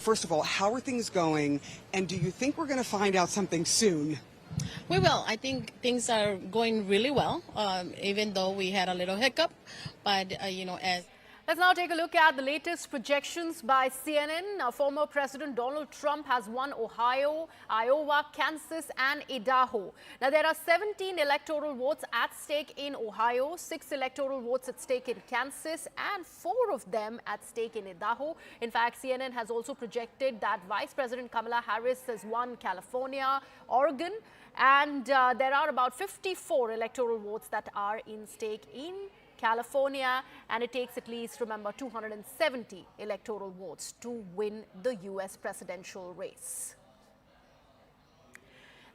First of all, how are things going? And do you think we're going to find out something soon? We will. I think things are going really well, even though we had a little hiccup. But, as Let's now take a look at the latest projections by CNN. Former President Donald Trump has won Ohio, Iowa, Kansas and Idaho. Now, there are 17 electoral votes at stake in Ohio, 6 electoral votes at stake in Kansas, and 4 of them at stake in Idaho. In fact, CNN has also projected that Vice President Kamala Harris has won California, Oregon, and there are about 54 electoral votes that are in stake in California, and it takes at least, remember, 270 electoral votes to win the US presidential race.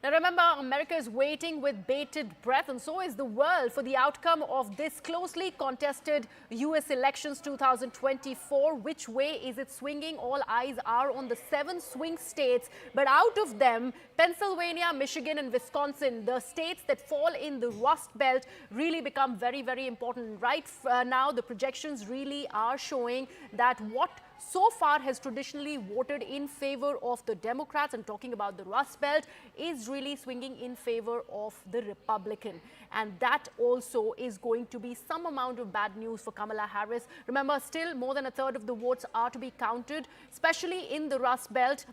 Now remember, America is waiting with bated breath, and so is the world, for the outcome of this closely contested US elections 2024. Which way is it swinging? All eyes are on the 7 swing states, but out of them, Pennsylvania, Michigan and Wisconsin, the states that fall in the Rust Belt, really become very, very important. Right now, the projections really are showing that what so far has traditionally voted in favor of the Democrats, and talking about the Rust Belt, is really swinging in favor of the Republican. And that also is going to be some amount of bad news for Kamala Harris. Remember, still more than a third of the votes are to be counted, especially in the Rust Belt.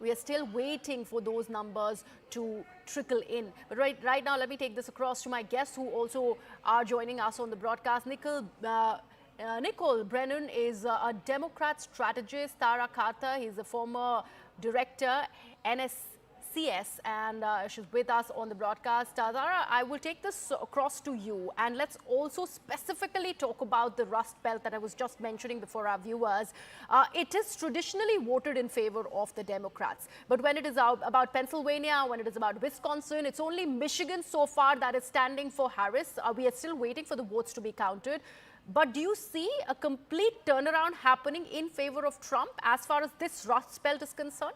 We are still waiting for those numbers to trickle in. But right now, let me take this across to my guests who also are joining us on the broadcast. Nicole Brennan is a Democrat strategist. Tara Carter, he's a former director, NSCS, and she's with us on the broadcast. Tara, I will take this across to you, and let's also specifically talk about the Rust Belt that I was just mentioning before our viewers. It is traditionally voted in favor of the Democrats, but when it is about Pennsylvania, when it is about Wisconsin, it's only Michigan so far that is standing for Harris. We are still waiting for the votes to be counted. But do you see a complete turnaround happening in favor of Trump as far as this Rust Belt is concerned?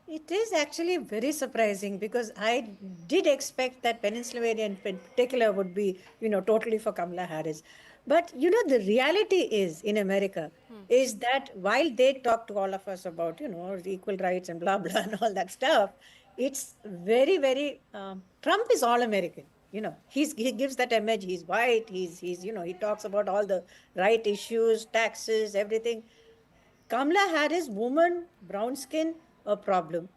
It is actually very surprising, because I did expect that Pennsylvania in particular would be, totally for Kamala Harris. But, the reality is in America is that while they talk to all of us about, equal rights and blah, blah, and all that stuff, it's very, very, Trump is all American. He gives that image. He's white. He talks about all the right issues, taxes, everything. Kamala Harris, woman, brown skin, a problem.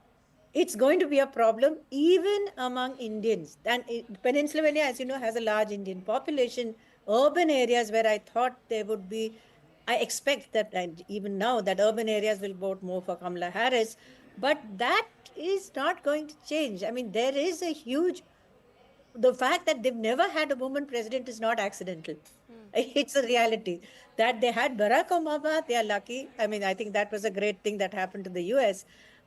It's going to be a problem even among Indians. And Pennsylvania, as you know, has a large Indian population. Urban areas where I thought there would be, I expect that, and even now, that urban areas will vote more for Kamala Harris. But that is not going to change. I mean, there is a huge... The fact that they've never had a woman president is not accidental. It's a reality. That they had Barack Obama, they are lucky. I mean, I think that was a great thing that happened to the US.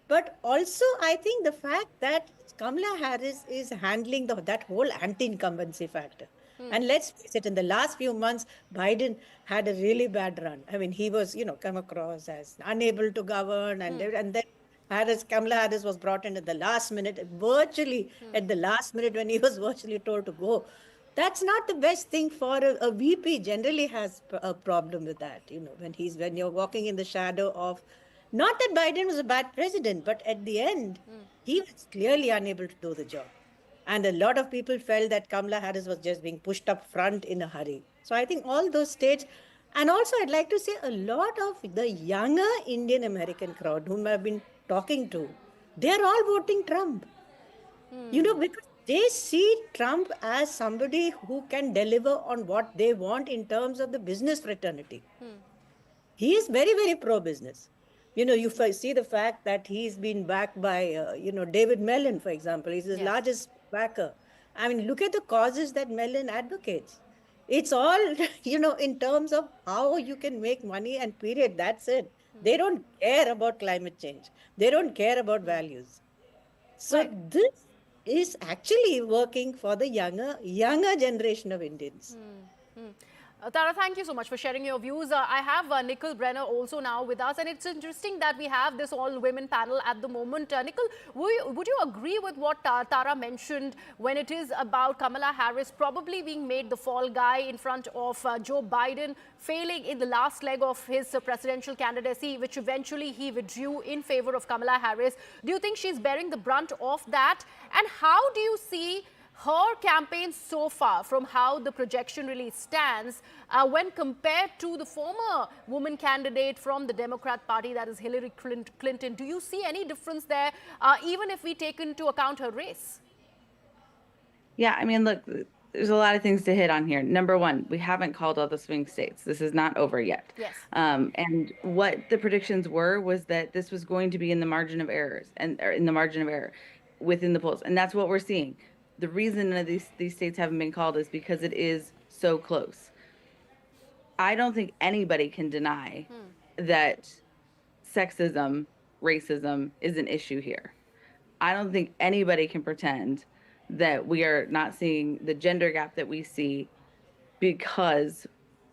But also, I think the fact that Kamala Harris is handling that whole anti-incumbency factor. And let's face it, in the last few months, Biden had a really bad run. I mean, he was, come across as unable to govern, and then Kamala Harris was brought in at the last minute, virtually at the last minute, when he was virtually told to go. That's not the best thing for a VP. Generally has a problem with that, when you're walking in the shadow of, not that Biden was a bad president, but at the end, he was clearly unable to do the job. And a lot of people felt that Kamala Harris was just being pushed up front in a hurry. So I think all those states. And also, I'd like to say a lot of the younger Indian American crowd whom I've been talking to, they're all voting Trump. Because they see Trump as somebody who can deliver on what they want in terms of the business fraternity. He is very, very pro-business. You see the fact that he's been backed by, David Mellon, for example. He's his largest backer. I mean, look at the causes that Mellon advocates. It's all, in terms of how you can make money and period. That's it. They don't care about climate change. They don't care about values. So this is actually working for the younger generation of Indians. Tara, thank you so much for sharing your views. I have Nicole Brenner also now with us, and it's interesting that we have this all-women panel at the moment. Nicole, would you agree with what Tara mentioned when it is about Kamala Harris probably being made the fall guy in front of Joe Biden, failing in the last leg of his presidential candidacy, which eventually he withdrew in favor of Kamala Harris? Do you think she's bearing the brunt of that? And how do you see her campaign so far, from how the projection really stands when compared to the former woman candidate from the Democrat Party, that is Hillary Clinton? Do you see any difference there, even if we take into account her race? Yeah, I mean, look, there's a lot of things to hit on here. Number one, we haven't called all the swing states. This is not over yet. Yes. And what the predictions were was that this was going to be in the margin of errors or in the margin of error within the polls. And that's what we're seeing. The reason that these states haven't been called is because it is so close. I don't think anybody can deny that sexism, racism is an issue here. I don't think anybody can pretend that we are not seeing the gender gap that we see because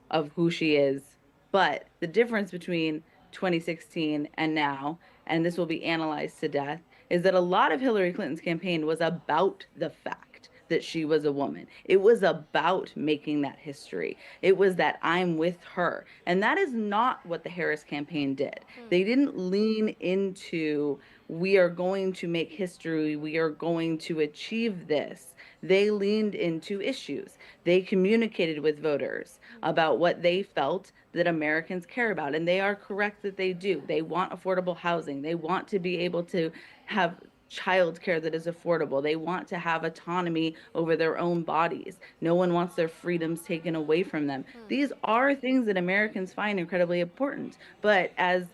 of who she is. But the difference between 2016 and now, and this will be analyzed to death, is that a lot of Hillary Clinton's campaign was about the fact that she was a woman. It was about making that history. It was that I'm with her. And that is not what the Harris campaign did. They didn't lean into, we are going to make history, we are going to achieve this. They leaned into issues. They communicated with voters about what they felt that Americans care about. And they are correct that they do. They want affordable housing. They want to be able to have child care that is affordable. They want to have autonomy over their own bodies. No one wants their freedoms taken away from them. These are things that Americans find incredibly important. But as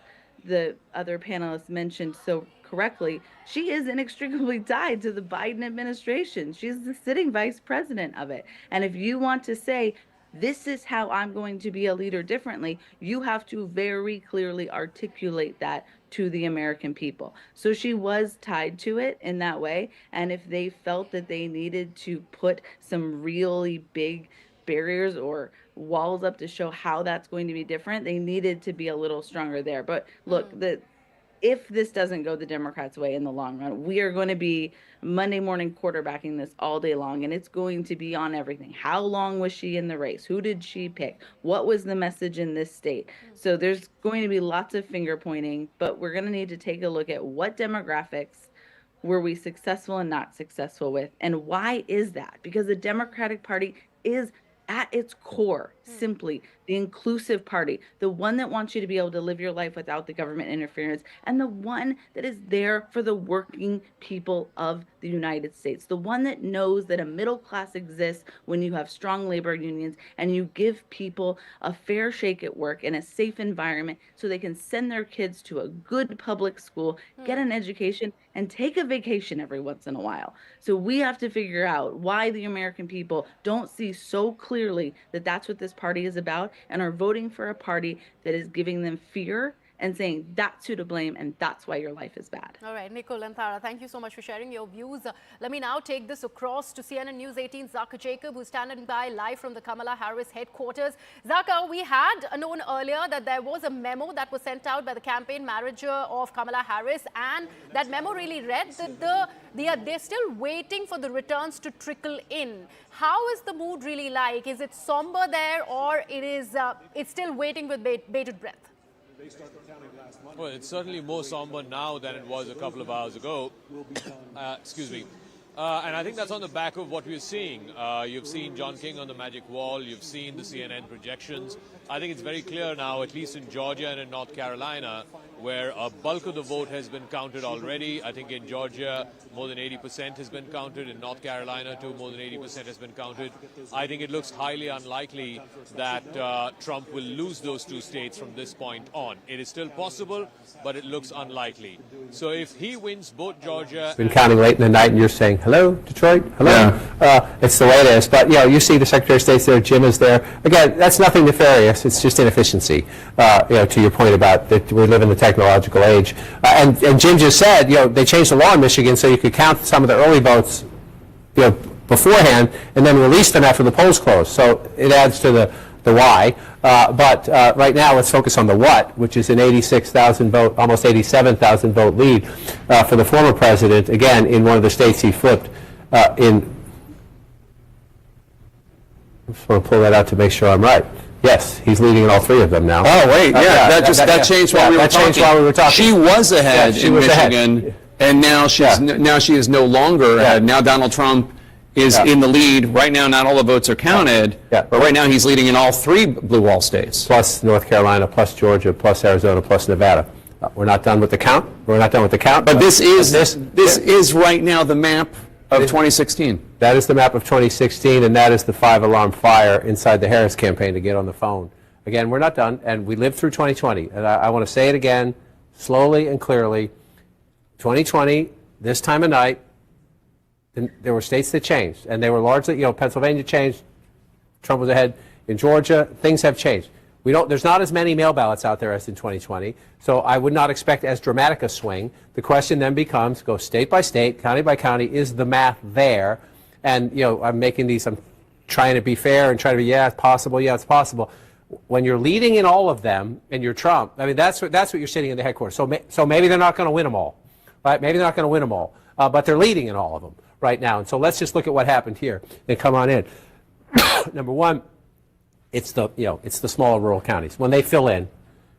the other panelists mentioned so correctly, she is inextricably tied to the Biden administration. She's the sitting vice president of it. And if you want to say, this is how I'm going to be a leader differently, you have to very clearly articulate that to the American people. So she was tied to it in that way. And if they felt that they needed to put some really big barriers or walls up to show how that's going to be different, they needed to be a little stronger there. But look, if this doesn't go the Democrats' way in the long run, we are going to be Monday morning quarterbacking this all day long, and it's going to be on everything. How long was she in the race? Who did she pick? What was the message in this state? So there's going to be lots of finger pointing, but we're going to need to take a look at what demographics were we successful and not successful with, and why is that? Because the Democratic Party is at its core simply the inclusive party, the one that wants you to be able to live your life without the government interference, and the one that is there for the working people of the United States, the one that knows that a middle class exists when you have strong labor unions and you give people a fair shake at work in a safe environment so they can send their kids to a good public school, get an education, and take a vacation every once in a while. So we have to figure out why the American people don't see so clearly that that's what this party is about and are voting for a party that is giving them fear and saying that's who to blame and that's why your life is bad. All right, Nicole and Tara, thank you so much for sharing your views. Let me now take this across to CNN News 18's Zaka Jacob, who's standing by live from the Kamala Harris headquarters. Zaka, we had known earlier that there was a memo that was sent out by the campaign manager of Kamala Harris, and that memo really read that they're still waiting for the returns to trickle in. How is the mood really like? Is it somber there, or it's still waiting with bated breath? Well, it's certainly more somber now than it was a couple of hours ago. Excuse me. And I think that's on the back of what we're seeing. You've seen John King on the magic wall. You've seen the CNN projections. I think it's very clear now, at least in Georgia and in North Carolina, where a bulk of the vote has been counted already. I think in Georgia, more than 80% has been counted. In North Carolina, too, more than 80% has been counted. I think it looks highly unlikely that Trump will lose those two states from this point on. It is still possible, but it looks unlikely. So if he wins both Georgia... Been counting late in the night and you're saying, hello, Detroit, hello? Yeah. It's the way it is. But, you see the Secretary of State's there, Jim is there. Again, that's nothing nefarious. It's just inefficiency, to your point about that we live in the technological age. And Jim just said, they changed the law in Michigan so you could count some of the early votes, beforehand and then release them after the polls closed. So it adds to the why. But right now, let's focus on the what, which is an 86,000 vote, almost 87,000 vote lead for the former president, again, in one of the states he flipped in. I just want to pull that out to make sure I'm right. Yes, he's leading in all three of them now. Oh, wait, that changed while we were talking. She was ahead in Michigan, and now she is no longer ahead. Now Donald Trump is in the lead. Right now, not all the votes are counted, but right now he's leading in all three blue wall states. Plus North Carolina, plus Georgia, plus Arizona, plus Nevada. We're not done with the count. We're not done with the count. But this is right now the map of 2016. That is the map of 2016, and that is the 5-alarm fire inside the Harris campaign to get on the phone. Again, we're not done, and we lived through 2020. And I want to say it again, slowly and clearly. 2020, this time of night, there were states that changed, and they were largely, Pennsylvania changed. Trump was ahead. In Georgia, things have changed. There's not as many mail ballots out there as in 2020, so I would not expect as dramatic a swing. The question then becomes, go state by state, county by county, is the math there? And, I'm trying to be fair and try to be, it's possible, it's possible. When you're leading in all of them and you're Trump, I mean, that's what you're sitting in the headquarters. So maybe they're not going to win them all, right? Maybe they're not going to win them all, but they're leading in all of them right now. And so let's just look at what happened here and come on in. Number one, it's the smaller rural counties. When they fill in,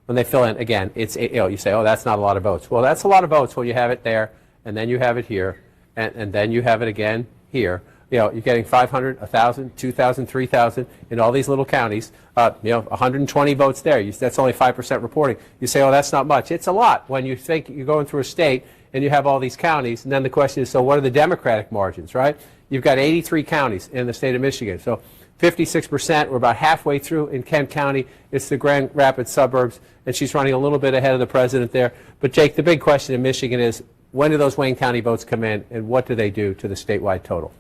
again, it's, you say, oh, that's not a lot of votes. Well, that's a lot of votes when you have it there, and then you have it here, and then you have it again here. You're getting 500, 1,000, 2,000, 3,000 in all these little counties. 120 votes there. That's only 5% reporting. You say, oh, that's not much. It's a lot when you think you're going through a state and you have all these counties. And then the question is, so what are the Democratic margins, right? You've got 83 counties in the state of Michigan. So 56%, we're about halfway through in Kent County. It's the Grand Rapids suburbs, and she's running a little bit ahead of the president there. But, Jake, the big question in Michigan is, when do those Wayne County votes come in, and what do they do to the statewide total?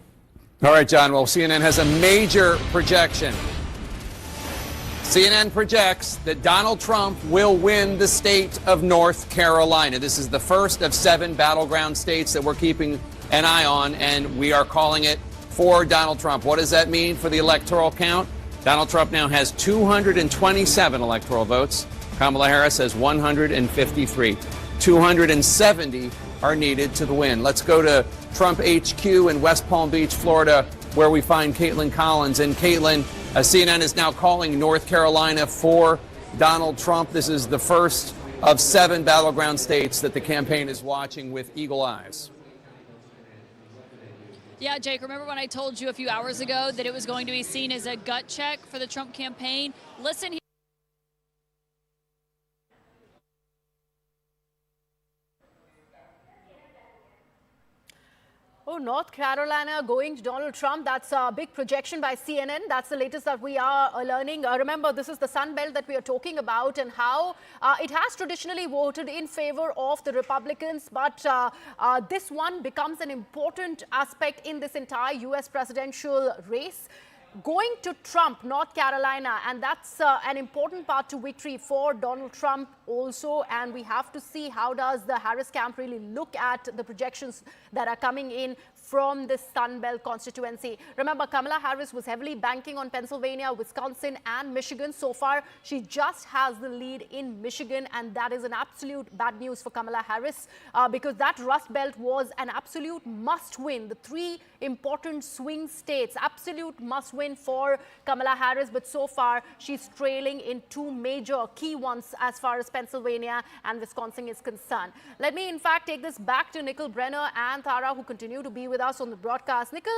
All right, John. Well, CNN has a major projection. CNN projects that Donald Trump will win the state of North Carolina. This is the first of 7 battleground states that we're keeping an eye on, and we are calling it for Donald Trump. What does that mean for the electoral count? Donald Trump now has 227 electoral votes. Kamala Harris has 153. 270 are needed to the win. Let's go to Trump HQ in West Palm Beach, Florida, where we find Caitlin Collins. And Caitlin, CNN is now calling North Carolina for Donald Trump. This is the first of 7 battleground states that the campaign is watching with eagle eyes. Yeah, Jake, remember when I told you a few hours ago that it was going to be seen as a gut check for the Trump campaign? Listen here. Oh, North Carolina going to Donald Trump. That's a big projection by CNN. That's the latest that we are learning. Remember, this is the Sun Belt that we are talking about and how it has traditionally voted in favor of the Republicans. But this one becomes an important aspect in this entire U.S. presidential race. Going to Trump, North Carolina, and that's an important part to victory for Donald Trump also. And we have to see how does the Harris camp really look at the projections that are coming in from the Sun Belt constituency. Remember, Kamala Harris was heavily banking on Pennsylvania, Wisconsin, and Michigan. So far, she just has the lead in Michigan, and that is an absolute bad news for Kamala Harris because that Rust Belt was an absolute must-win. The 3 important swing states, absolute must-win for Kamala Harris, but so far she's trailing in 2 major key ones as far as Pennsylvania and Wisconsin is concerned. Let me, in fact, take this back to Nicole Brenner and Tara, who continue to be with us on the broadcast. Nicole,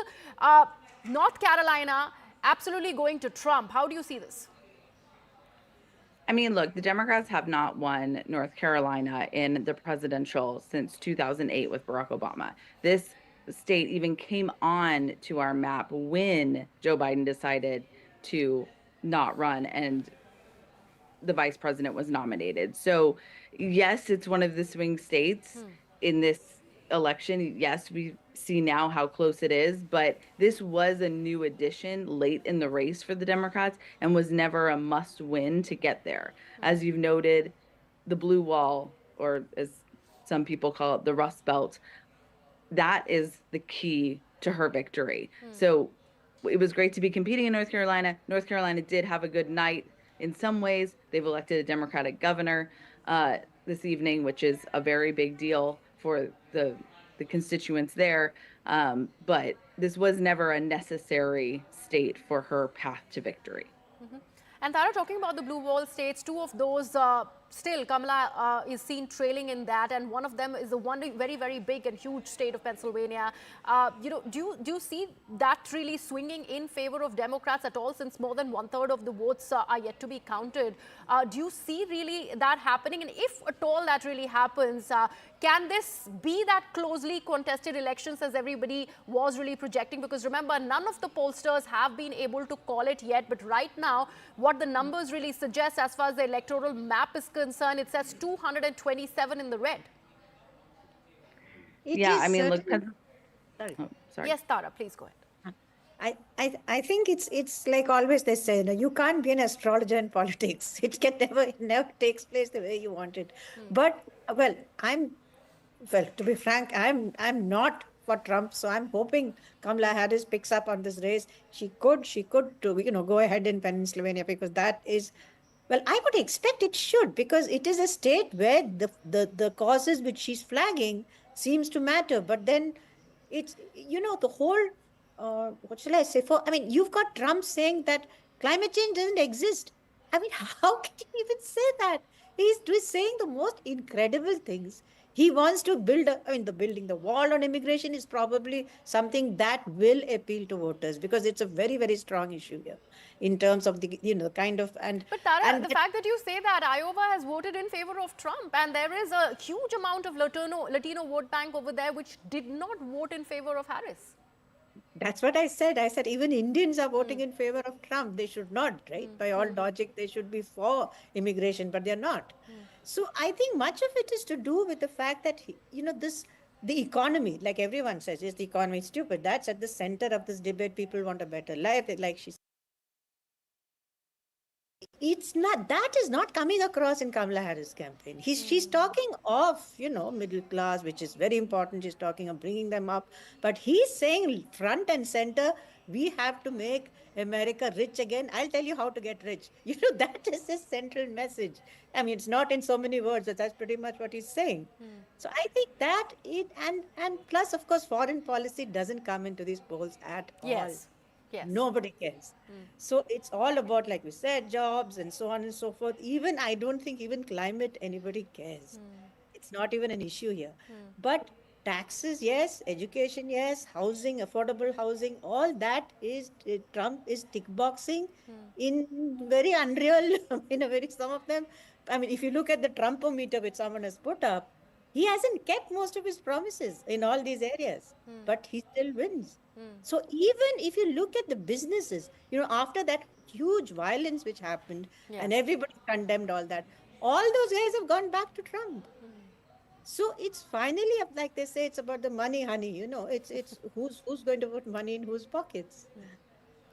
North Carolina absolutely going to Trump. How do you see this? I mean, look, the Democrats have not won North Carolina in the presidential since 2008 with Barack Obama. This state even came on to our map when Joe Biden decided to not run and the vice president was nominated. So, yes, it's one of the swing states in this election. Yes, we see now how close it is, but this was a new addition late in the race for the Democrats and was never a must win to get there. As you've noted, the blue wall, or as some people call it, the Rust Belt, that is the key to her victory. So it was great to be competing in North Carolina. North Carolina did have a good night in some ways. They've elected a Democratic governor this evening, which is a very big deal for the constituents there. But this was never a necessary state for her path to victory. And Tara, talking about the blue wall states, two of those still Kamala is seen trailing in that, and one of them is the one very, very big and huge state of Pennsylvania. Do you see that really swinging in favor of Democrats at all, since more than 1/3 of the votes are yet to be counted? Do you see really that happening? And if at all that really happens, can this be that closely contested elections as everybody was really projecting? Because remember, none of the pollsters have been able to call it yet. But right now, what the numbers really suggest as far as the electoral map is concerned, it says 227 in the red. I mean, look. Sorry. Oh, sorry. Yes, Tara, please go ahead. I think it's like always they say, you can't be an astrologer in politics. It can never takes place the way you want it. But to be frank, I'm not for Trump, so I'm hoping Kamala Harris picks up on this race. She could go ahead in Pennsylvania, because that is, well, I would expect it should, because it is a state where the causes which she's flagging seems to matter. But then it's, the whole, what shall I say, you've got Trump saying that climate change doesn't exist. I mean, how can you even say that? He's saying the most incredible things. He wants to build, building the wall on immigration is probably something that will appeal to voters, because it's a very, very strong issue here in terms of the, kind of, and. But Tara, the fact that you say that Iowa has voted in favor of Trump, and there is a huge amount of Latino vote bank over there which did not vote in favor of Harris. That's what I said. I said even Indians are voting in favor of Trump. They should not, right? By all logic, they should be for immigration, but they're not. So I think much of it is to do with the fact that, the economy, like everyone says, is the economy stupid? That's at the center of this debate. People want a better life, like she said. That is not coming across in Kamala Harris' campaign. She's talking of, middle class, which is very important. She's talking of bringing them up. But he's saying front and center, we have to make America rich again. I'll tell you how to get rich. That is his central message. I mean, it's not in so many words, but that's pretty much what he's saying. So I think that and plus, of course, foreign policy doesn't come into these polls at all. Yes. Nobody cares. So it's all about, like we said, jobs and so on and so forth. I don't think even climate, anybody cares. It's not even an issue here. But taxes, yes. Education, yes. Housing, affordable housing, all that is, Trump is tick boxing in very unreal, some of them. I mean, if you look at the Trumpometer which someone has put up, he hasn't kept most of his promises in all these areas, but he still wins. So even if you look at the businesses, after that huge violence which happened, and everybody condemned all that, all those guys have gone back to Trump. So it's finally, like they say, it's about the money, honey. It's who's going to put money in whose pockets.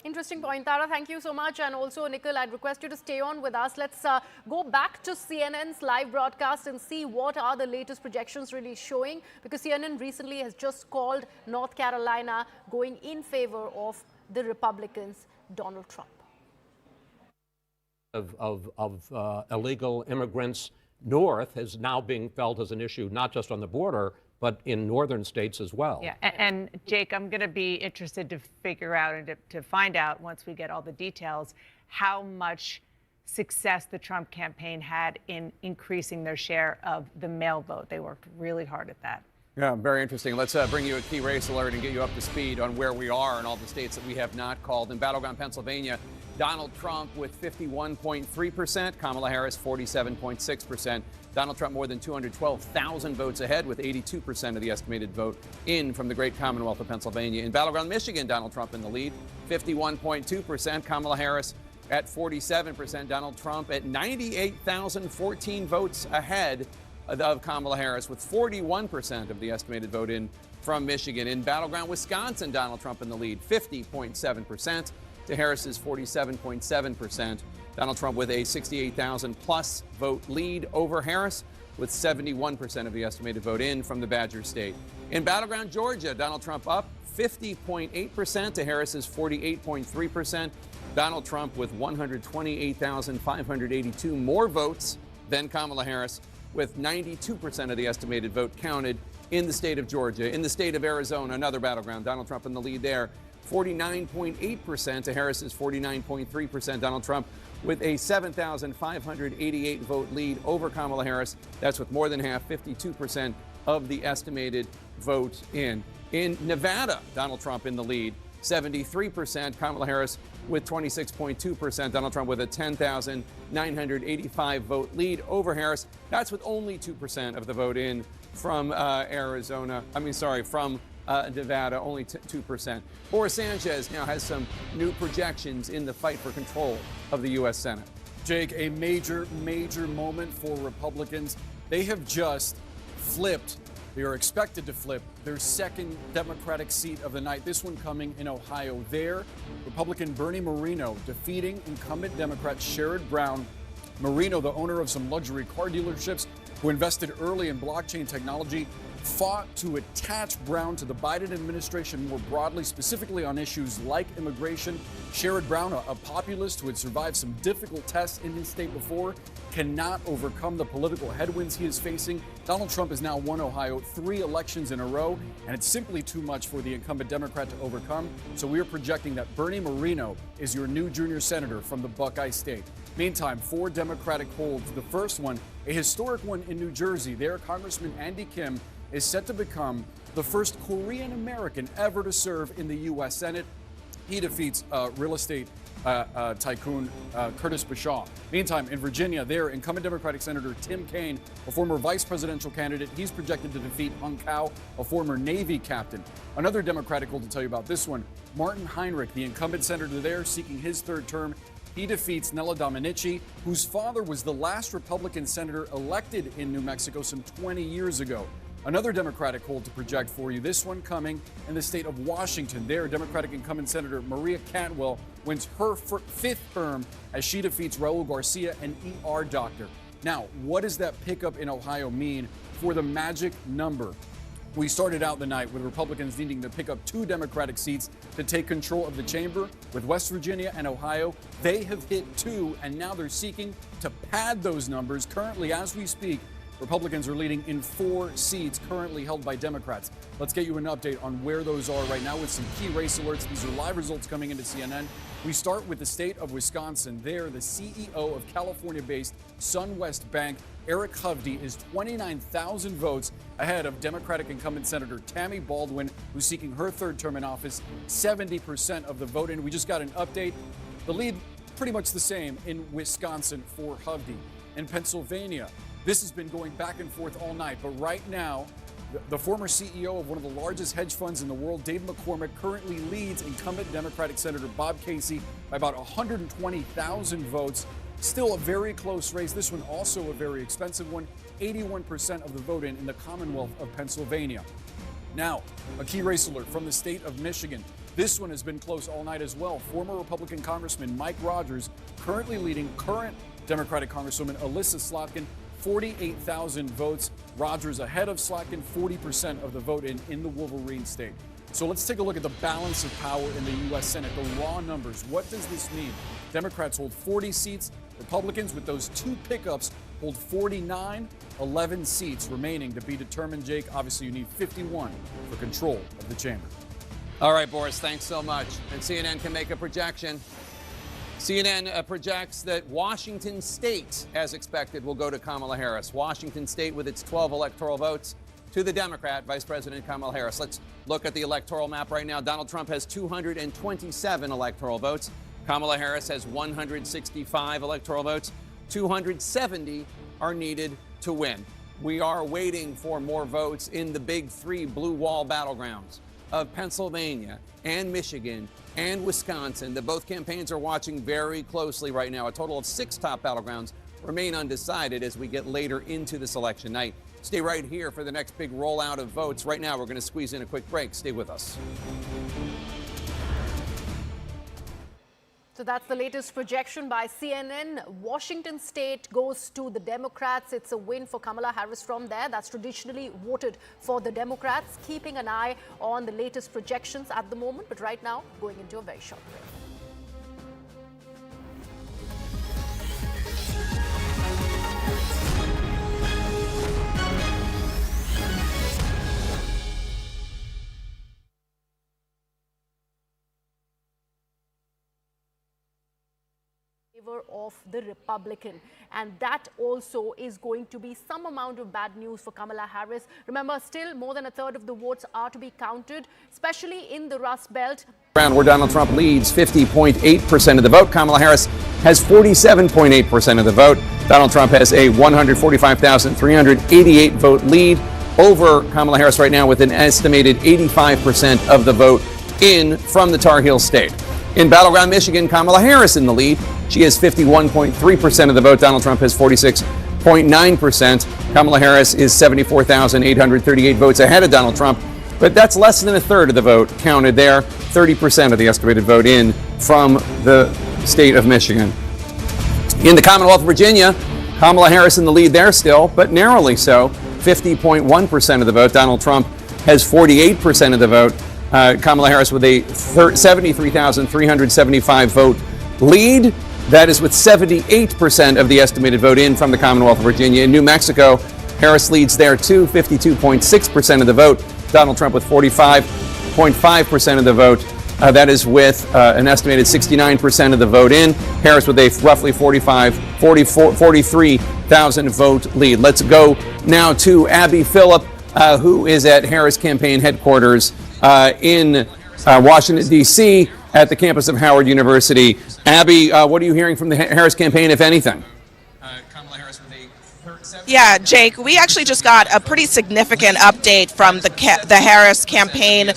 Interesting point, Tara. Thank you so much. And also, Nikhil, I'd request you to stay on with us. Let's go back to CNN's live broadcast and see what are the latest projections really showing, because CNN recently has just called North Carolina going in favor of the Republicans, Donald Trump. Of illegal immigrants north is now being felt as an issue, not just on the border, but in northern states as well. Yeah, and Jake, I'm going to be interested to figure out and to find out, once we get all the details, how much success the Trump campaign had in increasing their share of the mail vote. They worked really hard at that. Yeah, very interesting. Let's bring you a key race alert and get you up to speed on where we are in all the states that we have not called. In Battleground, Pennsylvania, Donald Trump with 51.3%, Kamala Harris 47.6%. Donald Trump more than 212,000 votes ahead, with 82% of the estimated vote in from the great Commonwealth of Pennsylvania. In Battleground, Michigan, Donald Trump in the lead, 51.2%. Kamala Harris at 47%. Donald Trump at 98,014 votes ahead of Kamala Harris, with 41% of the estimated vote in from Michigan. In Battleground, Wisconsin, Donald Trump in the lead, 50.7% to Harris's 47.7%. Donald Trump with a 68,000 plus vote lead over Harris. with 71% of the estimated vote in from the Badger State. In Battleground, Georgia, Donald Trump up 50.8% to Harris's 48.3%. Donald Trump with 128,582 more votes than Kamala Harris, with 92% of the estimated vote counted in the state of Georgia. In the state of Arizona, another battleground, Donald Trump in the lead there, 49.8% to Harris's 49.3%. Donald Trump with a 7,588 vote lead over Kamala Harris. That's with more than half, 52% of the estimated vote in. In Nevada, Donald Trump in the lead, 73%. Kamala Harris with 26.2%. Donald Trump with a 10,985 vote lead over Harris. That's with only 2% of the vote in from from Nevada, only 2%. Boris Sanchez now has some new projections in the fight for control of the U.S. Senate. Jake, a major moment for Republicans. They have just flipped. They are expected to flip their second Democratic seat of the night, this one coming in Ohio. There, Republican Bernie Moreno defeating incumbent Democrat Sherrod Brown. Moreno, the owner of some luxury car dealerships who invested early in blockchain technology, fought to attach Brown to the Biden administration more broadly, specifically on issues like immigration. Sherrod Brown, a populist who had survived some difficult tests in his state before, cannot overcome the political headwinds he is facing. Donald Trump has now won Ohio 3 elections in a row, and it's simply too much for the incumbent Democrat to overcome. So we are projecting that Bernie Moreno is your new junior senator from the Buckeye State. Meantime, 4 Democratic polls. The first one, a historic one in New Jersey. There, Congressman Andy Kim is set to become the first Korean American ever to serve in the U.S. Senate. He defeats real estate tycoon Curtis Bashaw. Meantime, in Virginia, there, incumbent Democratic Senator Tim Kaine, a former vice presidential candidate, he's projected to defeat Hung Kao, a former Navy captain. Another Democratic poll to tell you about this one, Martin Heinrich, the incumbent senator there, seeking his 3rd term. He defeats Nella Dominici, whose father was the last Republican senator elected in New Mexico some 20 years ago. Another Democratic poll to project for you, this one coming in the state of Washington. There, Democratic incumbent Senator Maria Cantwell wins her 5th term as she defeats Raul Garcia, an ER doctor. Now, what does that pickup in Ohio mean for the magic number? We started out the night with Republicans needing to pick up 2 Democratic seats to take control of the chamber. With West Virginia and Ohio, they have hit 2, and now they're seeking to pad those numbers. Currently, as we speak, Republicans are leading in 4 seats currently held by Democrats. Let's get you an update on where those are right now with some key race alerts. These are live results coming into CNN. We start with the state of Wisconsin. There, the CEO of California-based SunWest Bank, Eric Hovde, is 29,000 votes ahead of Democratic incumbent Senator Tammy Baldwin, who's seeking her 3rd term in office, 70% of the vote. And we just got an update. The lead pretty much the same in Wisconsin for Hovde. In Pennsylvania, this has been going back and forth all night, but right now, the former CEO of one of the largest hedge funds in the world, Dave McCormick, currently leads incumbent Democratic Senator Bob Casey by about 120,000 votes. Still a very close race. This one also a very expensive one. 81% of the vote in the Commonwealth of Pennsylvania. Now, a key race alert from the state of Michigan. This one has been close all night as well. Former Republican Congressman Mike Rogers currently leading current Democratic Congresswoman Alyssa Slotkin, 48,000 votes. Rogers ahead of Slotkin, 40% of the vote in the Wolverine state. So let's take a look at the balance of power in the U.S. Senate, the raw numbers. What does this mean? Democrats hold 40 seats. Republicans, with those 2 pickups, hold 49, 11 seats remaining to be determined, Jake. Obviously, you need 51 for control of the chamber. All right, Boris, thanks so much. And CNN can make a projection. CNN projects that Washington State, as expected, will go to Kamala Harris. Washington State, with its 12 electoral votes, to the Democrat, Vice President Kamala Harris. Let's look at the electoral map right now. Donald Trump has 227 electoral votes. Kamala Harris has 165 electoral votes. 270 are needed to win. We are waiting for more votes in the big 3 blue wall battlegrounds of Pennsylvania and Michigan and Wisconsin that both campaigns are watching very closely right now. A total of 6 top battlegrounds remain undecided as we get later into this election night. Stay right here for the next big rollout of votes. Right now, we're going to squeeze in a quick break. Stay with us. So that's the latest projection by CNN. Washington state goes to the Democrats. It's a win for Kamala Harris from there. That's traditionally voted for the Democrats. Keeping an eye on the latest projections at the moment. But right now, going into a very short break. Of the Republican, and that also is going to be some amount of bad news for Kamala Harris. Remember, still more than a third of the votes are to be counted, especially in the Rust Belt. Where Donald Trump leads 50.8% of the vote. Kamala Harris has 47.8% of the vote. Donald Trump has a 145,388 vote lead over Kamala Harris right now, with an estimated 85% of the vote in from the Tar Heel state. In Battleground, Michigan, Kamala Harris in the lead. She has 51.3% of the vote. Donald Trump has 46.9%. Kamala Harris is 74,838 votes ahead of Donald Trump, but that's less than a third of the vote counted there. 30% of the estimated vote in from the state of Michigan. In the Commonwealth of Virginia, Kamala Harris in the lead there still, but narrowly so. 50.1% of the vote. Donald Trump has 48% of the vote. Kamala Harris with a 73,375 vote lead. That is with 78% of the estimated vote in from the Commonwealth of Virginia. In New Mexico, Harris leads there too, 52.6% of the vote. Donald Trump with 45.5% of the vote. That is with an estimated 69% of the vote in. Harris with a roughly 43,000 vote lead. Let's go now to Abby Phillip, who is at Harris campaign headquarters in Washington, D.C., at the campus of Howard University. Abby, what are you hearing from the Harris campaign, if anything? Yeah, Jake, we actually just got a pretty significant update from the Harris campaign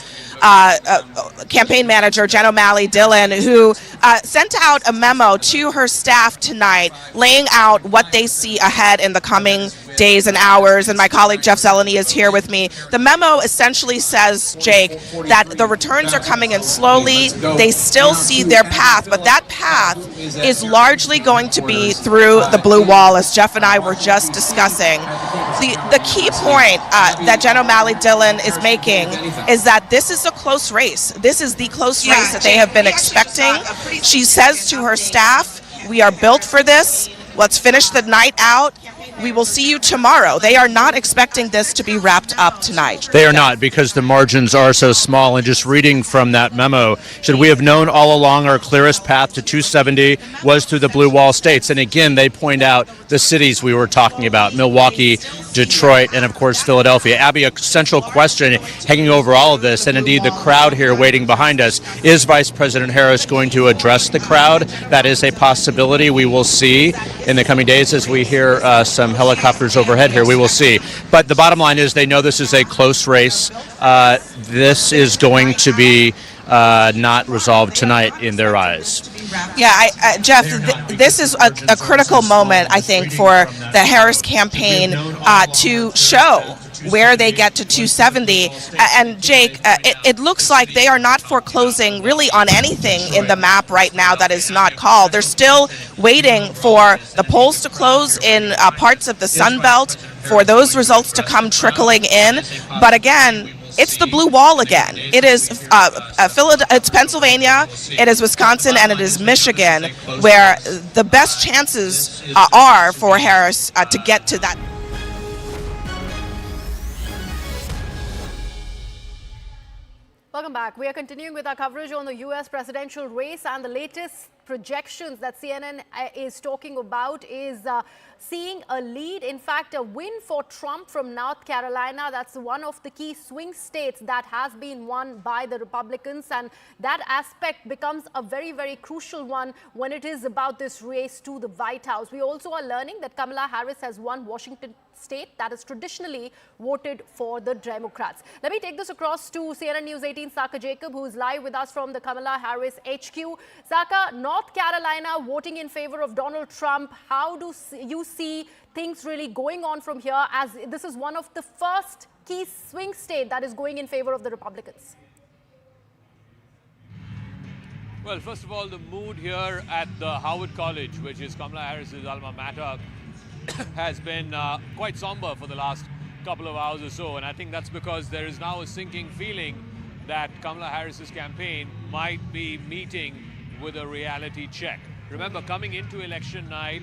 campaign manager, Jen O'Malley Dillon, who sent out a memo to her staff tonight laying out what they see ahead in the coming days and hours, and my colleague Jeff Zeleny is here with me. The memo essentially says, Jake, that the returns are coming in slowly. They still see their path, but that path is largely going to be through the blue wall, as Jeff and I were just discussing. The key point that Jen O'Malley Dillon is making is that this is a close race. This is the close race that they have been expecting. She says to her staff, we are built for this. Let's finish the night out. We will see you tomorrow. They are not expecting this to be wrapped up tonight. They are not, because the margins are so small. And just reading from that memo, should we have known all along our clearest path to 270 was through the blue wall states? And again, they point out the cities we were talking about, Milwaukee, Detroit, and of course Philadelphia. Abby, a central question hanging over all of this, and indeed the crowd here waiting behind us, is Vice President Harris going to address the crowd? That is a possibility. We will see in the coming days as we hear some helicopters overhead here. We will see. But the bottom line is they know this is a close race. This is going to be not resolved tonight in their eyes. Yeah, Jeff, this is a critical moment, I think, for the Harris campaign to show where they get to 270. And Jake, it looks like they are not foreclosing really on anything in the map right now that is not called. They're still waiting for the polls to close in parts of the Sun Belt, for those results to come trickling in. But again, it's the blue wall again. It is it's Pennsylvania, it is Wisconsin, and it is Michigan, where the best chances are for Harris to get to that. Welcome back. We are continuing with our coverage on the U.S. presidential race, and the latest projections that CNN is talking about is seeing a lead, in fact, a win for Trump from North Carolina. That's one of the key swing states that has been won by the Republicans, and that aspect becomes a very, very crucial one when it is about this race to the White House. We also are learning that Kamala Harris has won Washington state that has traditionally voted for the Democrats. Let me take this across to CNN News 18 Saka Jacob, who is live with us from the Kamala Harris HQ. Saka, North Carolina voting in favor of Donald Trump. How do you see things really going on from here, as this is one of the first key swing state that is going in favor of the Republicans? Well, first of all, the mood here at the Howard College, which is Kamala Harris's alma mater, has been quite somber for the last couple of hours or so. And I think that's because there is now a sinking feeling that Kamala Harris's campaign might be meeting with a reality check. Remember, coming into election night,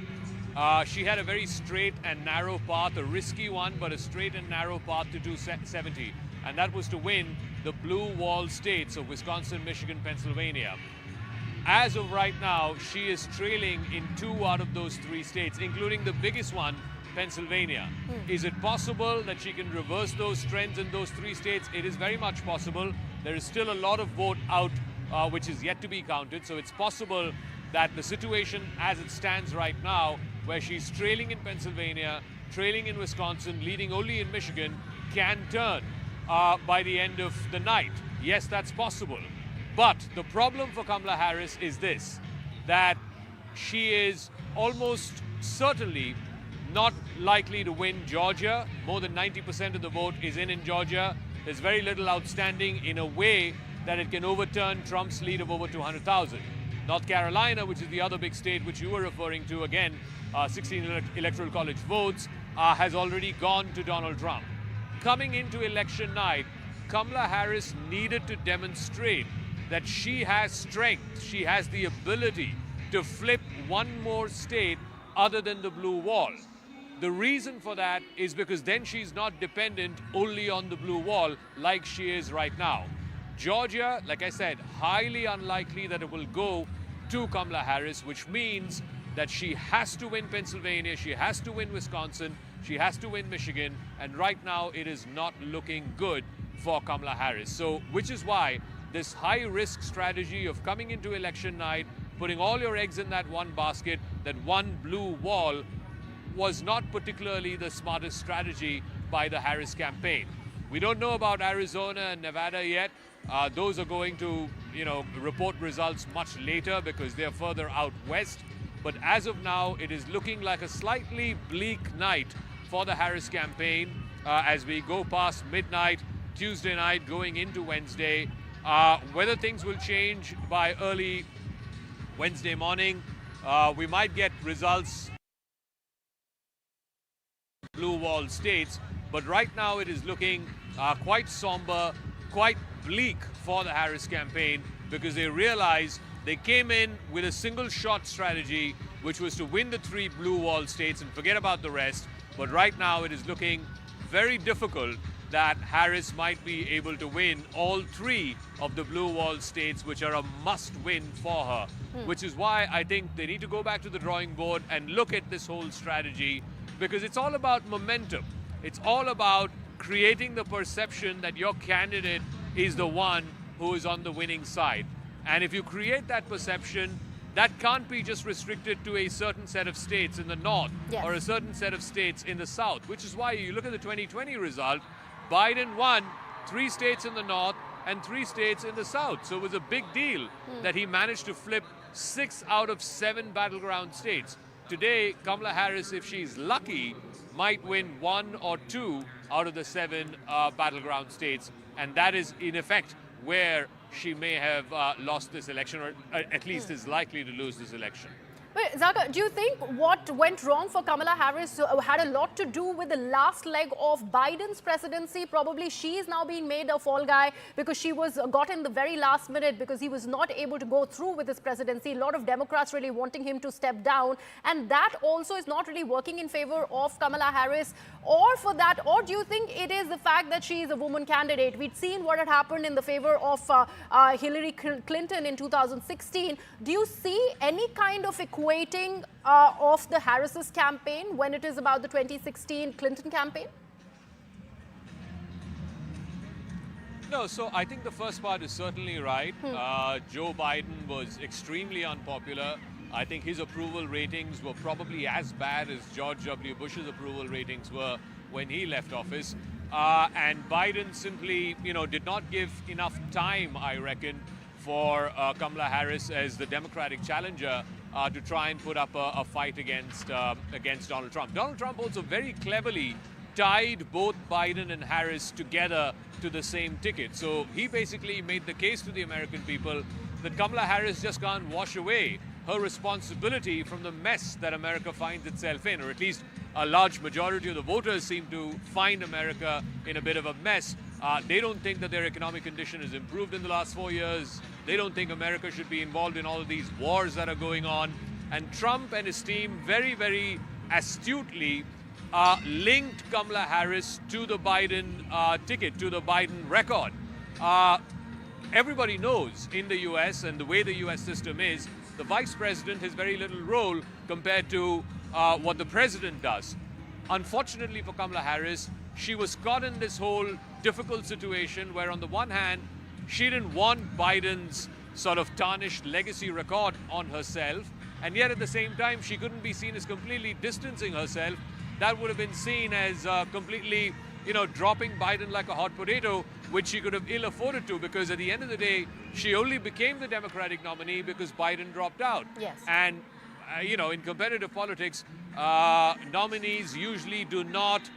she had a very straight and narrow path, a risky one, but a straight and narrow path to 270. And that was to win the blue wall states of Wisconsin, Michigan, Pennsylvania. As of right now, she is trailing in 2 out of those 3 states, including the biggest one, Pennsylvania. Is it possible that she can reverse those trends in those 3 states? It is very much possible. There is still a lot of vote out, which is yet to be counted. So it's possible that the situation as it stands right now, where she's trailing in Pennsylvania, trailing in Wisconsin, leading only in Michigan, can turn by the end of the night. Yes, that's possible. But the problem for Kamala Harris is this, that she is almost certainly not likely to win Georgia. More than 90% of the vote is in Georgia. There's very little outstanding in a way that it can overturn Trump's lead of over 200,000. North Carolina, which is the other big state which you were referring to, again, 16 electoral college votes, has already gone to Donald Trump. Coming into election night, Kamala Harris needed to demonstrate that she has strength, she has the ability to flip one more state other than the blue wall. The reason for that is because then she's not dependent only on the blue wall like she is right now. Georgia, like I said, highly unlikely that it will go to Kamala Harris, which means that she has to win Pennsylvania, she has to win Wisconsin, she has to win Michigan, and right now it is not looking good for Kamala Harris. So, which is why this high-risk strategy of coming into election night, putting all your eggs in that one basket, that one blue wall, was not particularly the smartest strategy by the Harris campaign. We don't know about Arizona and Nevada yet. Those are going to, report results much later because they're further out west. But as of now, it is looking like a slightly bleak night for the Harris campaign as we go past midnight, Tuesday night, going into Wednesday. Whether things will change by early Wednesday morning, we might get results blue wall states, but right now it is looking quite somber, quite bleak for the Harris campaign because they realize they came in with a single shot strategy, which was to win the 3 blue wall states and forget about the rest. But right now it is looking very difficult that Harris might be able to win all 3 of the blue wall states, which are a must win for her, which is why I think they need to go back to the drawing board and look at this whole strategy, because it's all about momentum. It's all about creating the perception that your candidate is the one who is on the winning side. And if you create that perception, that can't be just restricted to a certain set of states in the north or a certain set of states in the south, which is why you look at the 2020 result, Biden won 3 states in the north and 3 states in the south. So it was a big deal that he managed to flip 6 out of 7 battleground states. Today, Kamala Harris, if she's lucky, might win 1 or 2 out of the 7 battleground states. And that is, in effect, where she may have lost this election, or at least is likely to lose this election. But Zaka, do you think what went wrong for Kamala Harris had a lot to do with the last leg of Biden's presidency? Probably she is now being made a fall guy because she was got in the very last minute because he was not able to go through with his presidency. A lot of Democrats really wanting him to step down, and that also is not really working in favor of Kamala Harris. Or do you think it is the fact that she is a woman candidate? We'd seen what had happened in the favor of Hillary Clinton in 2016. Do you see any kind of equating of the Harris's campaign when it is about the 2016 Clinton campaign? No, so I think the first part is certainly right. Joe Biden was extremely unpopular. I think his approval ratings were probably as bad as George W. Bush's approval ratings were when he left office. And Biden simply, did not give enough time, I reckon, for Kamala Harris as the Democratic challenger to try and put up a fight against Donald Trump. Donald Trump also very cleverly tied both Biden and Harris together to the same ticket. So he basically made the case to the American people that Kamala Harris just can't wash away her responsibility from the mess that America finds itself in, or at least a large majority of the voters seem to find America in a bit of a mess. They don't think that their economic condition has improved in the last 4 years. They don't think America should be involved in all of these wars that are going on. And Trump and his team very, very astutely linked Kamala Harris to the Biden ticket, to the Biden record. Everybody knows in the U.S. and the way the U.S. system is, the vice president has very little role compared to what the president does. Unfortunately for Kamala Harris, she was caught in this whole difficult situation where on the one hand, she didn't want Biden's sort of tarnished legacy record on herself, and yet at the same time, she couldn't be seen as completely distancing herself. That would have been seen as completely, dropping Biden like a hot potato, which she could have ill afforded to, because at the end of the day, she only became the Democratic nominee because Biden dropped out. Yes. And, in competitive politics, nominees usually do not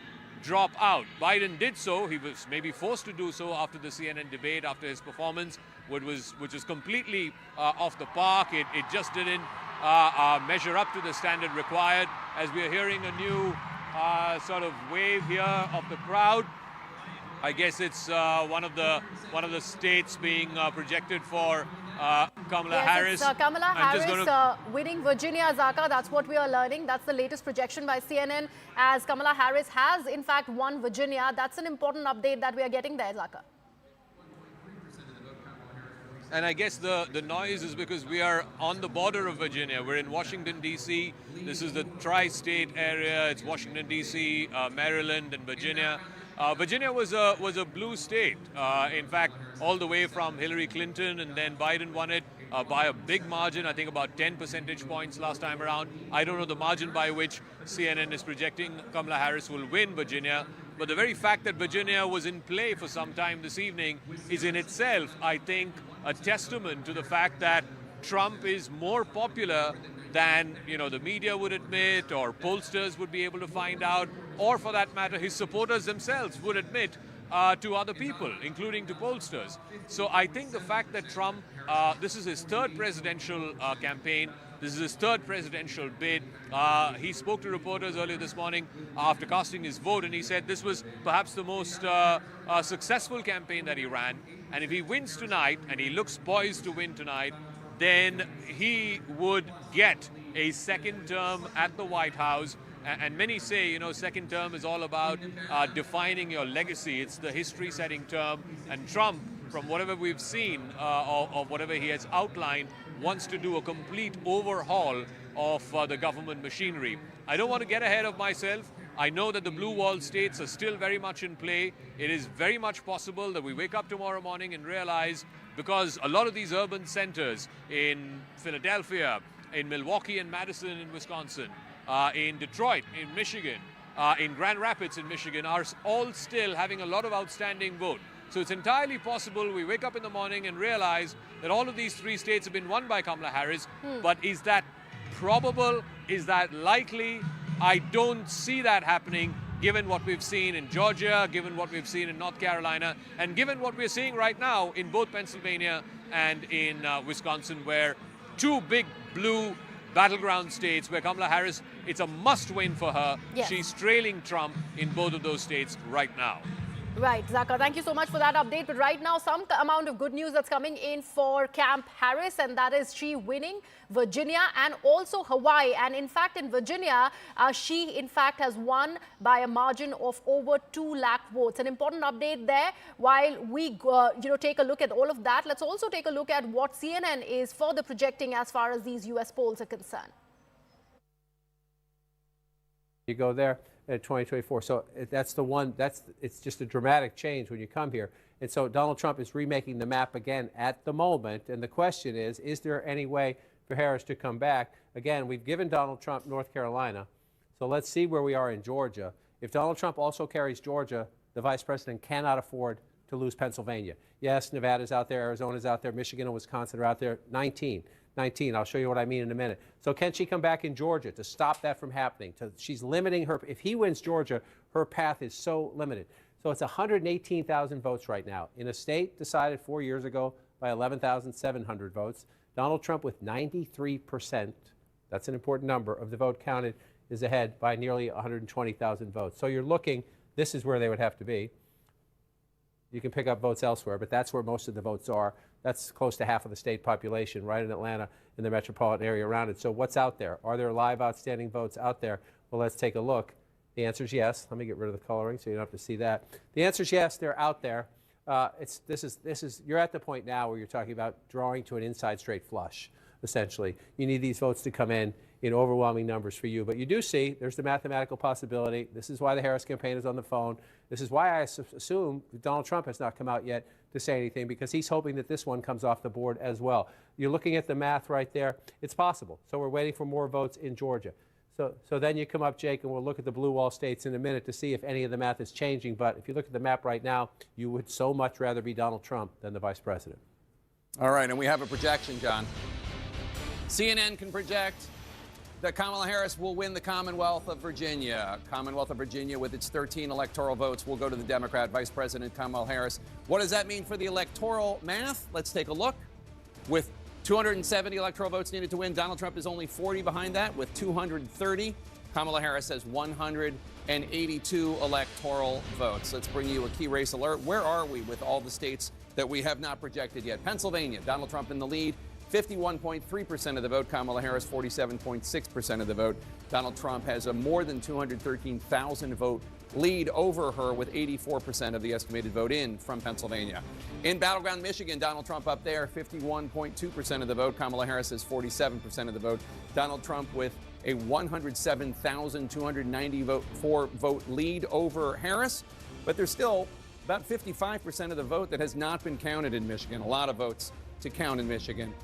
drop out. Biden did so. He was maybe forced to do so after the CNN debate, after his performance, which was completely off the park. It just didn't measure up to the standard required. As we are hearing a new sort of wave here of the crowd, I guess it's one of the states being projected for Kamala Harris. It's Kamala Harris winning Virginia, Zaka. That's what we are learning. That's the latest projection by CNN, as Kamala Harris has in fact won Virginia. That's an important update that we are getting there, Zaka. And I guess the noise is because we are on the border of Virginia. We're in Washington, D.C. This is the tri-state area. It's Washington, D.C., Maryland, and Virginia. Virginia was a blue state. In fact, all the way from Hillary Clinton, and then Biden won it by a big margin, I think about 10 percentage points last time around. I don't know the margin by which CNN is projecting Kamala Harris will win Virginia, but the very fact that Virginia was in play for some time this evening is in itself, I think, a testament to the fact that Trump is more popular than the media would admit, or pollsters would be able to find out, or for that matter, his supporters themselves would admit to other people, including to pollsters. So I think the fact that Trump, this is his third presidential campaign, this is his third presidential bid. He spoke to reporters earlier this morning after casting his vote, and he said this was perhaps the most successful campaign that he ran. And if he wins tonight, and he looks poised to win tonight, then he would get a second term at the White House. And many say, second term is all about defining your legacy. It's the history-setting term. And Trump, from whatever we've seen or whatever he has outlined, wants to do a complete overhaul of the government machinery. I don't want to get ahead of myself. I know that the blue wall states are still very much in play. It is very much possible that we wake up tomorrow morning and realize, because a lot of these urban centers in Philadelphia, in Milwaukee and Madison in Wisconsin, in Detroit, in Michigan, in Grand Rapids in Michigan, are all still having a lot of outstanding vote. So it's entirely possible we wake up in the morning and realize that all of these three states have been won by Kamala Harris. But is that probable? Is that likely? I don't see that happening, given what we've seen in Georgia, given what we've seen in North Carolina, and given what we're seeing right now in both Pennsylvania and in Wisconsin, where two big blue battleground states where Kamala Harris, it's a must-win for her. Yes. She's trailing Trump in both of those states right now. Right, Zaka, thank you so much for that update. But right now, some amount of good news that's coming in for Camp Harris, and that is she winning Virginia and also Hawaii. And in fact, in Virginia, she in fact has won by a margin of over 2 lakh votes. An important update there. While we take a look at all of that, let's also take a look at what CNN is further projecting as far as these U.S. polls are concerned. You go there in 2024. So that's the one, it's just a dramatic change when you come here. And so Donald Trump is remaking the map again at the moment. And the question is there any way for Harris to come back? Again, we've given Donald Trump North Carolina. So let's see where we are in Georgia. If Donald Trump also carries Georgia, the vice president cannot afford to lose Pennsylvania. Yes, Nevada's out there, Arizona's out there, Michigan and Wisconsin are out there. 19. I'll show you what I mean in a minute. So can she come back in Georgia to stop that from happening? She's limiting her. If he wins Georgia, her path is so limited. So it's 118,000 votes right now in a state decided 4 years ago by 11,700 votes. Donald Trump with 93%, that's an important number, of the vote counted, is ahead by nearly 120,000 votes. So you're looking, this is where they would have to be. You can pick up votes elsewhere, but that's where most of the votes are. That's close to half of the state population, right in Atlanta, in the metropolitan area around it. So what's out there? Are there live outstanding votes out there? Well, let's take a look. The answer is yes. Let me get rid of the coloring so you don't have to see that. The answer is yes, they're out there. You're at the point now where you're talking about drawing to an inside straight flush, essentially. You need these votes to come in overwhelming numbers for you. But you do see there's the mathematical possibility. This is why the Harris campaign is on the phone. This is why I assume Donald Trump has not come out yet to say anything, because he's hoping that this one comes off the board as well. You're looking at the math right there. It's possible. So we're waiting for more votes in Georgia. So then you come up, Jake, and we'll look at the blue wall states in a minute to see if any of the math is changing. But if you look at the map right now, you would so much rather be Donald Trump than the vice president. All right, and we have a projection, John. CNN can project that Kamala Harris will win the Commonwealth of Virginia. Commonwealth of Virginia, with its 13 electoral votes, will go to the Democrat Vice President Kamala Harris. What does that mean for the electoral math? Let's take a look. With 270 electoral votes needed to win, Donald Trump is only 40 behind that with 230. Kamala Harris has 182 electoral votes. Let's bring you a key race alert. Where are we with all the states that we have not projected yet? Pennsylvania, Donald Trump in the lead. 51.3% of the vote. Kamala Harris, 47.6% of the vote. Donald Trump has a more than 213,000 vote lead over her with 84% of the estimated vote in from Pennsylvania. In Battleground, Michigan, Donald Trump up there, 51.2% of the vote. Kamala Harris has 47% of the vote. Donald Trump with a 107,294 vote lead over Harris. But there's still about 55% of the vote that has not been counted in Michigan. A lot of votes to count in Michigan.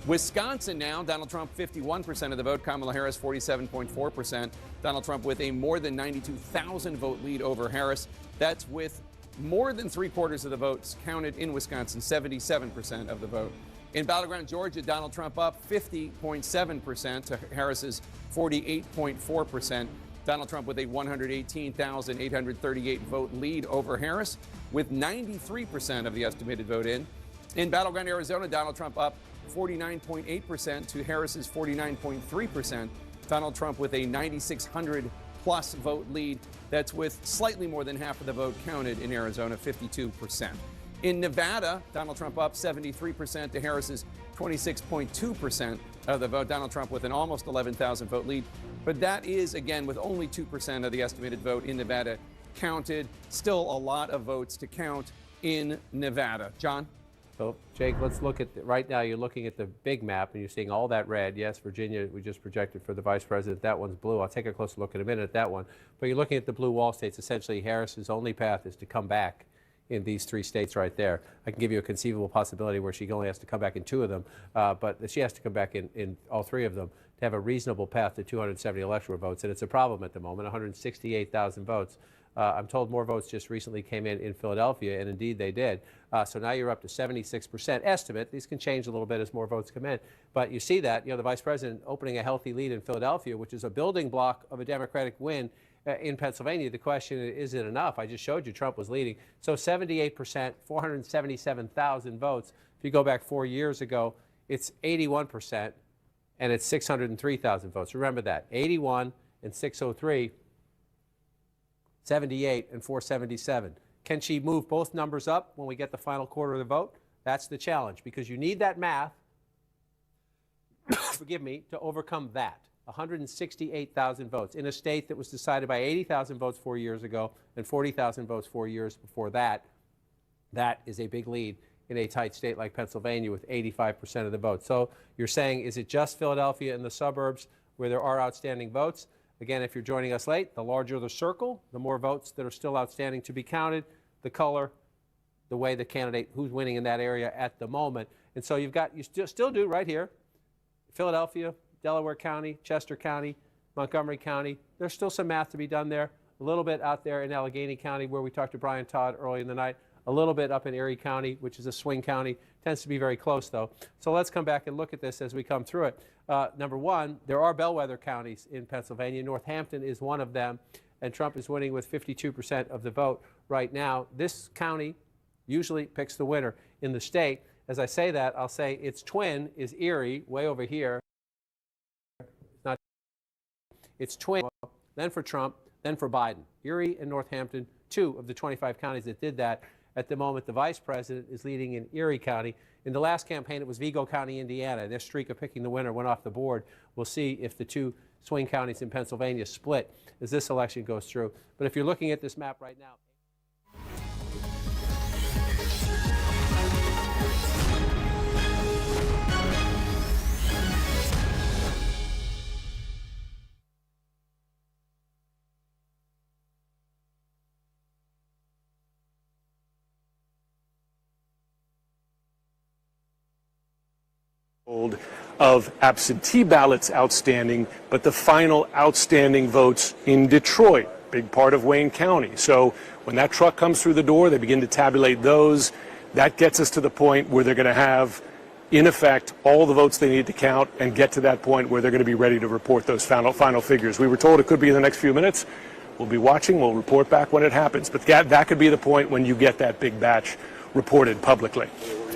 Wisconsin now, Donald Trump 51% of the vote, Kamala Harris 47.4%. Donald Trump with a more than 92,000 vote lead over Harris. That's with more than 3/4 of the votes counted in Wisconsin, 77% of the vote. In Battleground, Georgia, Donald Trump up 50.7% to Harris's 48.4%. Donald Trump with a 118,838 vote lead over Harris, with 93% of the estimated vote in. In Battleground, Arizona, Donald Trump up 49.8% to Harris's 49.3%. Donald Trump with a 9,600 plus vote lead. That's with slightly more than half of the vote counted in Arizona, 52%. In Nevada, Donald Trump up 73% to Harris's 26.2% of the vote. Donald Trump with an almost 11,000 vote lead. But that is, again, with only 2% of the estimated vote in Nevada counted. Still a lot of votes to count in Nevada. John? So, Jake, let's look at, right now you're looking at the big map and you're seeing all that red. Yes, Virginia, we just projected for the vice president. That one's blue. I'll take a closer look in a minute at that one. But you're looking at the blue wall states. Essentially, Harris's only path is to come back in these 3 states right there. I can give you a conceivable possibility where she only has to come back in 2 of them, but she has to come back in all 3 of them to have a reasonable path to 270 electoral votes. And it's a problem at the moment, 168,000 votes. I'm told more votes just recently came in Philadelphia, and indeed they did. So now you're up to 76% estimate. These can change a little bit as more votes come in. But you see that, the vice president opening a healthy lead in Philadelphia, which is a building block of a Democratic win in Pennsylvania. The question is it enough? I just showed you Trump was leading. So 78%, 477,000 votes. If you go back 4 years ago, it's 81%, and it's 603,000 votes. Remember that, 81 and 603. 78 and 477. Can she move both numbers up when we get the final quarter of the vote? That's the challenge, because you need that math, forgive me, to overcome that. 168,000 votes in a state that was decided by 80,000 votes 4 years ago and 40,000 votes 4 years before that. That is a big lead in a tight state like Pennsylvania with 85% of the vote. So you're saying, is it just Philadelphia and the suburbs where there are outstanding votes? Again, if you're joining us late, the larger the circle, the more votes that are still outstanding to be counted, the color, the way the candidate, who's winning in that area at the moment. And so you still do right here, Philadelphia, Delaware County, Chester County, Montgomery County. There's still some math to be done there. A little bit out there in Allegheny County, where we talked to Brian Todd early in the night. A little bit up in Erie County, which is a swing county. Tends to be very close, though. So let's come back and look at this as we come through it. Number one, there are bellwether counties in Pennsylvania. Northampton is one of them, and Trump is winning with 52% of the vote right now. This county usually picks the winner in the state. As I say that, I'll say its twin is Erie, way over here. Not its twin, then for Trump, then for Biden. Erie and Northampton, 2 of the 25 counties that did that. At the moment, the vice president is leading in Erie County. In the last campaign, it was Vigo County, Indiana. Their streak of picking the winner went off the board. We'll see if the 2 swing counties in Pennsylvania split as this election goes through. But if you're looking at this map right now, of absentee ballots outstanding, but the final outstanding votes in Detroit, big part of Wayne County. So when that truck comes through the door, they begin to tabulate those. That gets us to the point where they're going to have, in effect, all the votes they need to count and get to that point where they're going to be ready to report those final figures. We were told it could be in the next few minutes. We'll be watching. We'll report back when it happens. But that could be the point when you get that big batch reported publicly.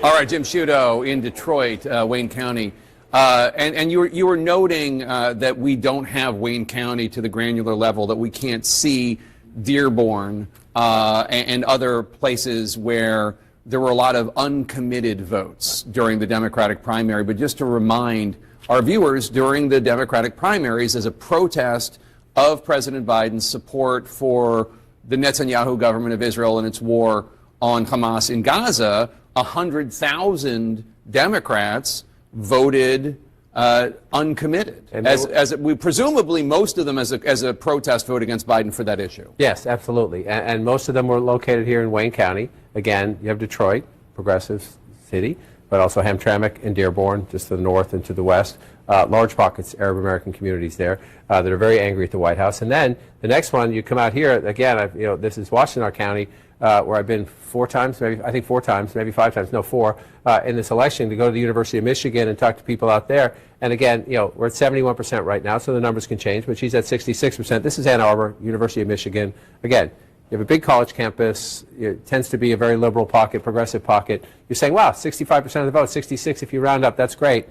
All right, Jim Sciutto in Detroit, Wayne County. And you were noting that we don't have Wayne County to the granular level, that we can't see Dearborn and other places where there were a lot of uncommitted votes during the Democratic primary. But just to remind our viewers, during the Democratic primaries, as a protest of President Biden's support for the Netanyahu government of Israel and its war on Hamas in Gaza, 100,000 Democrats voted uncommitted, as we presumably most of them as a protest vote against Biden for that issue. Yes, absolutely, and most of them were located here in Wayne County. Again, you have Detroit, progressive city, but also Hamtramck and Dearborn, just to the north and to the west. Large pockets, Arab American communities there that are very angry at the White House. And then the next one, you come out here again. This is Washtenaw County, where I've been 4 times, maybe 5 times, no 4, in this election, to go to the University of Michigan and talk to people out there. And again, we're at 71% right now, so the numbers can change, but she's at 66%. This is Ann Arbor, University of Michigan. Again, you have a big college campus. It tends to be a very liberal pocket, progressive pocket. You're saying, wow, 65% of the vote, 66 if you round up, that's great.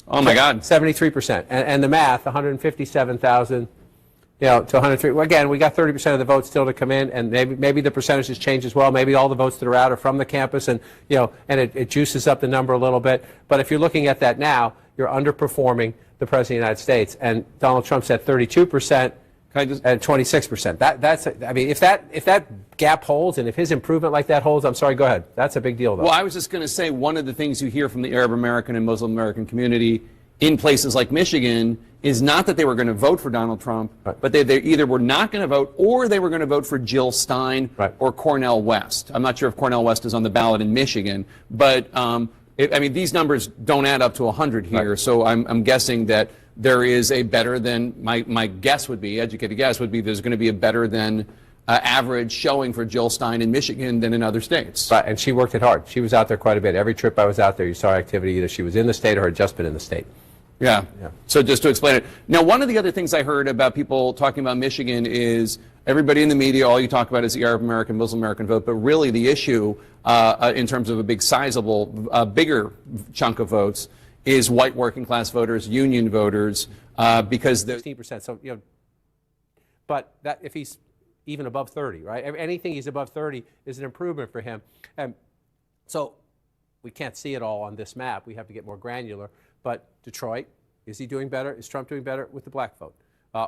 Oh my God. 73%. And the math, 157,000. To 103. Well, again, we got 30% of the votes still to come in, and maybe the percentages change as well. Maybe all the votes that are out are from the campus, and and it juices up the number a little bit. But if you're looking at that now, you're underperforming the President of the United States, and Donald Trump's at 32% and 26%. If that gap holds, and if his improvement like that holds, I'm sorry, go ahead. That's a big deal, though. Well, I was just going to say, one of the things you hear from the Arab American and Muslim American community in places like Michigan is not that they were going to vote for Donald Trump, but they either were not going to vote or they were going to vote for Jill Stein or Cornel West. I'm not sure if Cornel West is on the ballot in Michigan, but these numbers don't add up to 100 here, so I'm guessing that there is a better than, my guess would be, educated guess would be, there's going to be a better than average showing for Jill Stein in Michigan than in other states. Right, and she worked it hard. She was out there quite a bit. Every trip I was out there, you saw activity. Either she was in the state or had just been in the state. Yeah. So just to explain it. Now, one of the other things I heard about people talking about Michigan is everybody in the media, all you talk about is the Arab American, Muslim American vote, but really the issue in terms of a big sizable, bigger chunk of votes is white working class voters, union voters, because the 16%. So, but that if he's even above 30, right? Anything he's above 30 is an improvement for him. And so we can't see it all on this map. We have to get more granular. But Detroit, is he doing better? Is Trump doing better with the black vote?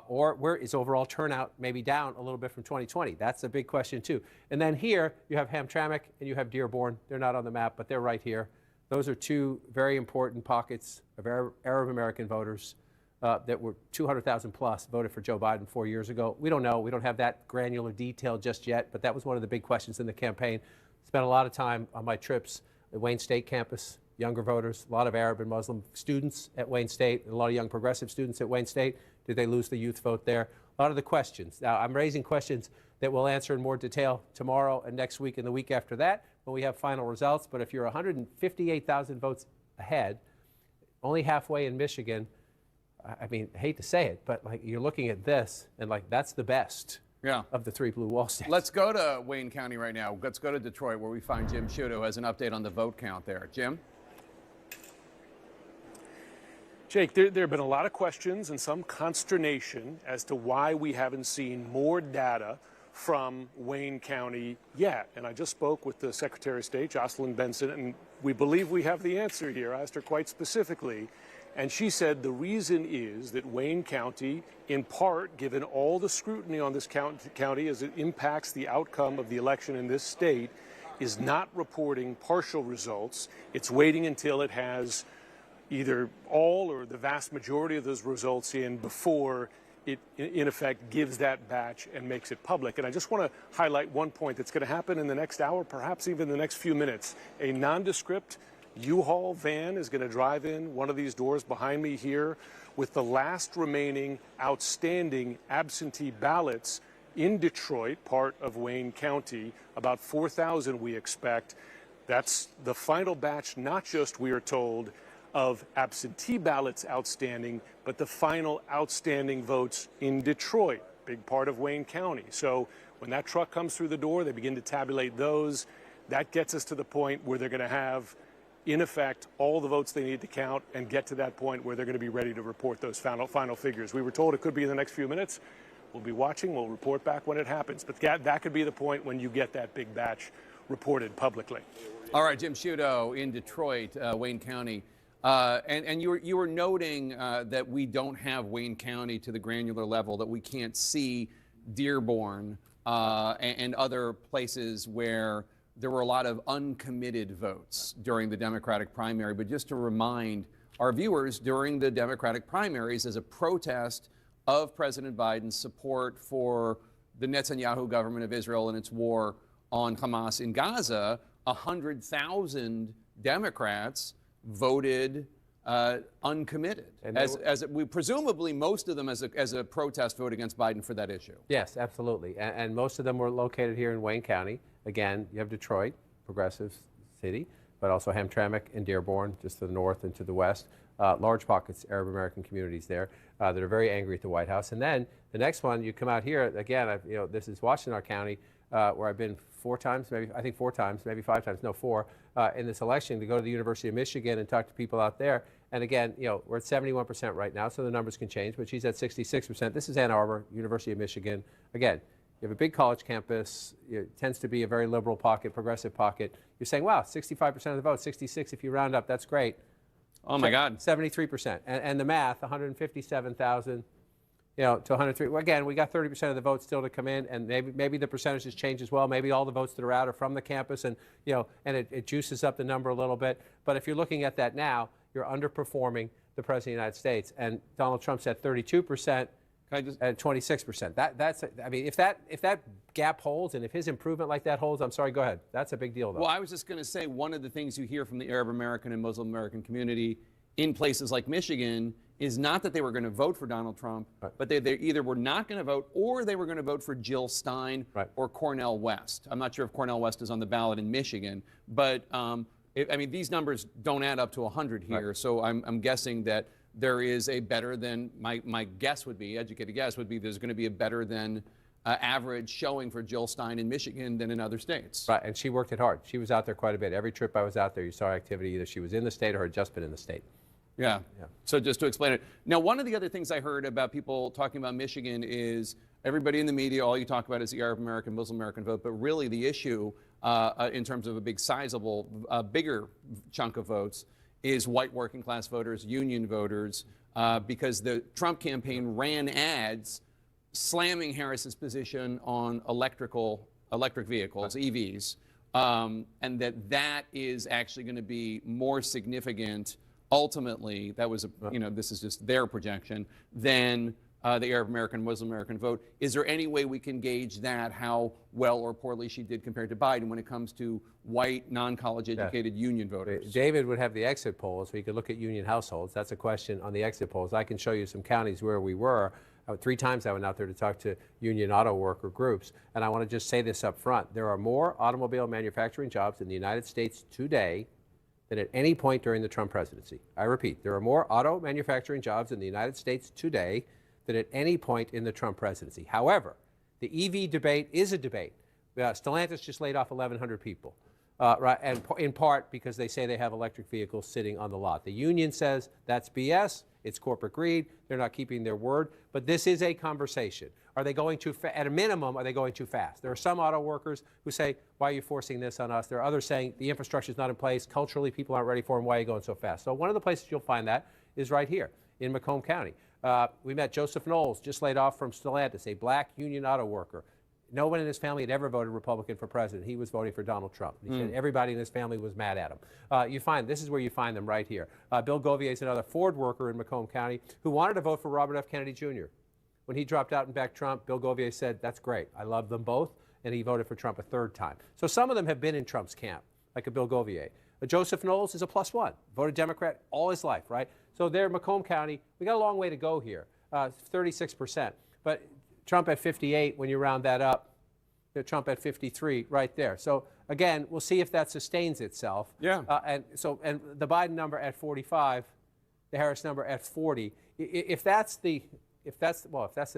Or where is overall turnout maybe down a little bit from 2020? That's a big question, too. And then here, you have Hamtramck and you have Dearborn. They're not on the map, but they're right here. Those are 2 very important pockets of Arab American voters that were 200,000 plus voted for Joe Biden 4 years ago. We don't know. We don't have that granular detail just yet, but that was one of the big questions in the campaign. Spent a lot of time on my trips at Wayne State campus, younger voters, a lot of Arab and Muslim students at Wayne State, and a lot of young progressive students at Wayne State. Did they lose the youth vote there? A lot of the questions. Now, I'm raising questions that we'll answer in more detail tomorrow and next week and the week after that when we have final results. But if you're 158,000 votes ahead, only halfway in Michigan, I mean, I hate to say it, but you're looking at this and that's the best of the 3 blue wall states. Let's go to Wayne County right now. Let's go to Detroit, where we find Jim Sciutto, who has an update on the vote count there. Jim? Jake, there have been a lot of questions and some consternation as to why we haven't seen more data from Wayne County yet. And I just spoke with the Secretary of State, Jocelyn Benson, and we believe we have the answer here. I asked her quite specifically, and she said the reason is that Wayne County, in part, given all the scrutiny on this county as it impacts the outcome of the election in this state, is not reporting partial results. It's waiting until it has either all or the vast majority of those results in before it, in effect, gives that batch and makes it public. And I just want to highlight one point that's going to happen in the next hour, perhaps even the next few minutes. A nondescript U-Haul van is going to drive in one of these doors behind me here with the last remaining outstanding absentee ballots in Detroit, part of Wayne County, about 4,000 we expect. That's the final batch, not just, we are told, of absentee ballots outstanding, but the final outstanding votes in Detroit, big part of Wayne County. So when that truck comes through the door, they begin to tabulate those. That gets us to the point where they're going to have, in effect, all the votes they need to count and get to that point where they're going to be ready to report those final figures. We were told it could be in the next few minutes. We'll be watching. We'll report back when it happens. But that could be the point when you get that big batch reported publicly. All right, Jim Sciutto in Detroit, Wayne County. And you were noting that we don't have Wayne County to the granular level, that we can't see Dearborn and other places where there were a lot of uncommitted votes during the Democratic primary. But just to remind our viewers, during the Democratic primaries, as a protest of President Biden's support for the Netanyahu government of Israel and its war on Hamas in Gaza, 100,000 Democrats voted uncommitted, we presumably most of them as a protest vote against Biden for that issue. Yes, absolutely, and most of them were located here in Wayne County. Again, you have Detroit, progressive city, but also Hamtramck and Dearborn, just to the north and to the west. Large pockets, Arab American communities there that are very angry at the White House. And then the next one, you come out here again. This is Washtenaw County, where I've been 4 times, maybe 4 times, maybe 5 times, no 4, in this election to go to the University of Michigan and talk to people out there. And again, we're at 71% right now, so the numbers can change, but she's at 66%. This is Ann Arbor, University of Michigan. Again, you have a big college campus. It tends to be a very liberal pocket, progressive pocket. You're saying, wow, 65% of the vote, 66 if you round up, that's great. Oh my God. 73%. And the math, 157,000. To 103. Well, again, we got 30% of the votes still to come in, and maybe the percentages change as well. Maybe all the votes that are out are from the campus, and and it juices up the number a little bit. But if you're looking at that now, you're underperforming the President of the United States, and Donald Trump's at 32%, at 26%. That's I mean, if that gap holds, and if his improvement like that holds, I'm sorry, go ahead. That's a big deal, though. Well, I was just going to say, one of the things you hear from the Arab American and Muslim American community in places like Michigan is not that they were going to vote for Donald Trump, but they either were not going to vote or they were going to vote for Jill Stein or Cornel West. I'm not sure if Cornel West is on the ballot in Michigan, but I mean, these numbers don't add up to 100 here, so I'm guessing that there is a better than, my guess would be, educated guess would be, there's going to be a better than average showing for Jill Stein in Michigan than in other states. Right, and she worked it hard. She was out there quite a bit. Every trip I was out there, you saw activity. Either she was in the state or had just been in the state. Yeah. So just to explain it. Now, one of the other things I heard about people talking about Michigan is everybody in the media, all you talk about is the Arab American, Muslim American vote, but really the issue in terms of a big sizable, bigger chunk of votes is white working class voters, union voters, because the Trump campaign ran ads slamming Harris's position on electric vehicles, EVs, and that is actually going to be more significant ultimately, that was, this is just their projection, than the Arab American, Muslim American vote. Is there any way we can gauge that, how well or poorly she did compared to Biden when it comes to white, non-college educated union voters? David would have the exit polls, so you could look at union households. That's a question on the exit polls. I can show you some counties where we were. 3 times I went out there to talk to union auto worker groups, and I want to just say this up front. There are more automobile manufacturing jobs in the United States today than at any point during the Trump presidency. I repeat, there are more auto manufacturing jobs in the United States today than at any point in the Trump presidency. However, The EV debate is a debate. Stellantis just laid off 1,100 people, right, and in part because they say they have electric vehicles sitting on the lot. The union says that's BS. It's corporate greed. They're not keeping their word. But this is a conversation. Are they going too fast? At a minimum, are they going too fast? There are some auto workers who say, why are you forcing this on us? There are others saying the infrastructure is not in place. Culturally, people aren't ready for them. Why are you going so fast? So one of the places you'll find that is right here in Macomb County. We met Joseph Knowles, just laid off from Stellantis, a black union auto worker. No one in his family had ever voted Republican for president. He was voting for Donald Trump. He said everybody in his family was mad at him. This is where you find them right here. Bill Govier is another Ford worker in Macomb County who wanted to vote for Robert F. Kennedy Jr. When he dropped out and backed Trump, Bill Govier said, that's great. I love them both. And he voted for Trump a third time. So some of them have been in Trump's camp, like a Bill Govier. Joseph Knowles is a +1, voted Democrat all his life, right? So there, Macomb County, we got a long way to go here, 36%. But Trump at 58, when you round that up, Trump at 53 right there. So again, we'll see if that sustains itself. Yeah. And the Biden number at 45, the Harris number at 40. If that's the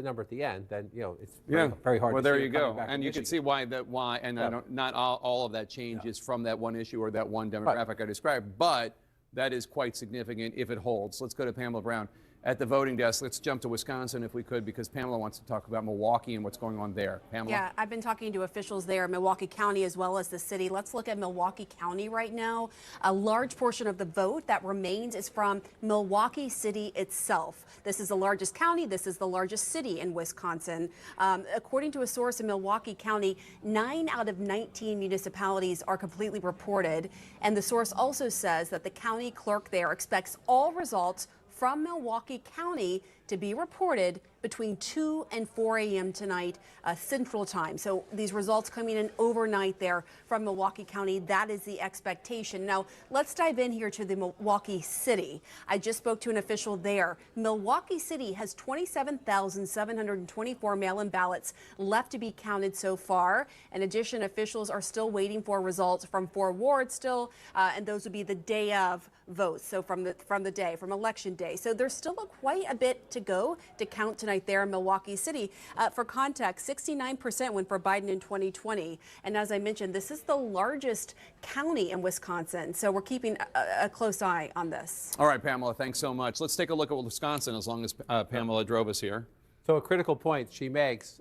number at the end, then it's very hard. Well, to there see you it coming go, back and in you can Michigan. see why, and not all of that change is from that one issue or that one demographic I described, but that is quite significant if it holds. Let's go to Pamela Brown at the voting desk. Let's jump to Wisconsin if we could, because Pamela wants to talk about Milwaukee and what's going on there. Pamela? Yeah, I've been talking to officials there, Milwaukee County as well as the city. Let's look at Milwaukee County right now. A large portion of the vote that remains is from Milwaukee City itself. This is the largest county. This is the largest city in Wisconsin. According to a source in Milwaukee County, 9 out of 19 municipalities are completely reported. And the source also says that the county clerk there expects all results from Milwaukee County to be reported between 2 and 4 a.m. tonight, Central Time. So these results coming in overnight there from Milwaukee County. That is the expectation. Now, let's dive in here to the Milwaukee City. I just spoke to an official there. Milwaukee City has 27,724 mail-in ballots left to be counted so far. In addition, officials are still waiting for results from 4 wards still, and those would be the day of votes. So from election day. So there's still quite a bit to go to count tonight there in Milwaukee City. For context, 69% went for Biden in 2020. And as I mentioned, this is the largest county in Wisconsin. So we're keeping a close eye on this. All right, Pamela, thanks so much. Let's take a look at Wisconsin as long as Pamela drove us here. So a critical point she makes,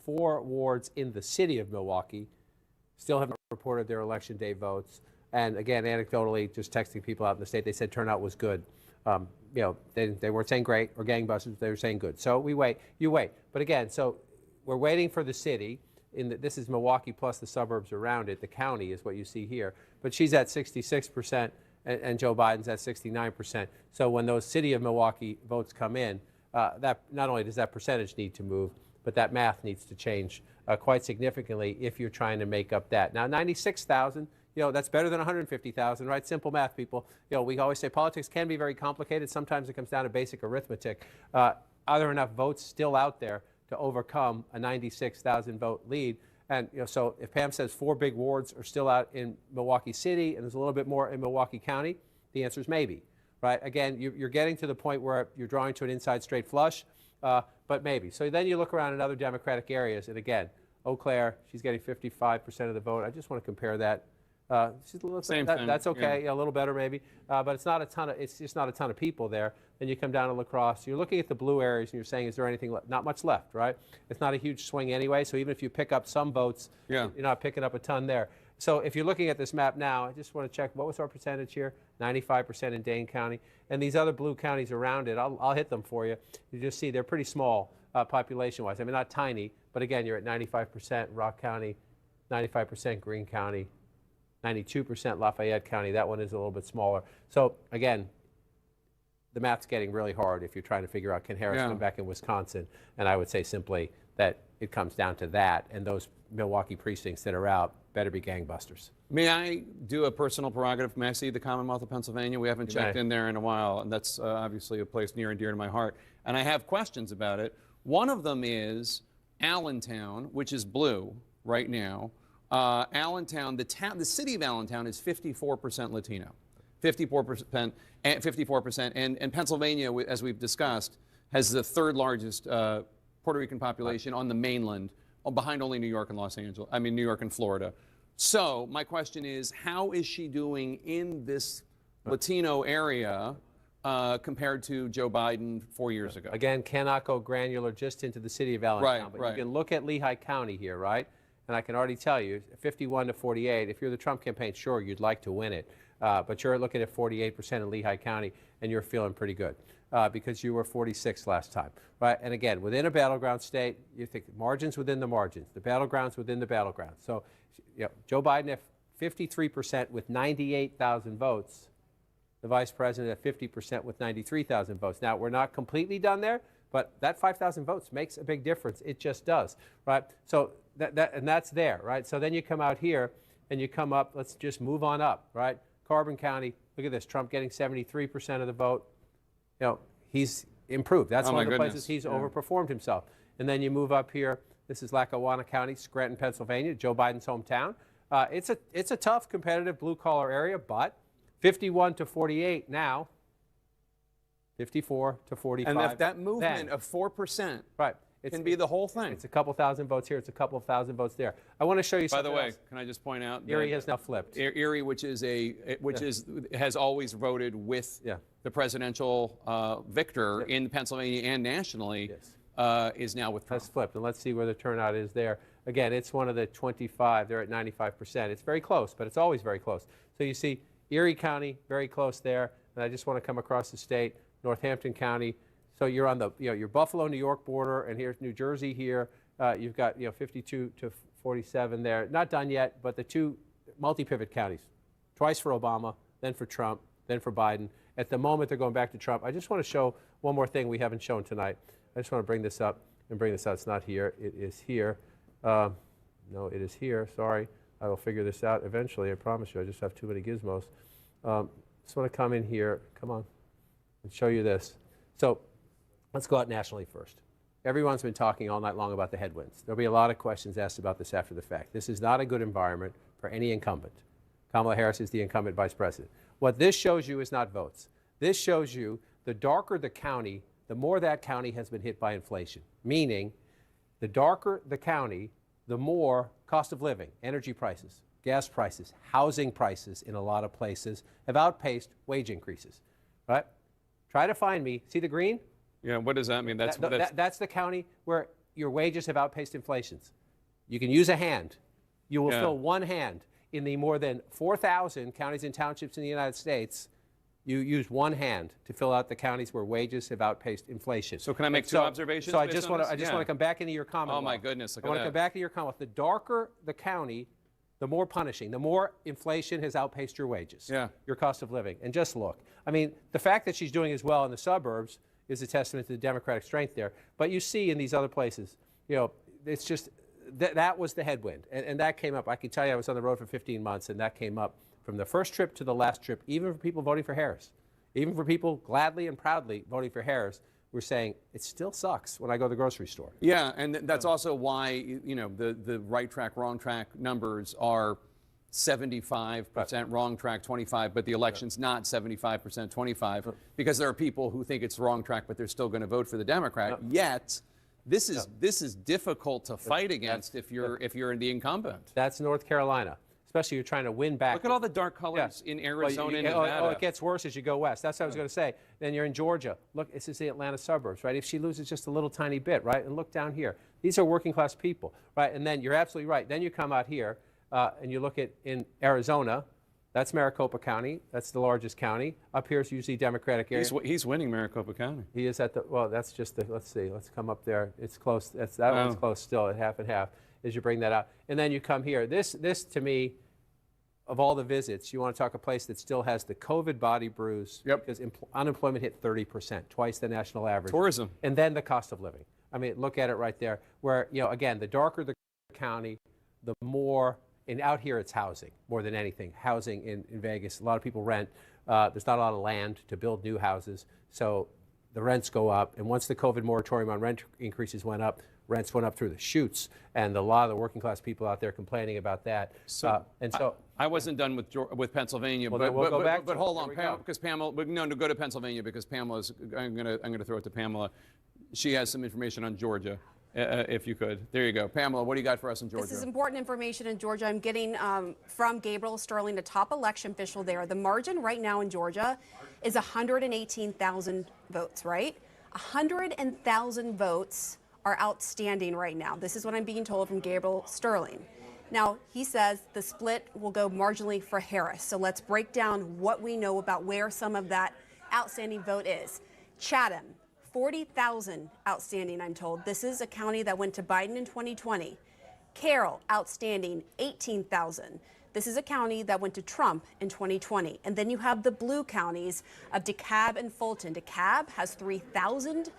4 wards in the city of Milwaukee still haven't reported their election day votes. And again, anecdotally, just texting people out in the state, they said turnout was good. They weren't saying great or gangbusters, they were saying good. So you wait. But again, so we're waiting for the city. This is Milwaukee plus the suburbs around it. The county is what you see here. But she's at 66% and Joe Biden's at 69%. So when those city of Milwaukee votes come in, that not only does that percentage need to move, but that math needs to change quite significantly if you're trying to make up that. Now, 96,000. That's better than 150,000, right? Simple math, people. We always say politics can be very complicated. Sometimes it comes down to basic arithmetic. Are there enough votes still out there to overcome a 96,000 vote lead? And so if Pam says 4 big wards are still out in Milwaukee City and there's a little bit more in Milwaukee County, the answer is maybe, right? Again, you're getting to the point where you're drawing to an inside straight flush, but maybe. So then you look around in other Democratic areas, and again, Eau Claire, she's getting 55% of the vote. I just want to compare that. Same thing. That's okay, a little better maybe, but it's not a ton of. It's just not a ton of people there. Then you come down to La Crosse. You're looking at the blue areas and you're saying, is there anything? Not much left, right? It's not a huge swing anyway. So even if you pick up some votes, you're not picking up a ton there. So if you're looking at this map now, I just want to check what was our percentage here? 95% in Dane County, and these other blue counties around it. I'll hit them for you. You just see they're pretty small population-wise. I mean, not tiny, but again, you're at 95% Rock County, 95% Greene County. 92% Lafayette County. That one is a little bit smaller. So again, the math's getting really hard if you're trying to figure out, can Harris come back in Wisconsin? And I would say simply that it comes down to that, and those Milwaukee precincts that are out better be gangbusters. May I do a personal prerogative? May I see the Commonwealth of Pennsylvania? We haven't checked in there in a while, and that's obviously a place near and dear to my heart. And I have questions about it. One of them is Allentown, which is blue right now. Allentown, the city of Allentown is 54% Latino, 54%, and Pennsylvania, as we've discussed, has the 3rd largest Puerto Rican population on the mainland behind only New York and Los Angeles. I mean, New York and Florida. So my question is, how is she doing in this Latino area compared to Joe Biden 4 years ago? Again, cannot go granular just into the city of Allentown, but right. you can look at Lehigh County here, right? And I can already tell you, 51 to 48, if you're the Trump campaign, sure, you'd like to win it. But you're looking at 48% in Lehigh County, and you're feeling pretty good because you were 46 last time, right? And again, within a battleground state, you think margins within the margins, the battlegrounds within the battlegrounds. So Joe Biden at 53% with 98,000 votes, the vice president at 50% with 93,000 votes. Now, we're not completely done there, but that 5,000 votes makes a big difference. It just does, right? So and that's there, right? So then you come out here and you come up, let's just move on up, right? Carbon County, look at this, Trump getting 73% of the vote. He's improved. That's one of the places he's overperformed himself. And then you move up here, this is Lackawanna County, Scranton, Pennsylvania, Joe Biden's hometown. It's a tough, competitive blue-collar area, but 51 to 48 now, 54 to 45. And that movement of 4% can be the whole thing. It's a couple thousand votes here. It's a couple of thousand votes there. I want to show you something By the way, else. can I just point out Erie has now flipped. Erie, which has always voted with the presidential victor in Pennsylvania and nationally, is now with Trump. Has flipped, and let's see where the turnout is there. Again, it's one of the 25. They're at 95%. It's very close, but it's always very close. So you see Erie County, very close there. And I just want to come across the state, Northampton County. So you're on the your Buffalo, New York border, and here's New Jersey here. You've got 52 to 47 there. Not done yet, but the two multi-pivot counties, twice for Obama, then for Trump, then for Biden. At the moment, they're going back to Trump. I just want to show one more thing we haven't shown tonight. I just want to bring this up and bring this out. It's not here. It is here. No, it is here. Sorry. I will figure this out eventually. I promise you. I just have too many gizmos. Just want to come in here. Come on. And show you this. So let's go out nationally first. Everyone's been talking all night long about the headwinds. There'll be a lot of questions asked about this after the fact. This is not a good environment for any incumbent. Kamala Harris is the incumbent vice president. What this shows you is not votes. This shows you the darker the county, the more that county has been hit by inflation. Meaning, the darker the county, the more cost of living, energy prices, gas prices, housing prices in a lot of places have outpaced wage increases. Right? Try to find me. See the green? Yeah, what does that mean? That's the county where your wages have outpaced inflations. You can use a hand. You will fill one hand. In the more than 4,000 counties and townships in the United States, you use one hand to fill out the counties where wages have outpaced inflation. So can I make two observations? So I just want to come back into your comment. Oh my goodness! I want to come back to your comment. The darker the county, the more punishing, the more inflation has outpaced your wages, your cost of living. And just look. I mean, the fact that she's doing as well in the suburbs is a testament to the Democratic strength there. But you see in these other places, it's just that was the headwind, and that came up. I can tell you, I was on the road for 15 months, and that came up from the first trip to the last trip. Even for people voting for Harris, even for people gladly and proudly voting for Harris, we're saying it still sucks when I go to the grocery store. Yeah, and that's also why the right track, wrong track numbers are 75% wrong track, 25, but the election's not 75%, 25, because there are people who think it's wrong track, but they're still going to vote for the Democrat. Yet, this is difficult to fight against if you're the incumbent. That's North Carolina, especially you're trying to win back. Look at all the dark colors in Arizona and Nevada. It gets worse as you go west. That's what I was going to say. Then you're in Georgia. Look, this is the Atlanta suburbs, right? If she loses just a little tiny bit, right? And look down here. These are working class people, right? And then you're absolutely right. Then you come out here. And you look at in Arizona, that's Maricopa County. That's the largest county. Up here is usually Democratic area. He's winning Maricopa County. He is at the, well, that's just the, let's see. Let's come up there. It's close. That one's close still at half and half as you bring that out. And then you come here. This to me, of all the visits, you want to talk a place that still has the COVID body bruise. Because unemployment hit 30%, twice the national average. Tourism. And then the cost of living. I mean, look at it right there where, again, the darker the county, the more. And out here, it's housing more than anything. Housing in Vegas, a lot of people rent. There's not a lot of land to build new houses, so the rents go up. And once the COVID moratorium on rent increases went up, rents went up through the chutes. And a lot of the working class people out there complaining about that. I wasn't done with Pennsylvania, well, we'll go back but hold on, because Pamela. No, go to Pennsylvania because Pamela's. I'm going to throw it to Pamela. She has some information on Georgia. if you could. There you go. Pamela, what do you got for us in Georgia? This is important information in Georgia. I'm getting from Gabriel Sterling, the top election official there. The margin right now in Georgia is 118,000 votes, right? 100,000 votes are outstanding right now. This is what I'm being told from Gabriel Sterling. Now, he says the split will go marginally for Harris. So let's break down what we know about where some of that outstanding vote is. Chatham, 40,000 outstanding, I'm told. This is a county that went to Biden in 2020. Carroll, outstanding, 18,000. This is a county that went to Trump in 2020. And then you have the blue counties of DeKalb and Fulton. DeKalb has 3,000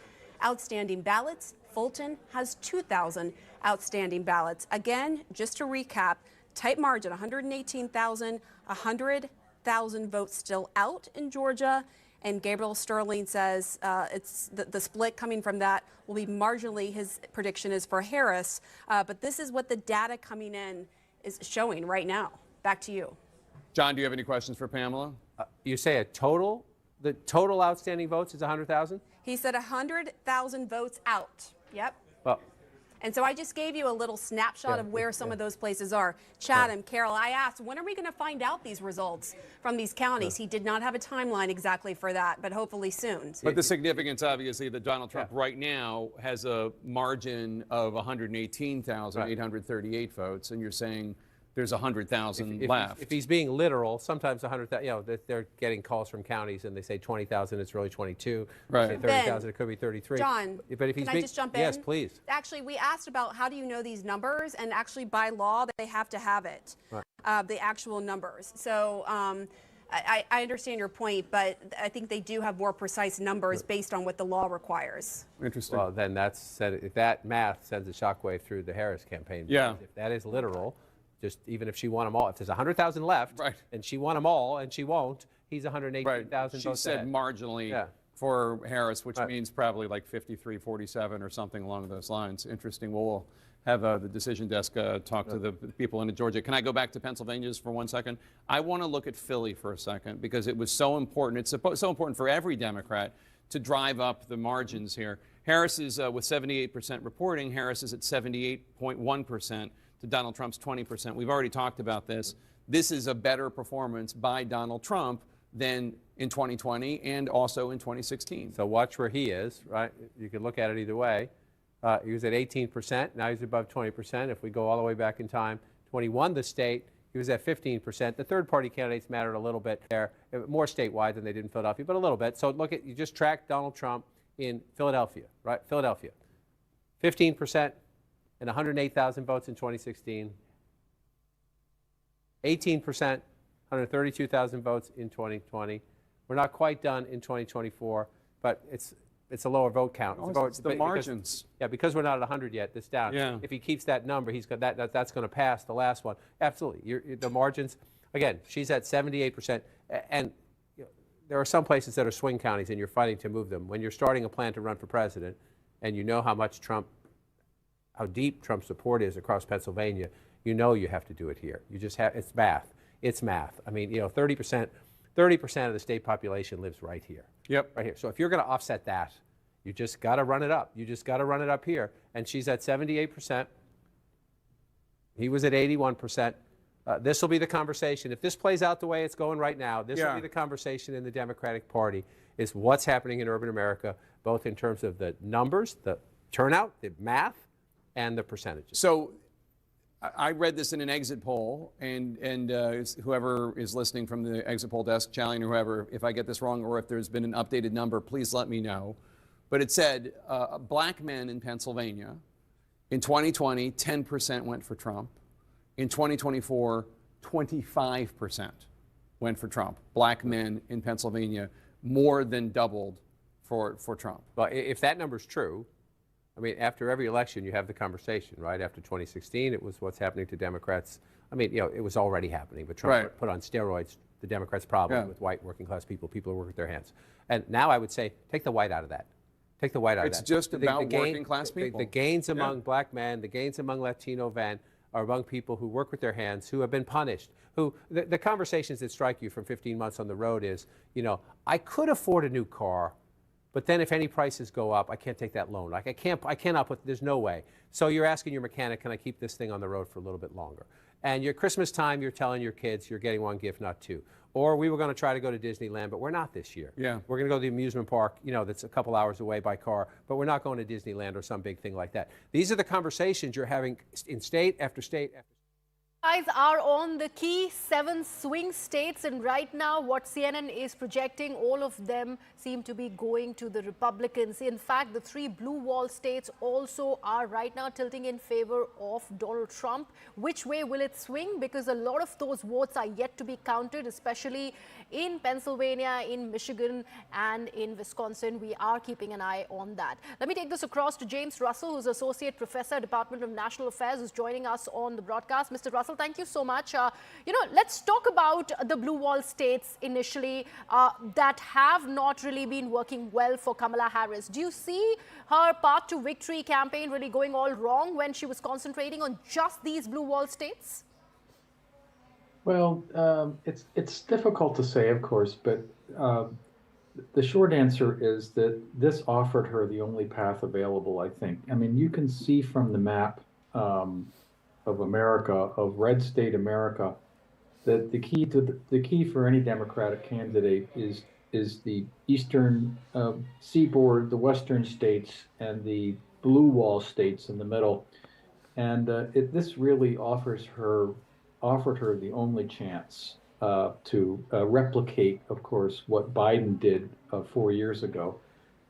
outstanding ballots. Fulton has 2,000 outstanding ballots. Again, just to recap, tight margin, 118,000, 100,000 votes still out in Georgia. And Gabriel Sterling says it's the split coming from that will be marginally, his prediction is for Harris. But this is what the data coming in is showing right now. Back to you. John, do you have any questions for Pamela? You say the total outstanding votes is 100,000? He said 100,000 votes out. Yep. Well, and so I just gave you a little snapshot of where some of those places are. Chatham, Carroll, I asked, when are we going to find out these results from these counties? He did not have a timeline exactly for that, but hopefully soon. But the significance, obviously, that Donald Trump right now has a margin of 118,838 votes, and you're saying there's 100,000 left. If he's being literal, sometimes 100,000, they're getting calls from counties and they say 20,000, it's really 22. Right. They say 30,000, it could be 33. John, but if he's can I just jump in? Yes, please. Actually, we asked about how do you know these numbers, and actually by law, they have to have it, the actual numbers. So I understand your point, but I think they do have more precise numbers based on what the law requires. Interesting. Well, then if that math sends a shockwave through the Harris campaign. Yeah. If that is literal, just even if she won them all, if there's 100,000 left, and she won them all, and she won't, he's 118,000 She votes said ahead. marginally for Harris, which means probably like 53-47 or something along those lines. Interesting. Well, we'll have the decision desk talk to the people in Georgia. Can I go back to Pennsylvania just for 1 second? I want to look at Philly for a second because it was so important. It's so important for every Democrat to drive up the margins here. Harris is with 78% reporting. Harris is at 78.1%. to Donald Trump's 20%. We've already talked about this. This is a better performance by Donald Trump than in 2020 and also in 2016. So watch where he is, right? You could look at it either way. He was at 18%. Now he's above 20%. If we go all the way back in time, 21 the state, he was at 15%. The third-party candidates mattered a little bit there, more statewide than they did in Philadelphia, but a little bit. So look at, you just track Donald Trump in Philadelphia, right? Philadelphia, 15%. And 108,000 votes in 2016, 18%, 132,000 votes in 2020. We're not quite done in 2024, but it's a lower vote count. It's the margins. Because we're not at 100 yet, this down. Yeah. If he keeps that number, he's got that's going to pass the last one. Absolutely. The margins, again, she's at 78%. And there are some places that are swing counties, and you're fighting to move them. When you're starting a plan to run for president, and you know how deep Trump's support is across Pennsylvania, you know you have to do it here. You just have, it's math. It's math. I mean, 30% of the state population lives right here. Yep. Right here. So if you're going to offset that, you just got to run it up. You just got to run it up here. And she's at 78%. He was at 81%. This will be the conversation. If this plays out the way it's going right now, this will be the conversation in the Democratic Party, is what's happening in urban America, both in terms of the numbers, the turnout, the math, and the percentages. So I read this in an exit poll, and whoever is listening from the exit poll desk, Challian or whoever, if I get this wrong or if there's been an updated number, please let me know. But it said black men in Pennsylvania, in 2020, 10% went for Trump. In 2024, 25% went for Trump. Black men in Pennsylvania more than doubled for Trump. Well, if that number's true, I mean, after every election, you have the conversation, right? After 2016, it was what's happening to Democrats. I mean, it was already happening, but Trump put on steroids the Democrats' problem with white working-class people who work with their hands. And now I would say, take the white out of that. Take the white out of that. It's just about working-class people. The gains among black men, the gains among Latino men are among people who work with their hands, who have been punished, the conversations that strike you from 15 months on the road is, I could afford a new car, But then if any prices go up, I can't take that loan. Like I cannot put, there's no way. So you're asking your mechanic, can I keep this thing on the road for a little bit longer? And your Christmas time, you're telling your kids you're getting one gift, not two. Or we were going to try to go to Disneyland, but we're not this year. Yeah. We're going to go to the amusement park, that's a couple hours away by car, but we're not going to Disneyland or some big thing like that. These are the conversations you're having in state after state after Eyes are on the key 7 swing states, and right now what CNN is projecting, all of them seem to be going to the Republicans. In fact, the 3 blue wall states also are right now tilting in favor of Donald Trump. Which way will it swing? Because a lot of those votes are yet to be counted, especially in Pennsylvania, in Michigan, and in Wisconsin. We are keeping an eye on that. Let me take this across to James Russell, who's Associate Professor, Department of National Affairs, who's joining us on the broadcast. Mr. Russell, thank you so much. Let's talk about the blue wall states initially that have not really been working well for Kamala Harris. Do you see her path to victory campaign really going all wrong when she was concentrating on just these blue wall states? Well, it's difficult to say, of course, but the short answer is that this offered her the only path available, I think. I mean, you can see from the map of America, of red state America, that the key for any Democratic candidate is the eastern seaboard, the western states, and the blue wall states in the middle. And this really offered her the only chance to replicate, of course, what Biden did 4 years ago.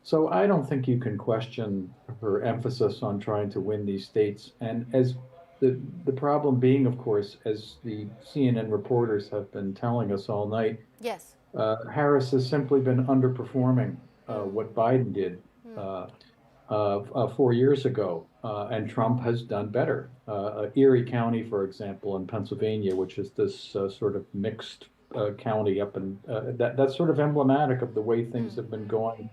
So I don't think you can question her emphasis on trying to win these states. And as the problem being, of course, as the CNN reporters have been telling us all night, yes, Harris has simply been underperforming what Biden did 4 years ago, and Trump has done better. Erie County, for example, in Pennsylvania, which is this sort of mixed county up in, that's sort of emblematic of the way things have been going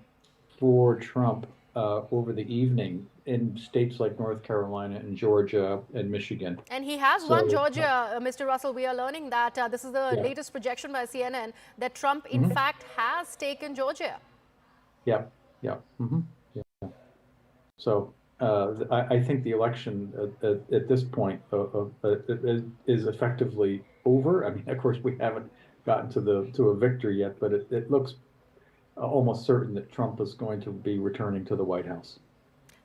for Trump over the evening in states like North Carolina and Georgia and Michigan. And he has won Georgia, Mr. Russell. We are learning that this is the latest projection by CNN that Trump, in fact, has taken Georgia. Yeah. So I think the election at this point is effectively over. I mean, of course, we haven't gotten to a victory yet, but it looks almost certain that Trump is going to be returning to the White House.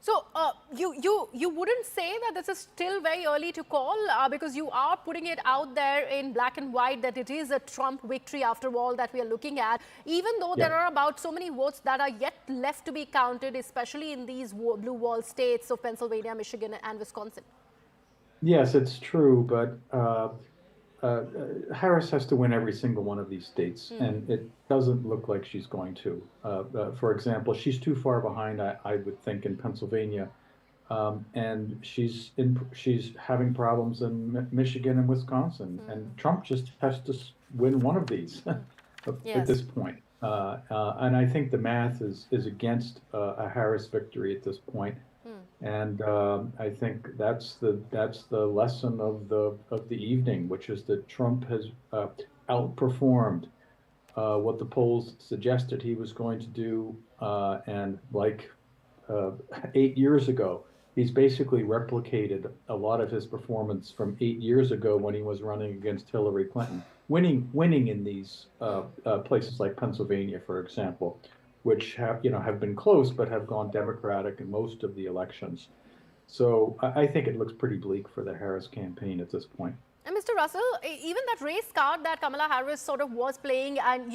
So you wouldn't say that this is still very early to call because you are putting it out there in black and white that it is a Trump victory after all that we are looking at, even though there are about so many votes that are yet left to be counted, especially in these blue wall states of Pennsylvania, Michigan, and Wisconsin. Yes, it's true, but Harris has to win every single one of these states, and it doesn't look like she's going to. For example, she's too far behind, I would think, in Pennsylvania, and she's having problems in Michigan and Wisconsin, and Trump just has to win one of these at this point. And I think the math is against a Harris victory at this point. And I think that's the lesson of the evening, which is that Trump has outperformed what the polls suggested he was going to do, and like 8 years ago, he's basically replicated a lot of his performance from 8 years ago when he was running against Hillary Clinton, winning in these places like Pennsylvania, for example, which have been close but have gone Democratic in most of the elections. So I think it looks pretty bleak for the Harris campaign at this point. And Mr. Russell, even that race card that Kamala Harris sort of was playing and,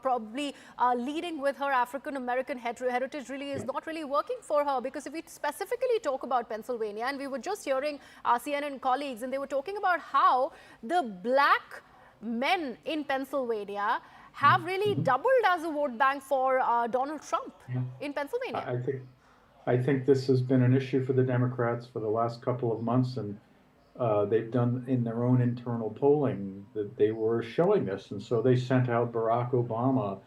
probably leading with her African-American heritage really is not really working for her, because if we specifically talk about Pennsylvania, and we were just hearing our CNN colleagues, and they were talking about how the black men in Pennsylvania have really doubled as a vote bank for Donald Trump in Pennsylvania. I think this has been an issue for the Democrats for the last couple of months, and they've done in their own internal polling that they were showing this, and so they sent out Barack Obama,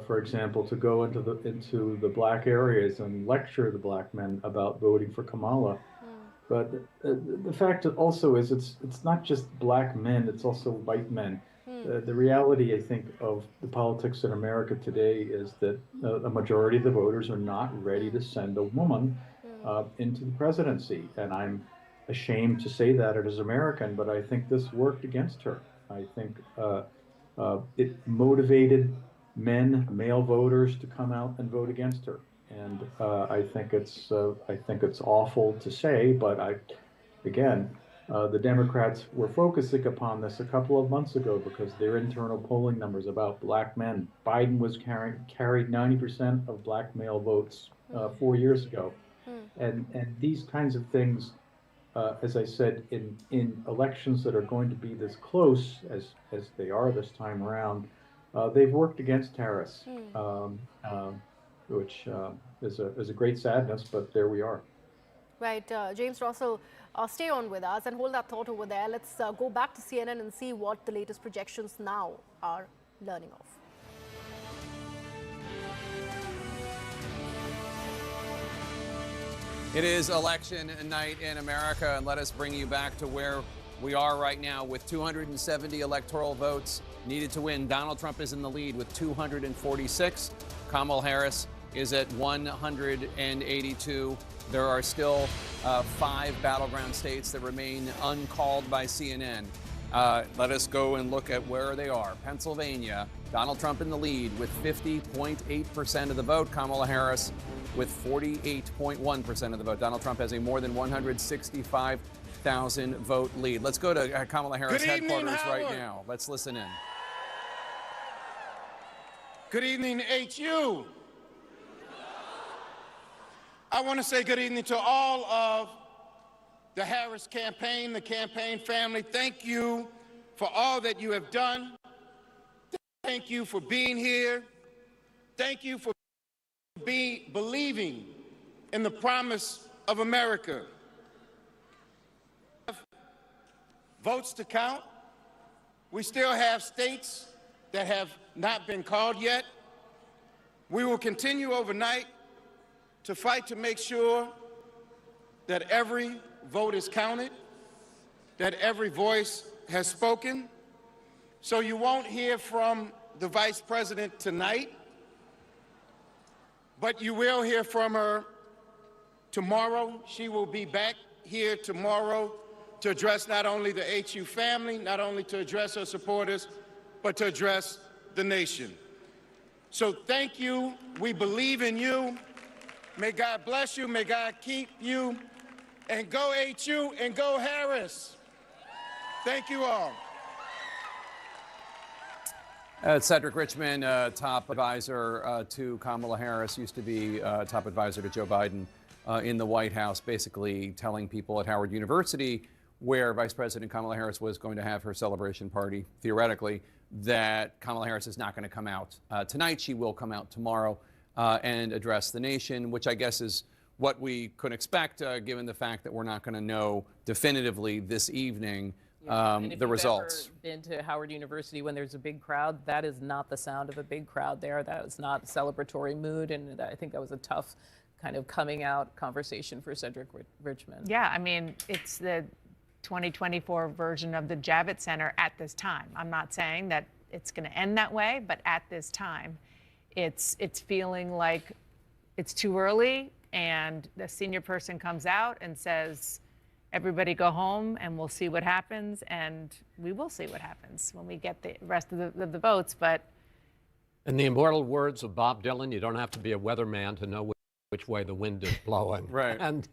for example, to go into the black areas and lecture the black men about voting for Kamala. But the fact also is it's not just black men; it's also white men. The reality, I think, of the politics in America today is that a majority of the voters are not ready to send a woman into the presidency. And I'm ashamed to say that as an American, but I think this worked against her. I think it motivated male voters to come out and vote against her. And I think it's awful to say, but again, the Democrats were focusing upon this a couple of months ago because their internal polling numbers about black men. Biden was carried 90% of black male votes 4 years ago, and these kinds of things, as I said, in elections that are going to be this close as they are this time around, they've worked against Harris, which is a great sadness, but there we are. Right, James Russell, stay on with us and hold that thought over there. Let's go back to CNN and see what the latest projections now are learning of. It is election night in America, and let us bring you back to where we are right now with 270 electoral votes needed to win. Donald Trump is in the lead with 246. Kamala Harris is at 182. There are still 5 battleground states that remain uncalled by CNN. Let us go and look at where they are. Pennsylvania, Donald Trump in the lead with 50.8% of the vote. Kamala Harris with 48.1% of the vote. Donald Trump has a more than 165,000 vote lead. Let's go to Kamala Harris headquarters right now. Let's listen in. Good evening, HU. I want to say good evening to all of the Harris campaign, the campaign family. Thank you for all that you have done. Thank you for being here. Thank you for believing in the promise of America. Votes to count. We still have states that have not been called yet. We will continue overnight to fight to make sure that every vote is counted, that every voice has spoken. So you won't hear from the Vice President tonight, but you will hear from her tomorrow. She will be back here tomorrow to address not only the HU family, not only to address her supporters, but to address the nation. So thank you. We believe in you. May God bless you. May God keep you. And go HU and go Harris. Thank you all. Cedric Richmond, top advisor to Kamala Harris, used to be top advisor to Joe Biden in the White House, basically telling people at Howard University, where Vice President Kamala Harris was going to have her celebration party, theoretically, that Kamala Harris is not going to come out tonight. She will come out tomorrow and address the nation, which I guess is what we could expect, given the fact that we're not going to know definitively this evening the results. If you've ever been to Howard University when there's a big crowd, that is not the sound of a big crowd there. That is not celebratory mood, and I think that was a tough kind of coming out conversation for Cedric Richmond. Yeah, I mean, it's the 2024 version of the Javits Center at this time. I'm not saying that it's going to end that way, but at this time, it's feeling like it's too early, and the senior person comes out and says, everybody go home and we'll see what happens, and we will see what happens when we get the rest of the votes. But in the immortal words of Bob Dylan, you don't have to be a weatherman to know which way the wind is blowing. Right. And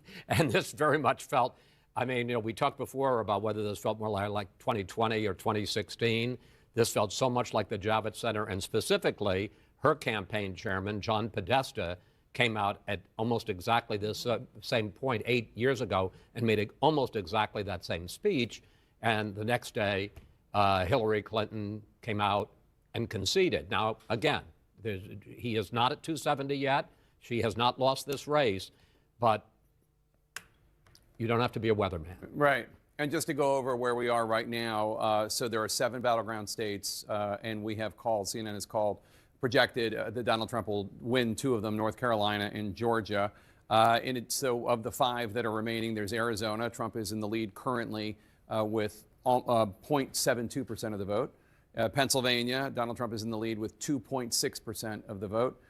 this very much felt, I mean, you know, we talked before about whether this felt more like 2020 or 2016. This felt so much like the Javits Center, and specifically her campaign chairman, John Podesta, came out at almost exactly this same point 8 years ago and made almost exactly that same speech. And the next day, Hillary Clinton came out and conceded. Now, again, he is not at 270 yet. She has not lost this race, but you don't have to be a weatherman. Right. And just to go over where we are right now, so there are 7 battleground states, and we have called, CNN has called, projected that Donald Trump will win 2 of them, North Carolina and Georgia. So of the 5 that are remaining, there's Arizona. Trump is in the lead currently with 0.72% of the vote. Pennsylvania, Donald Trump is in the lead with 2.6% of the vote.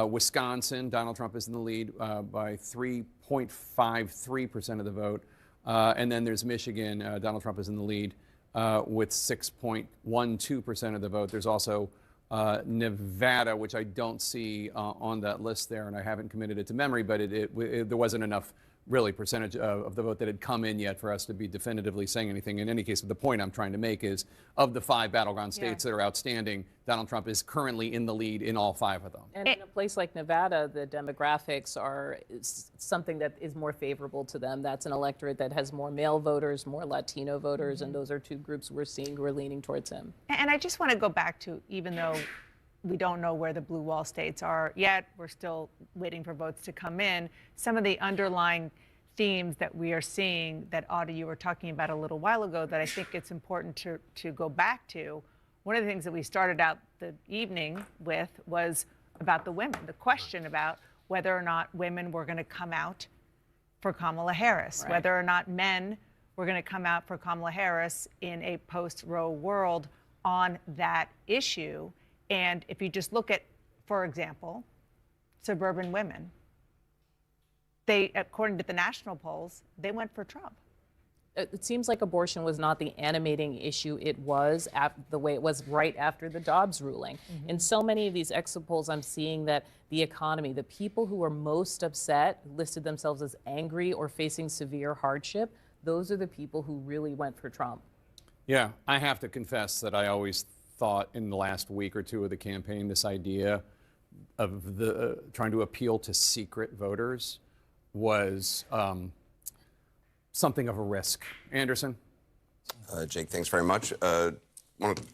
Wisconsin, Donald Trump is in the lead by 3.53% of the vote. And then there's Michigan, Donald Trump is in the lead with 6.12% of the vote. There's also Nevada, which I don't see on that list there, and I haven't committed it to memory, but there wasn't enough really percentage of the vote that had come in yet for us to be definitively saying anything. In any case, the point I'm trying to make is, of the 5 battleground states that are outstanding, Donald Trump is currently in the lead in all 5 of them. And in a place like Nevada, the demographics are something that is more favorable to them. That's an electorate that has more male voters, more Latino voters, and those are 2 groups we're seeing who are leaning towards him. And I just want to go back to, even though we don't know where the blue wall states are yet, we're still waiting for votes to come in, some of the underlying themes that we are seeing that, Audie, you were talking about a little while ago, that I think it's important to go back to. One of the things that we started out the evening with was about the women, the question about whether or not women were going to come out for Kamala Harris, whether or not men were going to come out for Kamala Harris in a post-Roe world on that issue. And if you just look at, for example, suburban women, they, according to the national polls, they went for Trump. It seems like abortion was not the animating issue it was the way it was right after the Dobbs ruling. In so many of these exit polls, I'm seeing that the economy, the people who were most upset, listed themselves as angry or facing severe hardship. Those are the people who really went for Trump. Yeah, I have to confess that I always thought in the last week or 2 of the campaign, this idea of the trying to appeal to secret voters was something of a risk. Anderson? Jake, thanks very much. This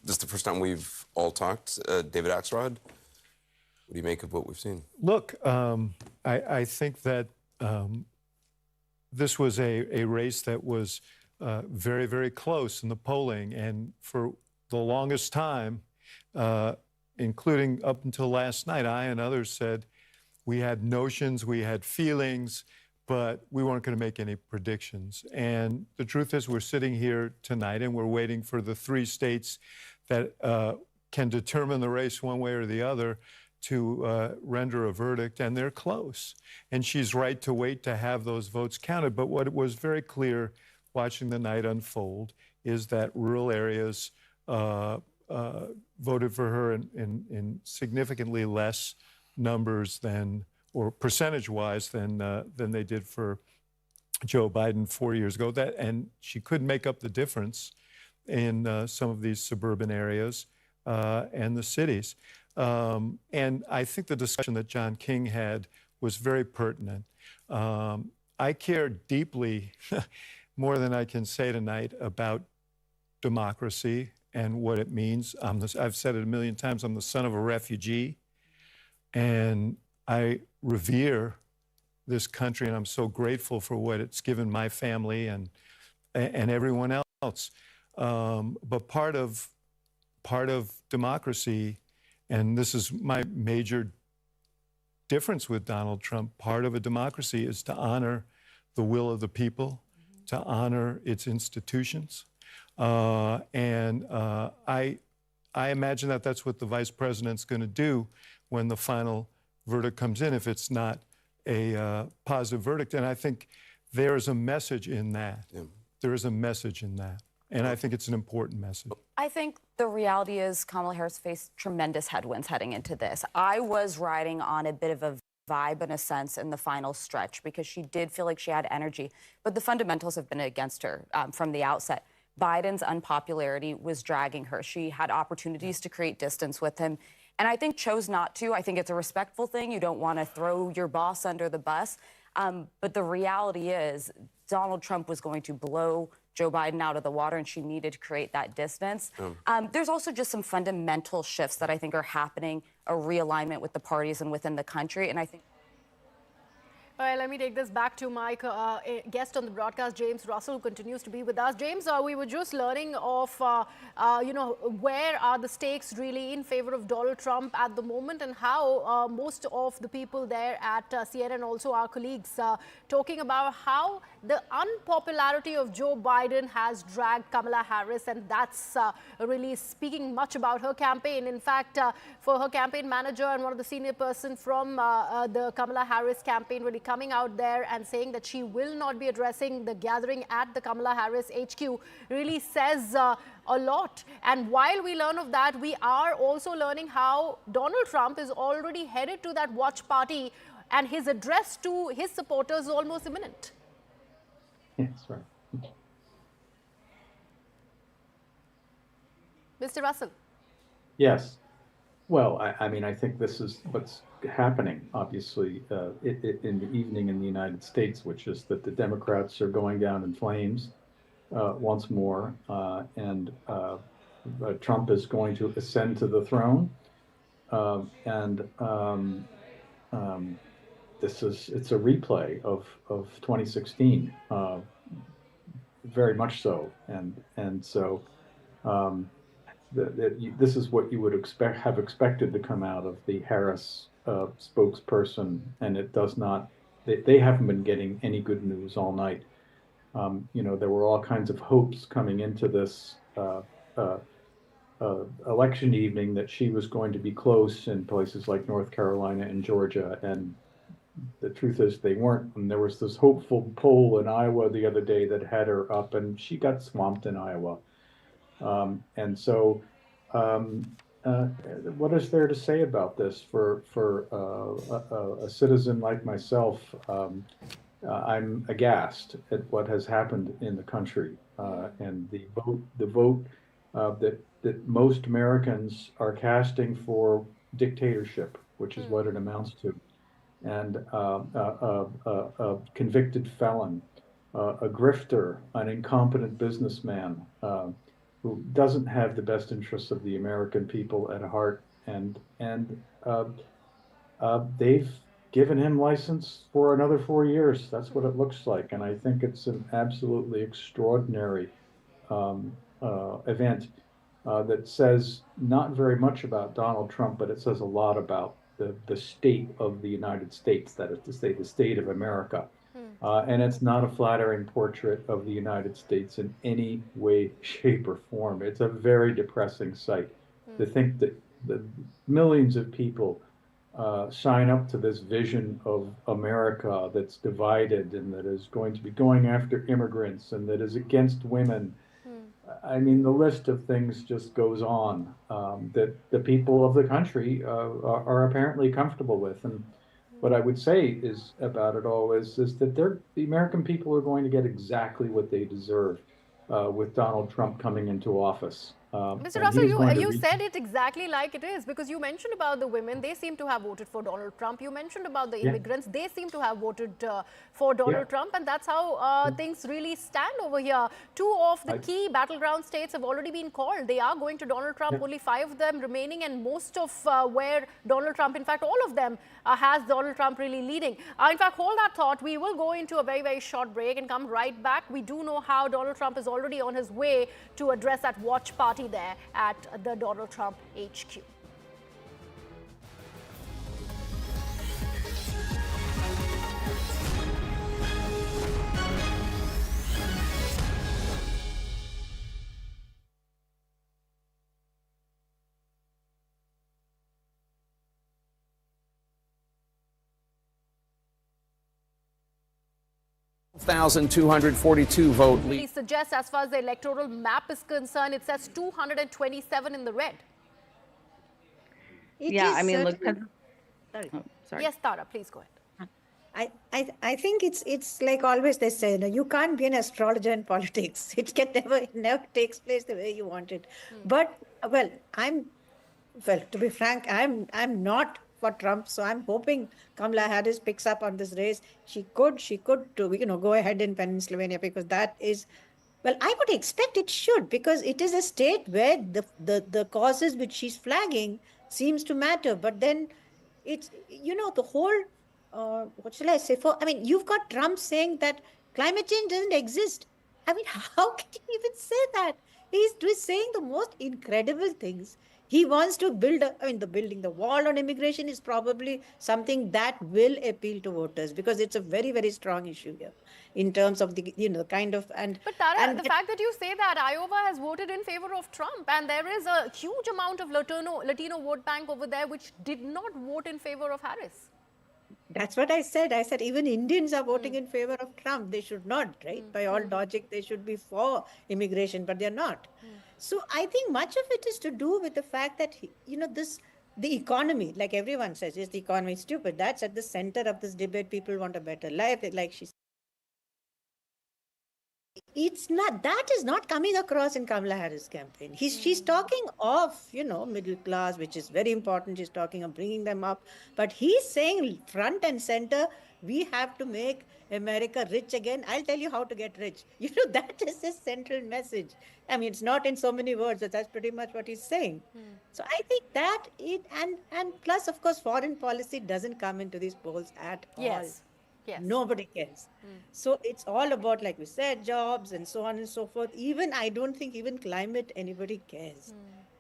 is the first time we've all talked. David Axelrod, what do you make of what we've seen? Look, I think that this was a race that was very, very close in the polling. And for the longest time, including up until last night, I and others said we had notions, we had feelings, but we weren't going to make any predictions. And the truth is, we're sitting here tonight and we're waiting for the 3 states that can determine the race one way or the other to render a verdict, and they're close. And she's right to wait to have those votes counted. But what was very clear watching the night unfold is that rural areas voted for her in significantly less numbers than, or percentage-wise, than they did for Joe Biden 4 years ago. And she couldn't make up the difference in some of these suburban areas and the cities. And I think the discussion that John King had was very pertinent. I care deeply, more than I can say tonight, about democracy and what it means. I've said it a million times, I'm the son of a refugee, and I revere this country, and I'm so grateful for what it's given my family and everyone else. But part of democracy, and this is my major difference with Donald Trump, part of a democracy is to honor the will of the people, to honor its institutions. I imagine that that's what the vice president's going to do when the final verdict comes in, if it's not a positive verdict. And I think there is a message in that. Yeah. There is a message in that. And I think it's an important message. I think the reality is Kamala Harris faced tremendous headwinds heading into this. I was riding on a bit of a vibe, in a sense, in the final stretch, because she did feel like she had energy. But the fundamentals have been against her from the outset. Biden's unpopularity was dragging her. She had opportunities to create distance with him, and I think chose not to. I think it's a respectful thing. You don't want to throw your boss under the bus. But the reality is Donald Trump was going to blow Joe Biden out of the water, and she needed to create that distance. There's also just some fundamental shifts that I think are happening, a realignment with the parties and within the country, and I think... All right, let me take this back to my guest on the broadcast, James Russell, who continues to be with us. James, we were just learning of, where are the stakes really in favor of Donald Trump at the moment, and how most of the people there at CNN and also our colleagues talking about how the unpopularity of Joe Biden has dragged Kamala Harris, and that's really speaking much about her campaign. In fact, for her campaign manager and one of the senior person from the Kamala Harris campaign really coming out there and saying that she will not be addressing the gathering at the Kamala Harris HQ really says a lot. And while we learn of that, we are also learning how Donald Trump is already headed to that watch party, and his address to his supporters is almost imminent. Yes, right. Mr. Russell. Yes. Well, I mean, I think this is what's happening, obviously, in the evening in the United States, which is that the Democrats are going down in flames once more, and Trump is going to ascend to the throne. It's a replay of 2016, very much so, and so. This is what you would have expected to come out of the Harris spokesperson, and it does not. They haven't been getting any good news all night. There were all kinds of hopes coming into this election evening that she was going to be close in places like North Carolina and Georgia, and the truth is they weren't. And there was this hopeful poll in Iowa the other day that had her up, and she got swamped in Iowa. And so, what is there to say about this for a citizen like myself? I'm aghast at what has happened in the country, and the vote that most Americans are casting for dictatorship, which is what it amounts to, and a convicted felon, a grifter, an incompetent businessman. Who doesn't have the best interests of the American people at heart, and they've given him license for another 4 years. That's what it looks like, and I think it's an absolutely extraordinary event that says not very much about Donald Trump, but it says a lot about the state of the United States, that is to say, the state of America. And it's not a flattering portrait of the United States in any way, shape, or form. It's a very depressing sight to think that the millions of people sign up to this vision of America that's divided and that is going to be going after immigrants and that is against women. I mean, the list of things just goes on that the people of the country are apparently comfortable with. And what I would say is about it all is that the American people are going to get exactly what they deserve with Donald Trump coming into office. Mr. Russell, you said it exactly like it is, because you mentioned about the women. They seem to have voted for Donald Trump. You mentioned about the immigrants. They seem to have voted for Donald Trump. And that's how things really stand over here. 2 of the key battleground states have already been called. They are going to Donald Trump. Only 5 of them remaining. And most of where Donald Trump, in fact, all of them has Donald Trump really leading. In fact, hold that thought. We will go into a very, very short break and come right back. We do know how Donald Trump is already on his way to address that watch party there at the Donald Trump HQ. $1,242 vote lead. He suggests, as far as the electoral map is concerned, it says 227 in the red. I mean, look. Sorry. Yes, Tara, please go ahead. I think it's like always they say, you can't be an astrologer in politics. It never takes place the way you want it. But to be frank, I'm not for Trump, so I'm hoping Kamala Harris picks up on this race. She could go ahead in Pennsylvania, because that is, well, I would expect it should, because it is a state where the causes which she's flagging seems to matter. But then it's, the whole what shall I say? I mean, you've got Trump saying that climate change doesn't exist. I mean, how can you even say that? He's saying the most incredible things. He wants to build, building the wall on immigration is probably something that will appeal to voters because it's a very, very strong issue here in terms of the, kind of, But Tara, the fact that you say that Iowa has voted in favor of Trump and there is a huge amount of Latino vote bank over there which did not vote in favor of Harris. That's what I said. I said even Indians are voting in favor of Trump. They should not, right? By all logic, they should be for immigration, but they're not. So I think much of it is to do with the fact that, the economy, like everyone says, is the economy stupid? That's at the center of this debate. People want a better life, like she said. That is not coming across in Kamala Harris' campaign. She's talking of, middle class, which is very important. She's talking of bringing them up. But he's saying front and center, we have to make America rich again. I'll tell you how to get rich. That is his central message. I mean, it's not in so many words, but that's pretty much what he's saying. So I think that and plus, of course, foreign policy doesn't come into these polls at all. Yes. Nobody cares. So it's all about, like we said, jobs and so on and so forth. I don't think even climate, anybody cares.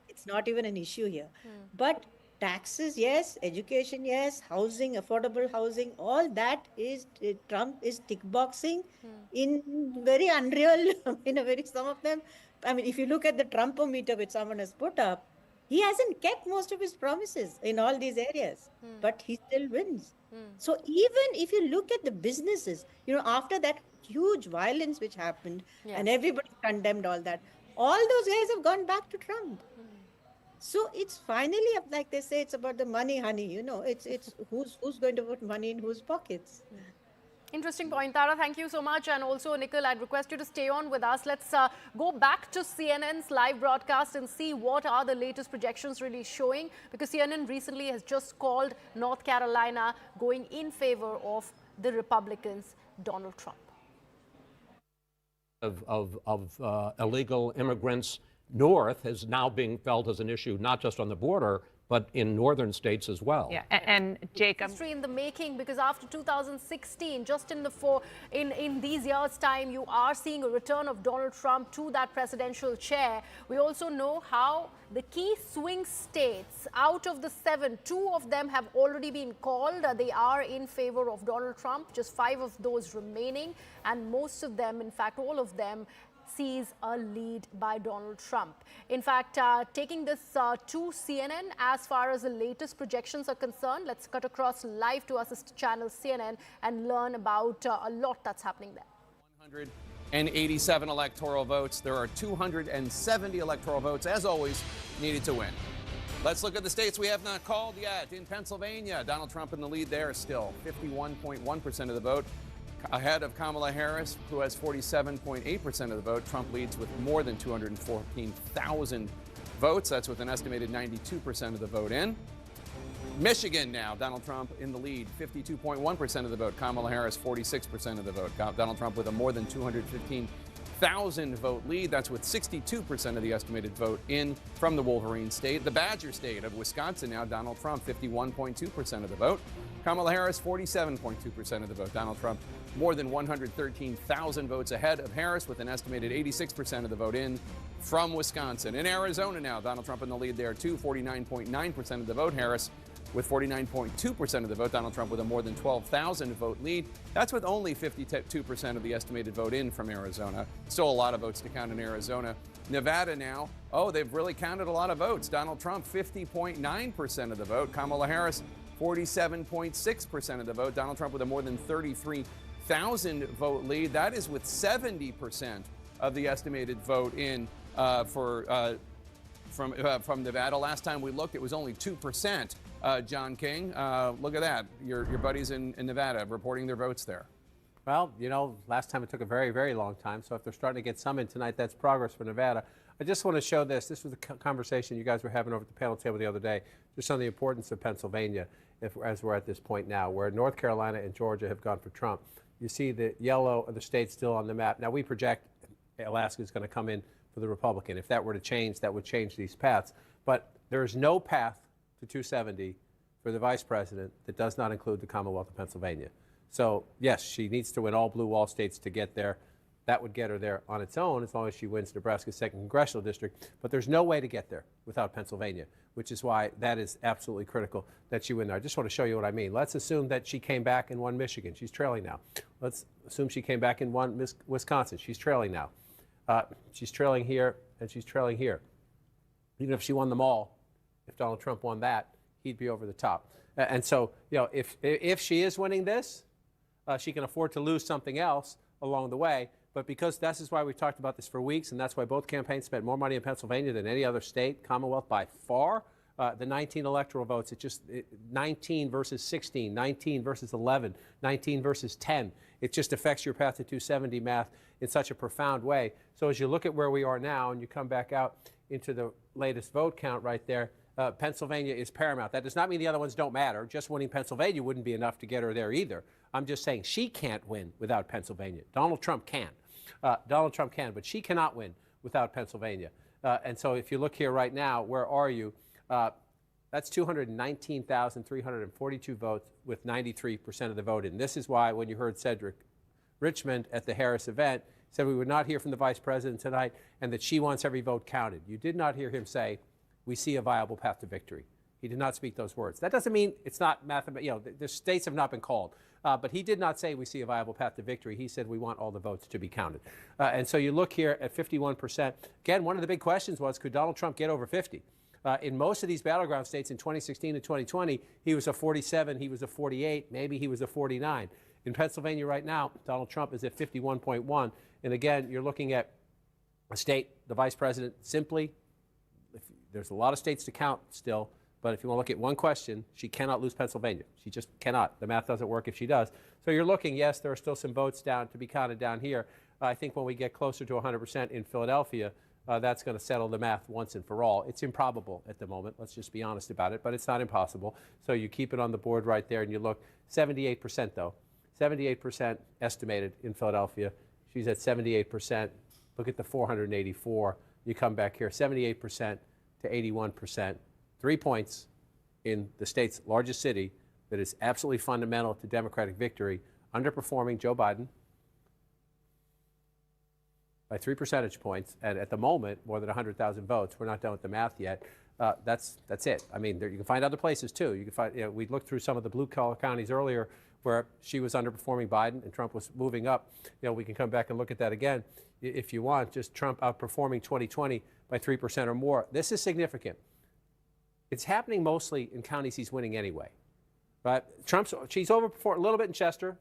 It's not even an issue here. But taxes, yes. Education, yes. Housing, affordable housing, all that is, Trump is tick boxing in very unreal, some of them. I mean, if you look at the Trumpometer which someone has put up, he hasn't kept most of his promises in all these areas, but he still wins. So even if you look at the businesses, after that huge violence which happened and everybody condemned all that, all those guys have gone back to Trump. So it's finally, like they say, it's about the money, honey. It's who's going to put money in whose pockets. Interesting point, Tara. Thank you so much. And also, Nikhil, I'd request you to stay on with us. Let's go back to CNN's live broadcast and see what are the latest projections really showing. Because CNN recently has just called North Carolina going in favor of the Republicans, Donald Trump. Of illegal immigrants north is now being felt as an issue, not just on the border, but in northern states as well. Yeah, and Jacob, history in the making, because after 2016, just in these years' time, you are seeing a return of Donald Trump to that presidential chair. We also know how the key swing states, out of the 7, 2 of them have already been called. They are in favor of Donald Trump, just 5 of those remaining, and most of them, in fact, all of them, sees a lead by Donald Trump. In fact, taking this to CNN, as far as the latest projections are concerned, let's cut across live to our sister channel CNN and learn about a lot that's happening there. 187 electoral votes. There are 270 electoral votes, as always, needed to win. Let's look at the states we have not called yet. In Pennsylvania, Donald Trump in the lead there still, 51.1% of the vote. Ahead of Kamala Harris, who has 47.8% of the vote. Trump leads with more than 214,000 votes. That's with an estimated 92% of the vote in. Michigan now, Donald Trump in the lead, 52.1% of the vote. Kamala Harris, 46% of the vote. Donald Trump with a more than 215,000 vote lead. That's with 62% of the estimated vote in from the Wolverine state. The Badger state of Wisconsin now, Donald Trump, 51.2% of the vote. Kamala Harris, 47.2% of the vote. Donald Trump, more than 113,000 votes ahead of Harris with an estimated 86% of the vote in from Wisconsin. In Arizona now, Donald Trump in the lead there too, 49.9% of the vote. Harris with 49.2% of the vote. Donald Trump with a more than 12,000 vote lead. That's with only 52% of the estimated vote in from Arizona. Still a lot of votes to count in Arizona. Nevada now, they've really counted a lot of votes. Donald Trump, 50.9% of the vote. Kamala Harris, 47.6% of the vote. Donald Trump with a more than 33,000 vote lead. That is with 70% of the estimated vote in from Nevada. Last time we looked, it was only 2%. John King, look at that. Your buddies in Nevada reporting their votes there. Well, last time it took a very, very long time. So if they're starting to get some in tonight, that's progress for Nevada. I just want to show this. This was a conversation you guys were having over at the panel table the other day, just on the importance of Pennsylvania, as we're at this point now, where North Carolina and Georgia have gone for Trump. You see the yellow of the states still on the map. Now, we project Alaska is going to come in for the Republican. If that were to change, that would change these paths. But there is no path to 270 for the vice president that does not include the Commonwealth of Pennsylvania. So, yes, she needs to win all blue wall states to get there. That would get her there on its own as long as she wins Nebraska's 2nd congressional district. But there's no way to get there without Pennsylvania, which is why that is absolutely critical that she win there. I just want to show you what I mean. Let's assume that she came back and won Michigan. She's trailing now. Let's assume she came back and won Wisconsin. She's trailing now. She's trailing here, and she's trailing here. Even if she won them all, if Donald Trump won that, he'd be over the top. And so, if she is winning this, she can afford to lose something else along the way. But because this is why we've talked about this for weeks, and that's why both campaigns spent more money in Pennsylvania than any other state, Commonwealth by far. The 19 electoral votes, 19 versus 16, 19 versus 11, 19 versus 10. It just affects your path to 270 math in such a profound way. So as you look at where we are now and you come back out into the latest vote count right there, Pennsylvania is paramount. That does not mean the other ones don't matter. Just winning Pennsylvania wouldn't be enough to get her there either. I'm just saying she can't win without Pennsylvania. Donald Trump can. Donald Trump can, but she cannot win without Pennsylvania. And so if you look here right now, where are you? That's 219,342 votes with 93% of the vote in. This is why when you heard Cedric Richmond at the Harris event said we would not hear from the vice president tonight and that she wants every vote counted. You did not hear him say we see a viable path to victory. He did not speak those words. That doesn't mean it's not mathematical. The states have not been called. But he did not say we see a viable path to victory. He said we want all the votes to be counted. And so you look here at 51%. Again, one of the big questions was, could Donald Trump get over 50? In most of these battleground states in 2016 and 2020, he was a 47, he was a 48, maybe he was a 49. In Pennsylvania right now, Donald Trump is at 51.1. And again, you're looking at a state, the vice president simply, there's a lot of states to count still, but if you want to look at one question, she cannot lose Pennsylvania. She just cannot. The math doesn't work if she does. So you're looking, yes, there are still some votes down to be counted down here. I think when we get closer to 100% in Philadelphia, that's going to settle the math once and for all. It's improbable at the moment. Let's just be honest about it, but it's not impossible. So you keep it on the board right there, and you look, 78% though. 78% estimated in Philadelphia. She's at 78%. Look at the 484. You come back here, 78% to 81%. 3 points in the state's largest city that is absolutely fundamental to Democratic victory, underperforming Joe Biden by 3 percentage points, and at the moment, more than 100,000 votes. We're not done with the math yet. That's it. I mean, you can find other places too. You can find. We looked through some of the blue-collar counties earlier where she was underperforming Biden and Trump was moving up. We can come back and look at that again if you want. Just Trump outperforming 2020 by 3% or more. This is significant. It's happening mostly in counties he's winning anyway. But she's overperformed a little bit in Chester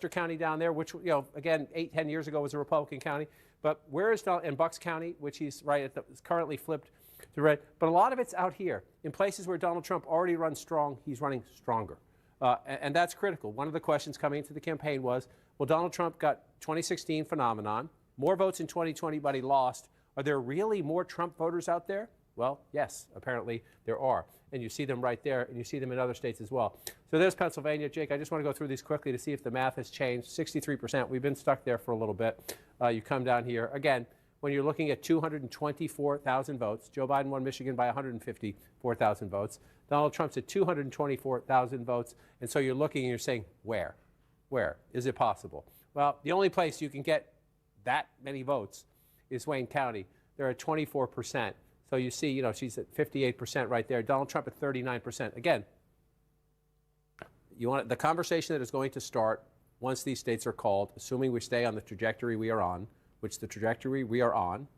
County down there, which, again, 8-10 years ago was a Republican county. But where is in Bucks County, which he's is currently flipped to red. But a lot of it's out here in places where Donald Trump already runs strong. He's running stronger. And that's critical. One of the questions coming into the campaign was, well, Donald Trump got 2016 phenomenon, more votes in 2020, but he lost. Are there really more Trump voters out there? Well, yes, apparently there are. And you see them right there, and you see them in other states as well. So there's Pennsylvania. Jake, I just want to go through these quickly to see if the math has changed. 63%. We've been stuck there for a little bit. You come down here. Again, when you're looking at 224,000 votes, Joe Biden won Michigan by 154,000 votes. Donald Trump's at 224,000 votes. And so you're looking and you're saying, where? Where? Is it possible? Well, the only place you can get that many votes is Wayne County. They're at 24%. So you see, she's at 58% right there. Donald Trump at 39%. Again, you want the conversation that is going to start once these states are called, assuming we stay on the trajectory we are on, which the trajectory we are on,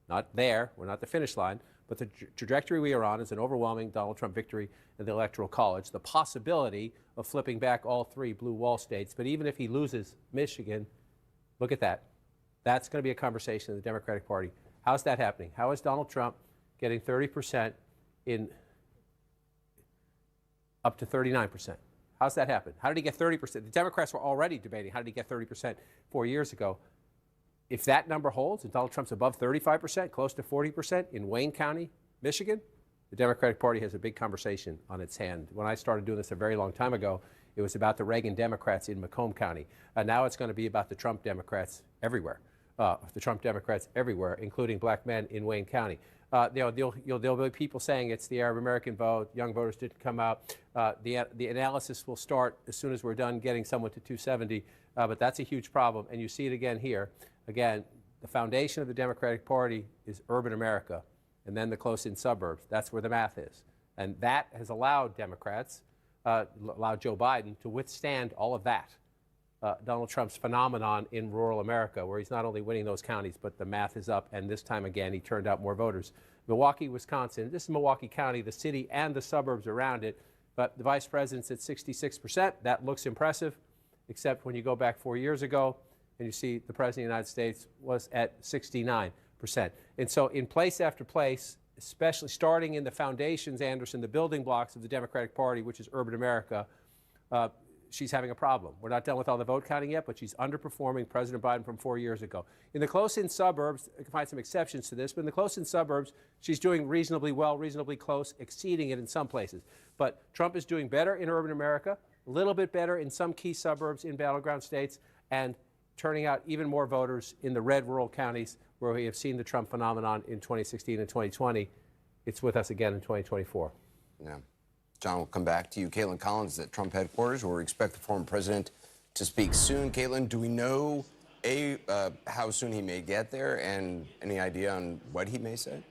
not there, we're not the finish line, but the trajectory we are on is an overwhelming Donald Trump victory in the Electoral College. The possibility of flipping back all 3 blue wall states, but even if he loses Michigan, look at that. That's going to be a conversation in the Democratic Party. How's that happening? How is Donald Trump getting 30% up to 39%? How's that happen? How did he get 30%? The Democrats were already debating how did he get 30% 4 years ago. If that number holds and Donald Trump's above 35%, close to 40% in Wayne County, Michigan, the Democratic Party has a big conversation on its hand. When I started doing this a very long time ago, it was about the Reagan Democrats in Macomb County. Now it's going to be about the Trump Democrats everywhere. Including black men in Wayne County. There'll be people saying it's the Arab American vote, young voters didn't come out. The analysis will start as soon as we're done getting someone to 270, but that's a huge problem, and you see it again here. Again, the foundation of the Democratic Party is urban America, and then the close-in suburbs. That's where the math is. And that has allowed Democrats, allowed Joe Biden to withstand all of that. Donald Trump's phenomenon in rural America, where he's not only winning those counties, but the math is up, and this time again, he turned out more voters. Milwaukee, Wisconsin, this is Milwaukee County, the city and the suburbs around it, but the vice president's at 66%. That looks impressive, except when you go back 4 years ago, and you see the President of the United States was at 69%. And so in place after place, especially starting in the foundations, Anderson, the building blocks of the Democratic Party, which is urban America, she's having a problem. We're not done with all the vote counting yet, but she's underperforming President Biden from 4 years ago. In the close-in suburbs, I can find some exceptions to this, but in the close-in suburbs, she's doing reasonably well, reasonably close, exceeding it in some places. But Trump is doing better in urban America, a little bit better in some key suburbs in battleground states, and turning out even more voters in the red rural counties where we have seen the Trump phenomenon in 2016 and 2020. It's with us again in 2024. Yeah. John, we'll come back to you. Caitlin Collins is at Trump headquarters, where we expect the former president to speak soon. Caitlin, do we know, how soon he may get there, and any idea on what he may say?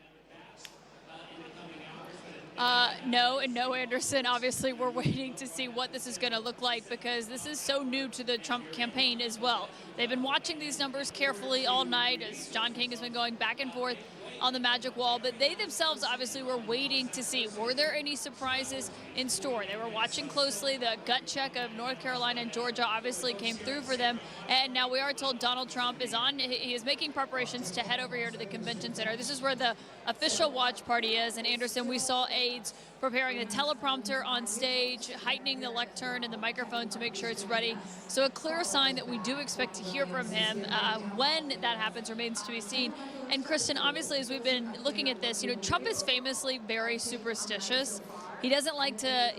No, Anderson. Obviously, we're waiting to see what this is going to look like, because this is so new to the Trump campaign as well. They've been watching these numbers carefully all night as John King has been going back and forth on the magic wall, but they themselves obviously were waiting to see, were there any surprises in store? They were watching closely. The gut check of North Carolina and Georgia obviously came through for them, and now we are told Donald Trump is he is making preparations to head over here to the convention center. This is where the official watch party is, and Anderson, we saw aides preparing the teleprompter on stage, heightening the lectern and the microphone to make sure it's ready. So a clear sign that we do expect to hear from him. When that happens remains to be seen. And Kristen, obviously, as we've been looking at this, Trump is famously very superstitious. He doesn't like to,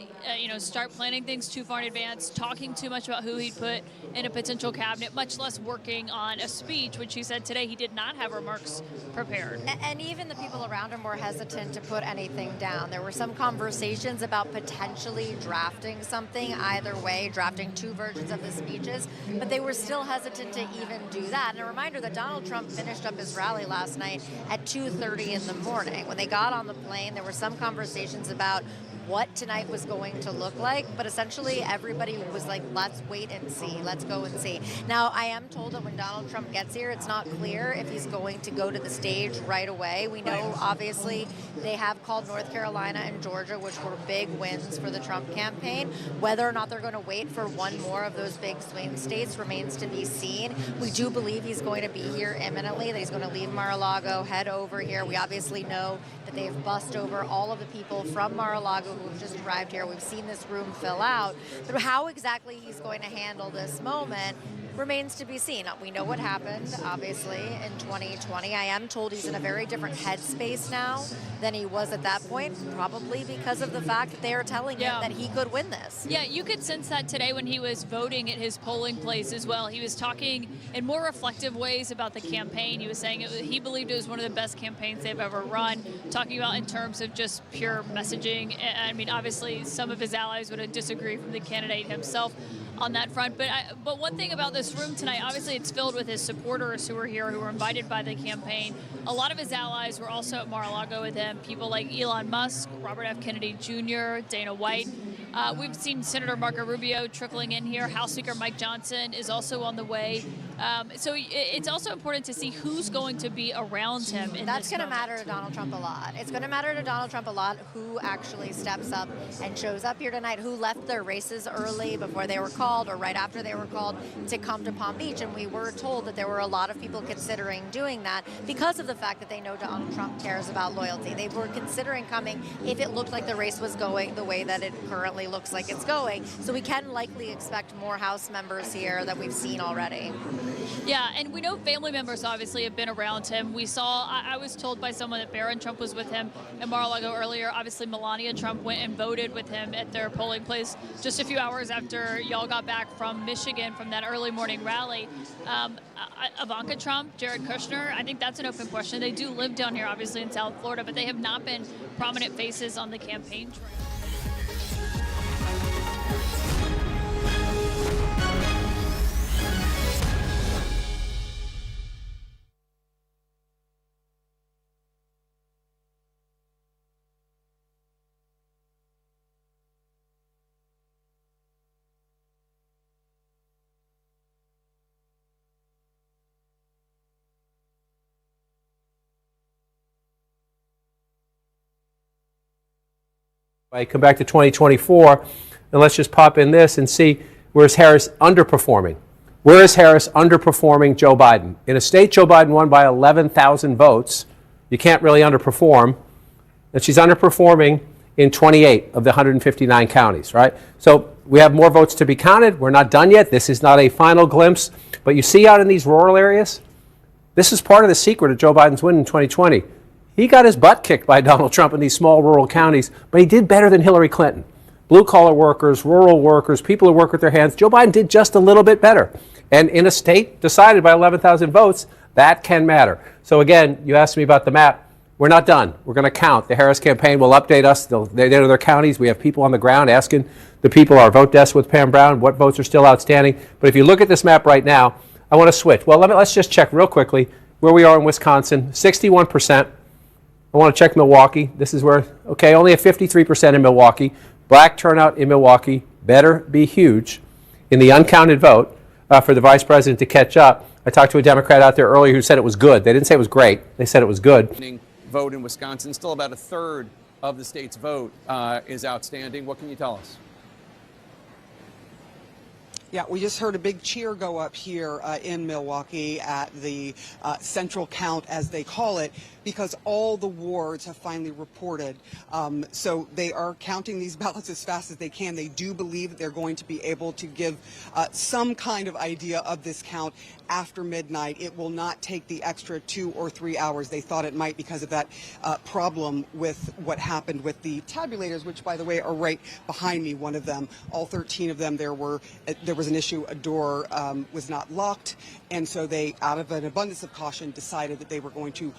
start planning things too far in advance, talking too much about who he'd put in a potential cabinet, much less working on a speech, which he said today he did not have remarks prepared. And even the people around him were hesitant to put anything down. There were some conversations about potentially drafting something either way, drafting two versions of the speeches, but they were still hesitant to even do that. And a reminder that Donald Trump finished up his rally last night at 2:30 in the morning. When they got on the plane, there were some conversations about what tonight was going to look like, but essentially everybody was like, let's wait and see, let's go and see. Now, I am told that when Donald Trump gets here, it's not clear if he's going to go to the stage right away. We know, obviously, they have called North Carolina and Georgia, which were big wins for the Trump campaign. Whether or not they're going to wait for one more of those big swing states remains to be seen. We do believe he's going to be here imminently, that he's going to leave Mar-a-Lago, head over here. We obviously know that they've bussed over all of the people from Mar-a-Lago who have just arrived here. We've seen this room fill out. But how exactly he's going to handle this moment remains to be seen. We know what happened, obviously, in 2020. I am told he's in a very different headspace now than he was at that point, probably because of the fact that they are telling him that he could win this. Yeah, you could sense that today when he was voting at his polling place as well. He was talking in more reflective ways about the campaign. He was saying he believed it was one of the best campaigns they've ever run, talking about in terms of just pure messaging. I mean, obviously, some of his allies would disagree from the candidate himself on that front. But one thing about this room tonight, obviously it's filled with his supporters who were here, who were invited by the campaign. A lot of his allies were also at Mar-a-Lago with him, people like Elon Musk, Robert F. Kennedy Jr., Dana White. We've seen Senator Marco Rubio trickling in here. House Speaker Mike Johnson is also on the way. So it's also important to see who's going to be around him in That's this going to moment. matter to Donald Trump a lot. It's going to matter to Donald Trump a lot who actually steps up and shows up here tonight, who left their races early before they were called or right after they were called to come to Palm Beach. And we were told that there were a lot of people considering doing that because of the fact that they know Donald Trump cares about loyalty. They were considering coming if it looked like the race was going the way that it currently looks like it's going. So we can likely expect more House members here that we've seen already. Yeah, and we know family members obviously have been around him. We saw, I was told by someone that Barron Trump was with him in Mar-a-Lago earlier. Obviously, Melania Trump went and voted with him at their polling place just a few hours after y'all got back from Michigan from that early morning rally. Ivanka Trump, Jared Kushner, I think that's an open question. They do live down here, obviously, in South Florida, but they have not been prominent faces on the campaign trail. I come back to 2024, and let's just pop in this and see, where's Harris underperforming? Where is Harris underperforming Joe Biden? In a state Joe Biden won by 11,000 votes, you can't really underperform. And she's underperforming in 28 of the 159 counties, right? So we have more votes to be counted. We're not done yet. This is not a final glimpse. But you see out in these rural areas, this is part of the secret of Joe Biden's win in 2020. He got his butt kicked by Donald Trump in these small rural counties, but he did better than Hillary Clinton. Blue-collar workers, rural workers, people who work with their hands, Joe Biden did just a little bit better. And in a state decided by 11,000 votes, that can matter. So again, you asked me about the map. We're not done. We're going to count. The Harris campaign will update us. They know their counties. We have people on the ground asking the people, our vote desk with Pam Brown, what votes are still outstanding. But if you look at this map right now, I want to switch. Well, let's just check real quickly where we are in Wisconsin, 61%. I want to check Milwaukee. This is where, okay, only a 53% in Milwaukee. Black turnout in Milwaukee better be huge in the uncounted vote for the vice president to catch up. I talked to a Democrat out there earlier who said it was good. They didn't say it was great. They said it was good. Vote in Wisconsin, still about a third of the state's vote is outstanding. What can you tell us? Yeah, we just heard a big cheer go up here in Milwaukee at the central count, as they call it, because all the wards have finally reported. So they are counting these ballots as fast as they can. They do believe that they're going to be able to give some kind of idea of this count after midnight. It will not take the extra 2 or 3 hours they thought it might because of that problem with what happened with the tabulators, which, by the way, are right behind me, one of them. All 13 of them, there was an issue. A door was not locked, and so they, out of an abundance of caution, decided that they were going to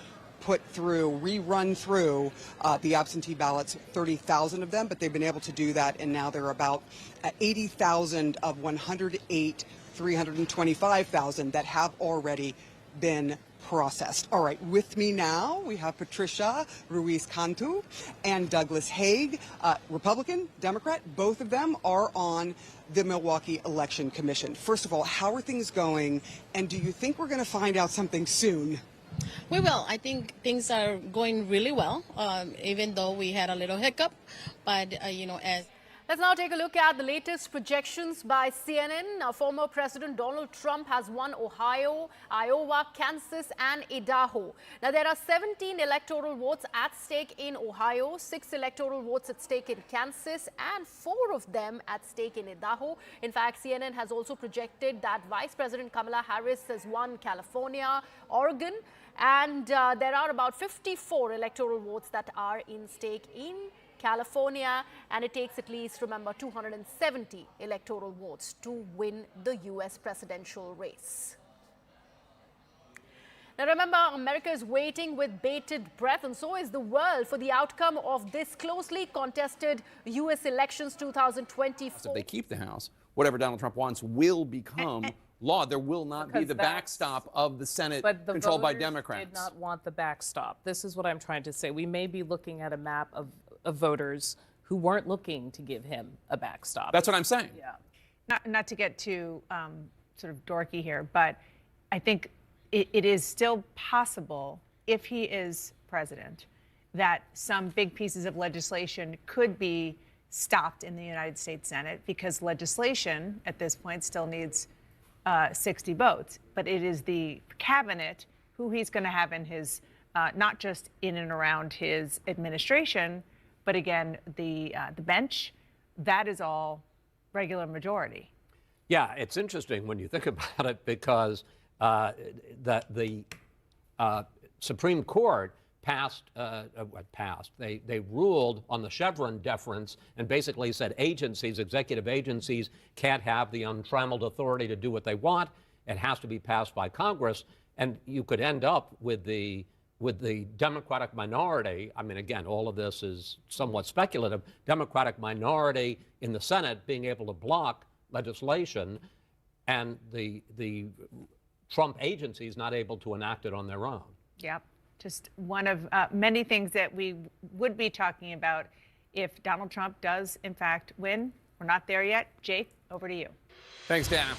rerun through the absentee ballots, 30,000 of them, but they've been able to do that, and now they're about 80,000 of 325,000 that have already been processed. All right, with me now, we have Patricia Ruiz-Cantu and Douglas Haig, Republican, Democrat. Both of them are on the Milwaukee Election Commission. First of all, how are things going, and do you think we're going to find out something soon? We will. I think things are going really well, even though we had a little hiccup. But, as... Let's now take a look at the latest projections by CNN. Former President Donald Trump has won Ohio, Iowa, Kansas, and Idaho. Now, there are 17 electoral votes at stake in Ohio, 6 electoral votes at stake in Kansas, and 4 of them at stake in Idaho. In fact, CNN has also projected that Vice President Kamala Harris has won California, Oregon, and there are about 54 electoral votes that are in stake in California, and it takes at least, remember, 270 electoral votes to win the U.S. presidential race. Now remember, America is waiting with bated breath, and so is the world, for the outcome of this closely contested U.S. elections 2024. If they keep the House, whatever Donald Trump wants will become law. There will not be the backstop of the Senate controlled by Democrats. Did not want the backstop. This is what I'm trying to say. We may be looking at a map of voters who weren't looking to give him a backstop. That's what I'm saying. Yeah. Not to get too sort of dorky here, but I think it is still possible, if he is president, that some big pieces of legislation could be stopped in the United States Senate, because legislation at this point still needs 60 votes. But it is the cabinet who he's going to have in his, not just in and around his administration, but again, the bench, that is all regular majority. Yeah, it's interesting when you think about it, because the Supreme Court they ruled on the Chevron deference and basically said executive agencies can't have the untrammeled authority to do what they want. It has to be passed by Congress. And you could end up with the Democratic minority. I mean, again, all of this is somewhat speculative. Democratic minority in the Senate being able to block legislation, and the Trump agencies not able to enact it on their own. Yep. Just one of many things that we would be talking about if Donald Trump does, in fact, win. We're not there yet. Jake, over to you. Thanks, Dana.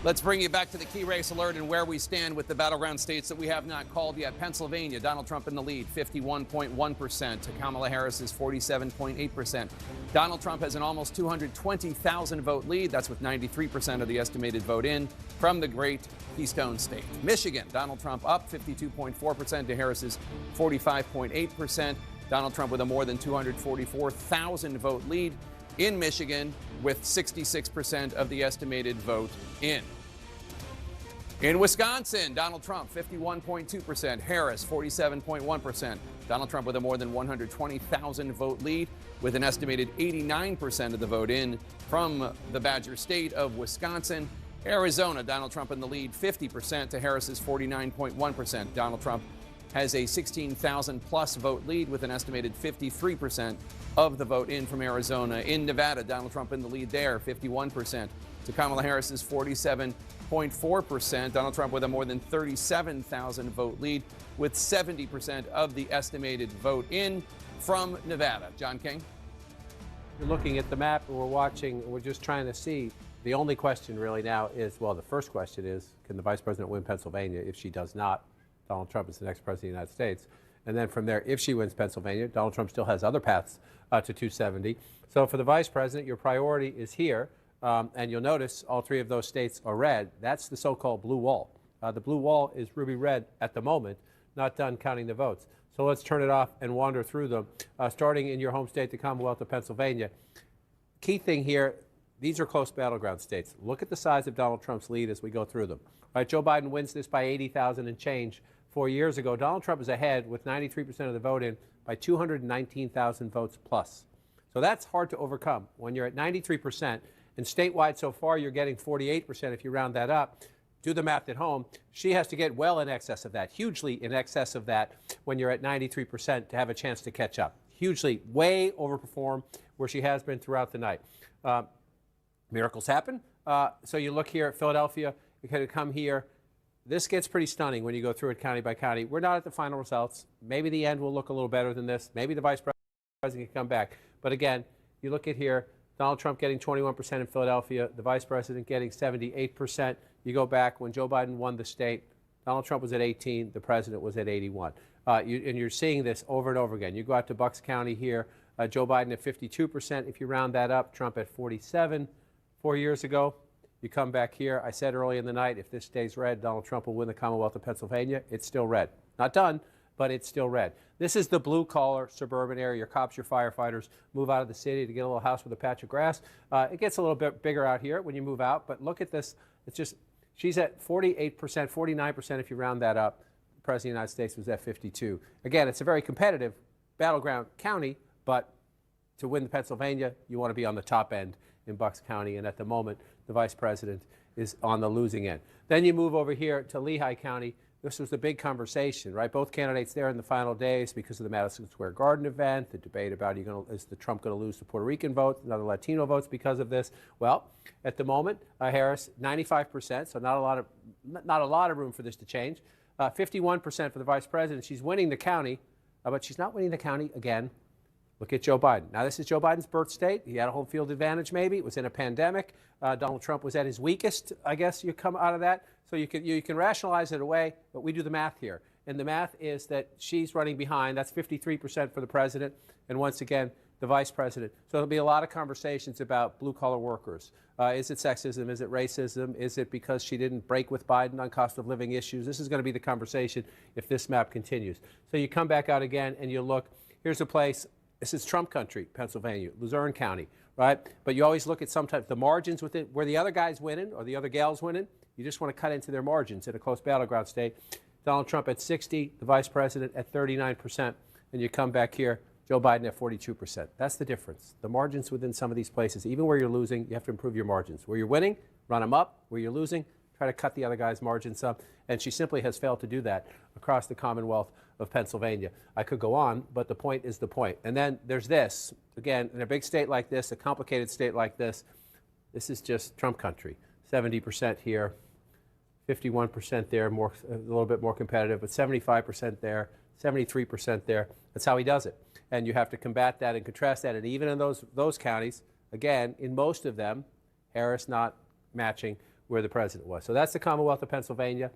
Let's bring you back to the key race alert and where we stand with the battleground states that we have not called yet. Pennsylvania, Donald Trump in the lead, 51.1%. Kamala Harris is 47.8%. Donald Trump has an almost 220,000 vote lead. That's with 93% of the estimated vote in from the great Keystone State. Michigan, Donald Trump up 52.4% to Harris's 45.8%. Donald Trump with a more than 244,000 vote lead in Michigan with 66% of the estimated vote in. In Wisconsin, Donald Trump, 51.2%. Harris, 47.1%. Donald Trump with a more than 120,000 vote lead with an estimated 89% of the vote in from the Badger State of Wisconsin. Arizona, Donald Trump in the lead, 50% to Harris's 49.1%. Donald Trump has a 16,000 plus vote lead with an estimated 53% of the vote in from Arizona. In Nevada, Donald Trump in the lead there, 51% to Kamala Harris's 47.4%. Donald Trump with a more than 37,000 vote lead with 70% of the estimated vote in from Nevada. John King. You're looking at the map and we're watching, and we're just trying to see. The only question really now is, well, the first question is, can the vice president win Pennsylvania? If she does not, Donald Trump is the next president of the United States. And then from there, if she wins Pennsylvania, Donald Trump still has other paths to 270. So for the vice president, your priority is here. And you'll notice all three of those states are red. That's the so-called blue wall. The blue wall is ruby red at the moment, not done counting the votes. So let's turn it off and wander through them, starting in your home state, the Commonwealth of Pennsylvania. Key thing here, these are close battleground states. Look at the size of Donald Trump's lead as we go through them. Right, Joe Biden wins this by 80,000 and change 4 years ago. Donald Trump is ahead with 93% of the vote in by 219,000 votes plus. So that's hard to overcome when you're at 93%. And statewide so far, you're getting 48% if you round that up. Do the math at home. She has to get well in excess of that, hugely in excess of that when you're at 93% to have a chance to catch up. Hugely, way overperform where she has been throughout the night. Miracles happen. So you look here at Philadelphia, you kind of come here. This gets pretty stunning when you go through it county by county. We're not at the final results. Maybe the end will look a little better than this. Maybe the vice president can come back. But again, you look at here, Donald Trump getting 21% in Philadelphia, the vice president getting 78%. You go back when Joe Biden won the state, Donald Trump was at 18, the president was at 81. And you're seeing this over and over again. You go out to Bucks County here, Joe Biden at 52%. If you round that up, Trump at 47 4 years ago. You come back here. I said early in the night, if this stays red, Donald Trump will win the Commonwealth of Pennsylvania. It's still red. Not done, but it's still red. This is the blue-collar suburban area. Your cops, your firefighters move out of the city to get a little house with a patch of grass. It gets a little bit bigger out here when you move out, but look at this. It's just, she's at 48%, 49% if you round that up. The President of the United States was at 52. Again, it's a very competitive battleground county, but to win the Pennsylvania, you want to be on the top end in Bucks County, and at the moment, the vice president is on the losing end. Then you move over here to Lehigh County. This was the big conversation, right? Both candidates there in the final days because of the Madison Square Garden event, the debate about is the Trump going to lose the Puerto Rican votes, and other Latino votes because of this. Well, at the moment, Harris, 95%, so not a lot of room for this to change. 51% for the vice president. She's winning the county, but she's not winning the county again. Look at Joe Biden. Now, this is Joe Biden's birth state. He had a home field advantage, maybe. It was in a pandemic. Donald Trump was at his weakest, I guess you come out of that. So you can rationalize it away, but we do the math here. And the math is that she's running behind. That's 53% for the president. And once again, the vice president. So there'll be a lot of conversations about blue-collar workers. Is it sexism? Is it racism? Is it because she didn't break with Biden on cost of living issues? This is going to be the conversation if this map continues. So you come back out again and you look. Here's a place. This is Trump country, Pennsylvania, Luzerne County, right? But you always look at sometimes the margins within where the other guy's winning or the other gal's winning. You just want to cut into their margins in a close battleground state. Donald Trump at 60, the vice president at 39%, and you come back here, Joe Biden at 42%. That's the difference. The margins within some of these places, even where you're losing, you have to improve your margins. Where you're winning, run them up. Where you're losing, try to cut the other guy's margins up. And she simply has failed to do that across the Commonwealth of Pennsylvania. I could go on, but the point is the point. And then there's this. Again, in a big state like this, a complicated state like this, this is just Trump country. 70% here, 51% there, a little bit more competitive, but 75% there, 73% there. That's how he does it. And you have to combat that and contrast that. And even in those counties, again, in most of them, Harris not matching where the president was. So that's the Commonwealth of Pennsylvania.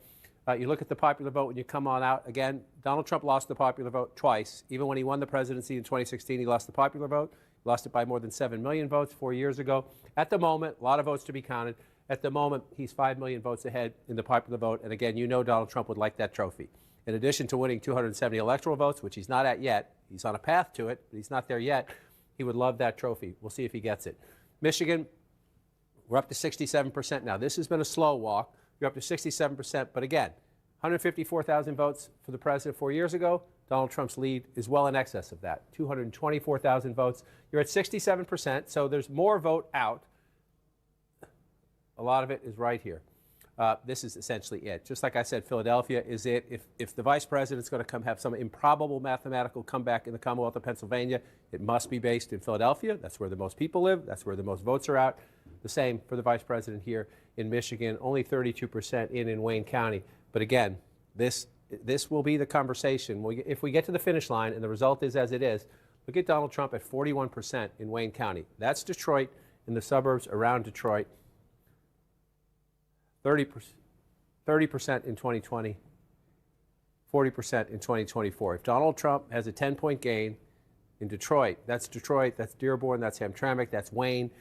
You look at the popular vote when you come on out. Again, Donald Trump lost the popular vote twice. Even when he won the presidency in 2016, he lost the popular vote. He lost it by more than 7 million votes 4 years ago. At the moment, a lot of votes to be counted. At the moment, he's 5 million votes ahead in the popular vote. And again, you know Donald Trump would like that trophy. In addition to winning 270 electoral votes, which he's not at yet, he's on a path to it, but he's not there yet, he would love that trophy. We'll see if he gets it. Michigan, we're up to 67% now. This has been a slow walk. You're up to 67%, but again, 154,000 votes for the president 4 years ago. Donald Trump's lead is well in excess of that, 224,000 votes. You're at 67%, so there's more vote out. A lot of it is right here. This is essentially it. Just like I said, Philadelphia is it. If the vice president's going to have some improbable mathematical comeback in the Commonwealth of Pennsylvania, it must be based in Philadelphia. That's where the most people live. That's where the most votes are out. The same for the vice president here in Michigan, only 32% in Wayne County. But again, this will be the conversation. If we get to the finish line and the result is as it is, look at Donald Trump at 41% in Wayne County. That's Detroit and the suburbs around Detroit. 30% in 2020, 40% in 2024. If Donald Trump has a 10-point gain in Detroit, that's Dearborn, that's Hamtramck, that's Wayne,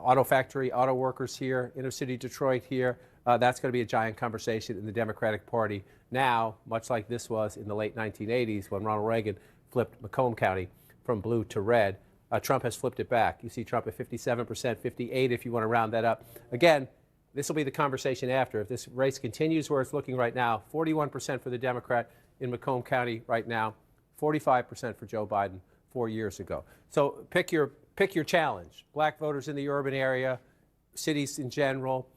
auto factory, auto workers here, inner city Detroit here. That's going to be a giant conversation in the Democratic Party now, much like this was in the late 1980s when Ronald Reagan flipped Macomb County from blue to red. Trump has flipped it back. You see Trump at 57%, 58% if you want to round that up. Again, this will be the conversation after. If this race continues where it's looking right now, 41% for the Democrat in Macomb County right now, 45% for Joe Biden 4 years ago. So pick your challenge. Black voters in the urban area, cities in general,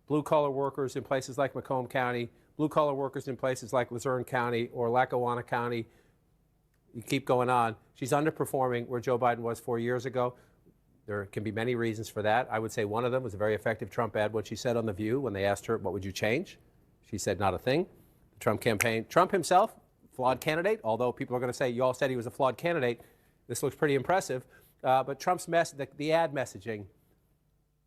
blue-collar workers in places like Macomb County, blue-collar workers in places like Luzerne County or Lackawanna County. You keep going on. She's underperforming where Joe Biden was 4 years ago. There can be many reasons for that. I would say one of them was a very effective Trump ad, what she said on The View when they asked her, what would you change? She said, not a thing. The Trump campaign, Trump himself, flawed candidate, although people are going to say, you all said he was a flawed candidate. This looks pretty impressive. But Trump's the ad messaging,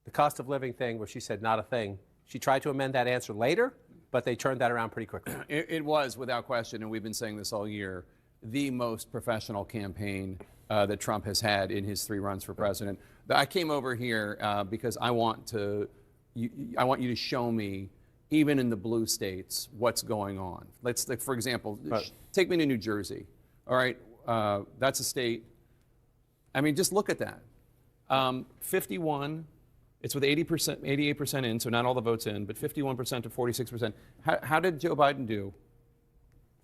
the cost of living thing where she said, not a thing. She tried to amend that answer later, but they turned that around pretty quickly. It was, without question, and we've been saying this all year, the most professional campaign that Trump has had in his 3 runs for president. I came over here because I want you to show me, even in the blue states, what's going on. Let's, like, for example, take me to New Jersey. All right, that's a state. I mean, just look at that. 51. It's with 80%, 88% in, so not all the votes in, but 51% to 46%. How did Joe Biden do?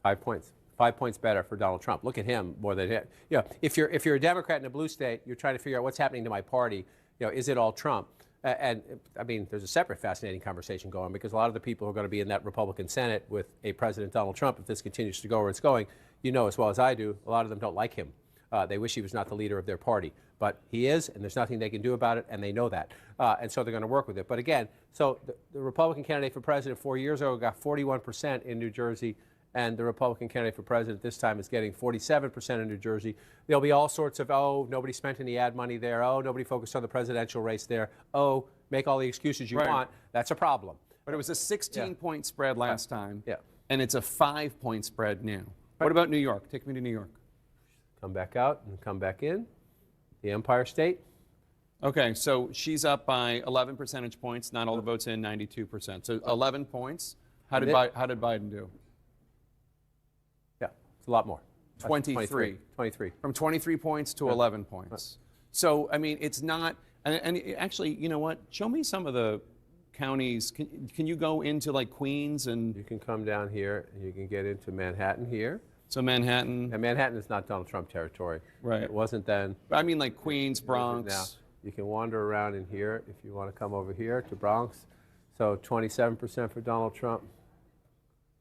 5 points. 5 points better for Donald Trump. Look at him more than him. You know, if you're a Democrat in a blue state, you're trying to figure out what's happening to my party. You know, is it all Trump? And I mean, there's a separate fascinating conversation going because a lot of the people who are going to be in that Republican Senate with a President Donald Trump, if this continues to go where it's going, you know as well as I do, a lot of them don't like him. They wish he was not the leader of their party. But he is, and there's nothing they can do about it, and they know that. And so they're going to work with it. But again, so the Republican candidate for president 4 years ago got 41% in New Jersey, and the Republican candidate for president this time is getting 47% in New Jersey. There'll be all sorts of, oh, nobody spent any ad money there. Oh, nobody focused on the presidential race there. Oh, make all the excuses you want. That's a problem. But it was a 16-point spread last time, and it's a 5-point spread now. What about New York? Take me to New York. Come back out and come back in. The Empire State. Okay, so she's up by 11 percentage points. Not all the votes in, 92%. So 11 points. How did Biden do? Yeah, it's a lot more. 23. 23. From 23 points to 11 points. So, I mean, it's not, and actually, you know what? Show me some of the counties. Can you go into like Queens and? You can come down here and you can get into Manhattan here. So Manhattan. And Manhattan is not Donald Trump territory. Right. It wasn't then. I mean like Queens, Bronx. Now you can wander around in here if you want to come over here to Bronx. So 27% for Donald Trump.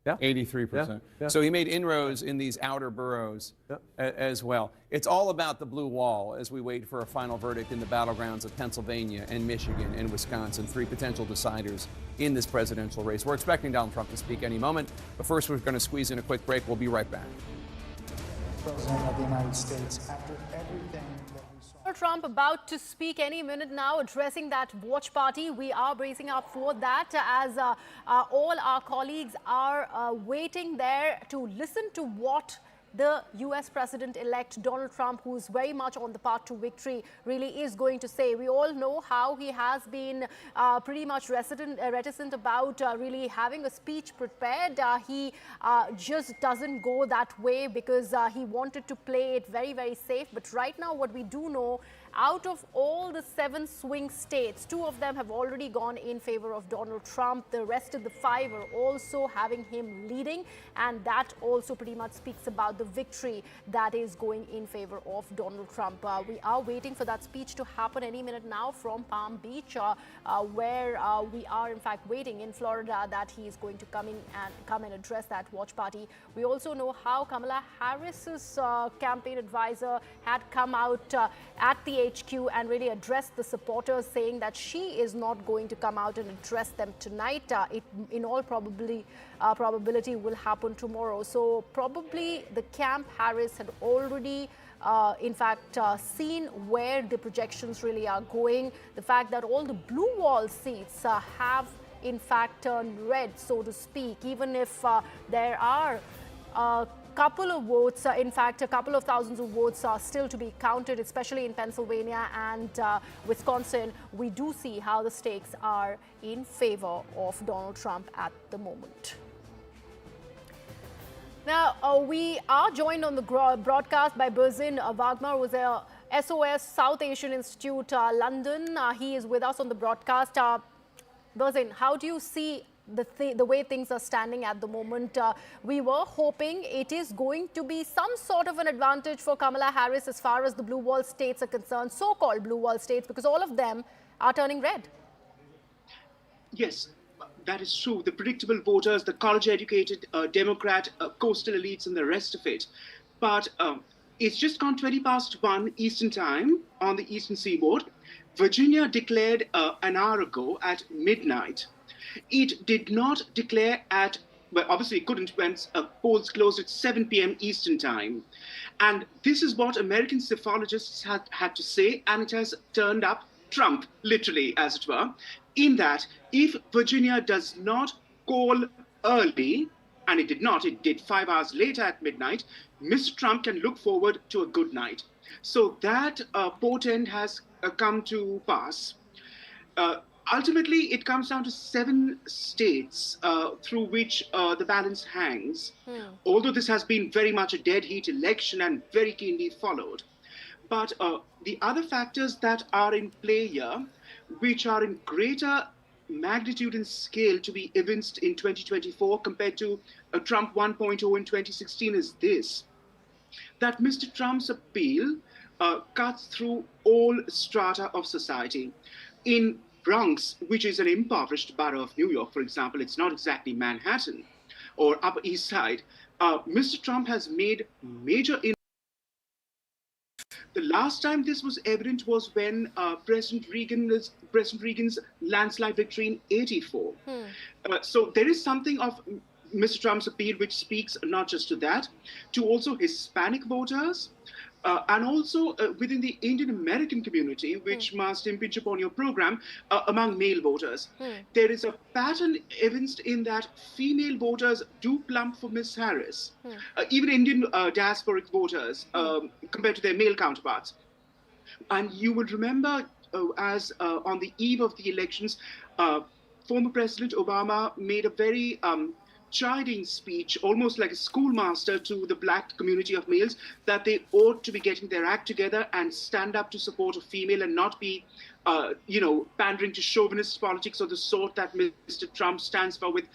Yeah. 83%. Yeah. So he made inroads in these outer boroughs as well. It's all about the blue wall as we wait for a final verdict in the battlegrounds of Pennsylvania and Michigan and Wisconsin, 3 potential deciders in this presidential race. We're expecting Donald Trump to speak any moment, but first we're going to squeeze in a quick break. We'll be right back. President of the United States, after everything that we saw. Donald Trump about to speak any minute now, addressing that watch party. We are bracing up for that as all our colleagues are waiting there to listen to what the U.S. President-elect Donald Trump, who's very much on the path to victory, really is going to say. We all know how he has been pretty much reticent about really having a speech prepared. He just doesn't go that way because he wanted to play it very, very safe. But right now, what we do know, out of all the 7 swing states, 2 of them have already gone in favor of Donald Trump. The rest of the 5 are also having him leading, and that also pretty much speaks about the victory that is going in favor of Donald Trump. We are waiting for that speech to happen any minute now from Palm Beach, where we are in fact waiting in Florida that he is going to come and address that watch party. We also know how Kamala Harris's campaign advisor had come out at the HQ and really addressed the supporters, saying that she is not going to come out and address them tonight. It in all probability will happen tomorrow. So probably the Camp Harris had already in fact seen where the projections really are going. The fact that all the blue wall seats have in fact turned red, so to speak, even if there are couple of votes, in fact, a couple of thousands of votes are still to be counted, especially in Pennsylvania and Wisconsin. We do see how the stakes are in favor of Donald Trump at the moment. Now, we are joined on the broadcast by Berzin Wagmar, who's a SOS South Asian Institute, London. He is with us on the broadcast. Berzin, how do you see the way things are standing at the moment? We were hoping it is going to be some sort of an advantage for Kamala Harris as far as the blue wall states are concerned, so-called blue wall states, because all of them are turning red. Yes, that is true. The predictable voters, the college-educated Democrat, coastal elites and the rest of it. But it's just gone 20 past 1 Eastern time on the Eastern Seaboard. Virginia declared an hour ago at midnight. It did not declare at, well, obviously it couldn't when polls closed at 7 p.m. Eastern time. And this is what American psephologists had to say, and it has turned up Trump, literally, as it were, in that if Virginia does not call early, and it did not, it did 5 hours later at midnight, Mr. Trump can look forward to a good night. So that portent has come to pass. Ultimately, it comes down to 7 states through which the balance hangs, although this has been very much a dead heat election and very keenly followed. But the other factors that are in play here, which are in greater magnitude and scale to be evinced in 2024 compared to Trump 1.0 in 2016, is this, that Mr. Trump's appeal cuts through all strata of society. In Bronx, which is an impoverished borough of New York, for example, it's not exactly Manhattan or Upper East Side, Mr. Trump has made major The last time this was evident was when President Reagan's landslide victory in '84. So there is something of Mr. Trump's appeal which speaks not just to that, to also Hispanic voters, and also within the Indian American community, which must impinge upon your program, among male voters. There is a pattern evinced in that female voters do plump for Ms. Harris, even Indian diasporic voters compared to their male counterparts. And you would remember as on the eve of the elections, former President Obama made a very chiding speech, almost like a schoolmaster to the black community of males, that they ought to be getting their act together and stand up to support a female and not be, pandering to chauvinist politics of the sort that Mr. Trump stands for with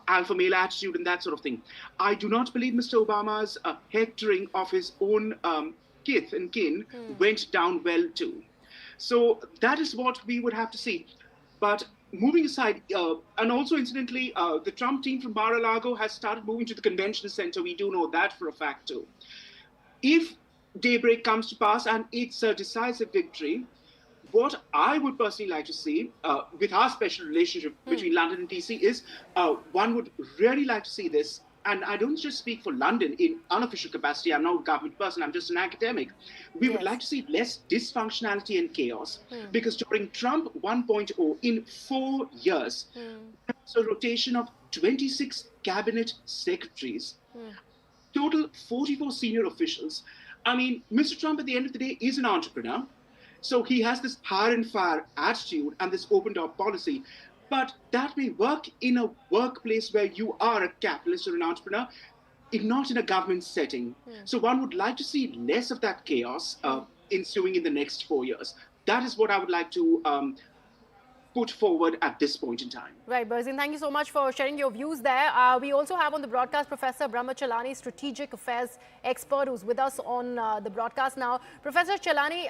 alpha male attitude and that sort of thing. I do not believe Mr. Obama's hectoring of his own kith and kin went down well too. So that is what we would have to see. But moving aside, and also incidentally, the Trump team from Mar-a-Lago has started moving to the convention center. We do know that for a fact too. If daybreak comes to pass and it's a decisive victory, what I would personally like to see with our special relationship between London and DC is one would really like to see this. And I don't just speak for London in unofficial capacity. I'm not a government person. I'm just an academic. We would like to see less dysfunctionality and chaos because during Trump 1.0, in 4 years, there's a rotation of 26 cabinet secretaries, total 44 senior officials. I mean, Mr. Trump at the end of the day is an entrepreneur. So he has this hire and fire attitude and this open door policy. But that may work in a workplace where you are a capitalist or an entrepreneur, not in a government setting. So one would like to see less of that chaos ensuing in the next 4 years. That is what I would like to put forward at this point in time. Right, Berzin, thank you so much for sharing your views there. We also have on the broadcast Professor Brahma Chalani, strategic affairs expert, who's with us on the broadcast now. Professor Chalani,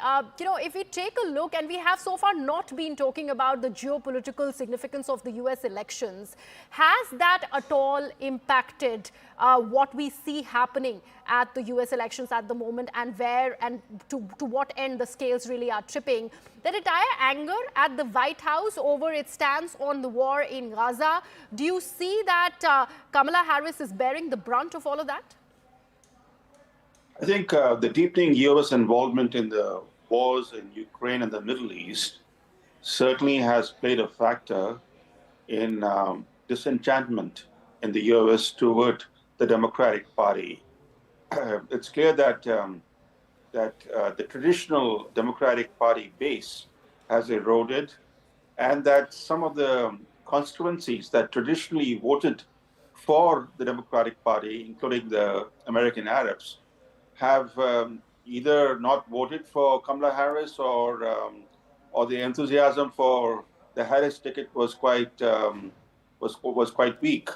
if we take a look, and we have so far not been talking about the geopolitical significance of the US elections, has that at all impacted what we see happening at the US elections at the moment, and where and to what end the scales really are tripping? The entire anger at the White House over its stance on the war in Gaza, do you see that Kamala Harris is bearing the brunt of all of that? I think the deepening U.S. involvement in the wars in Ukraine and the Middle East certainly has played a factor in disenchantment in the U.S. toward the Democratic Party. It's clear that the traditional Democratic Party base has eroded, and that some of the constituencies that traditionally voted for the Democratic Party, including the American Arabs, have either not voted for Kamala Harris or the enthusiasm for the Harris ticket was quite weak.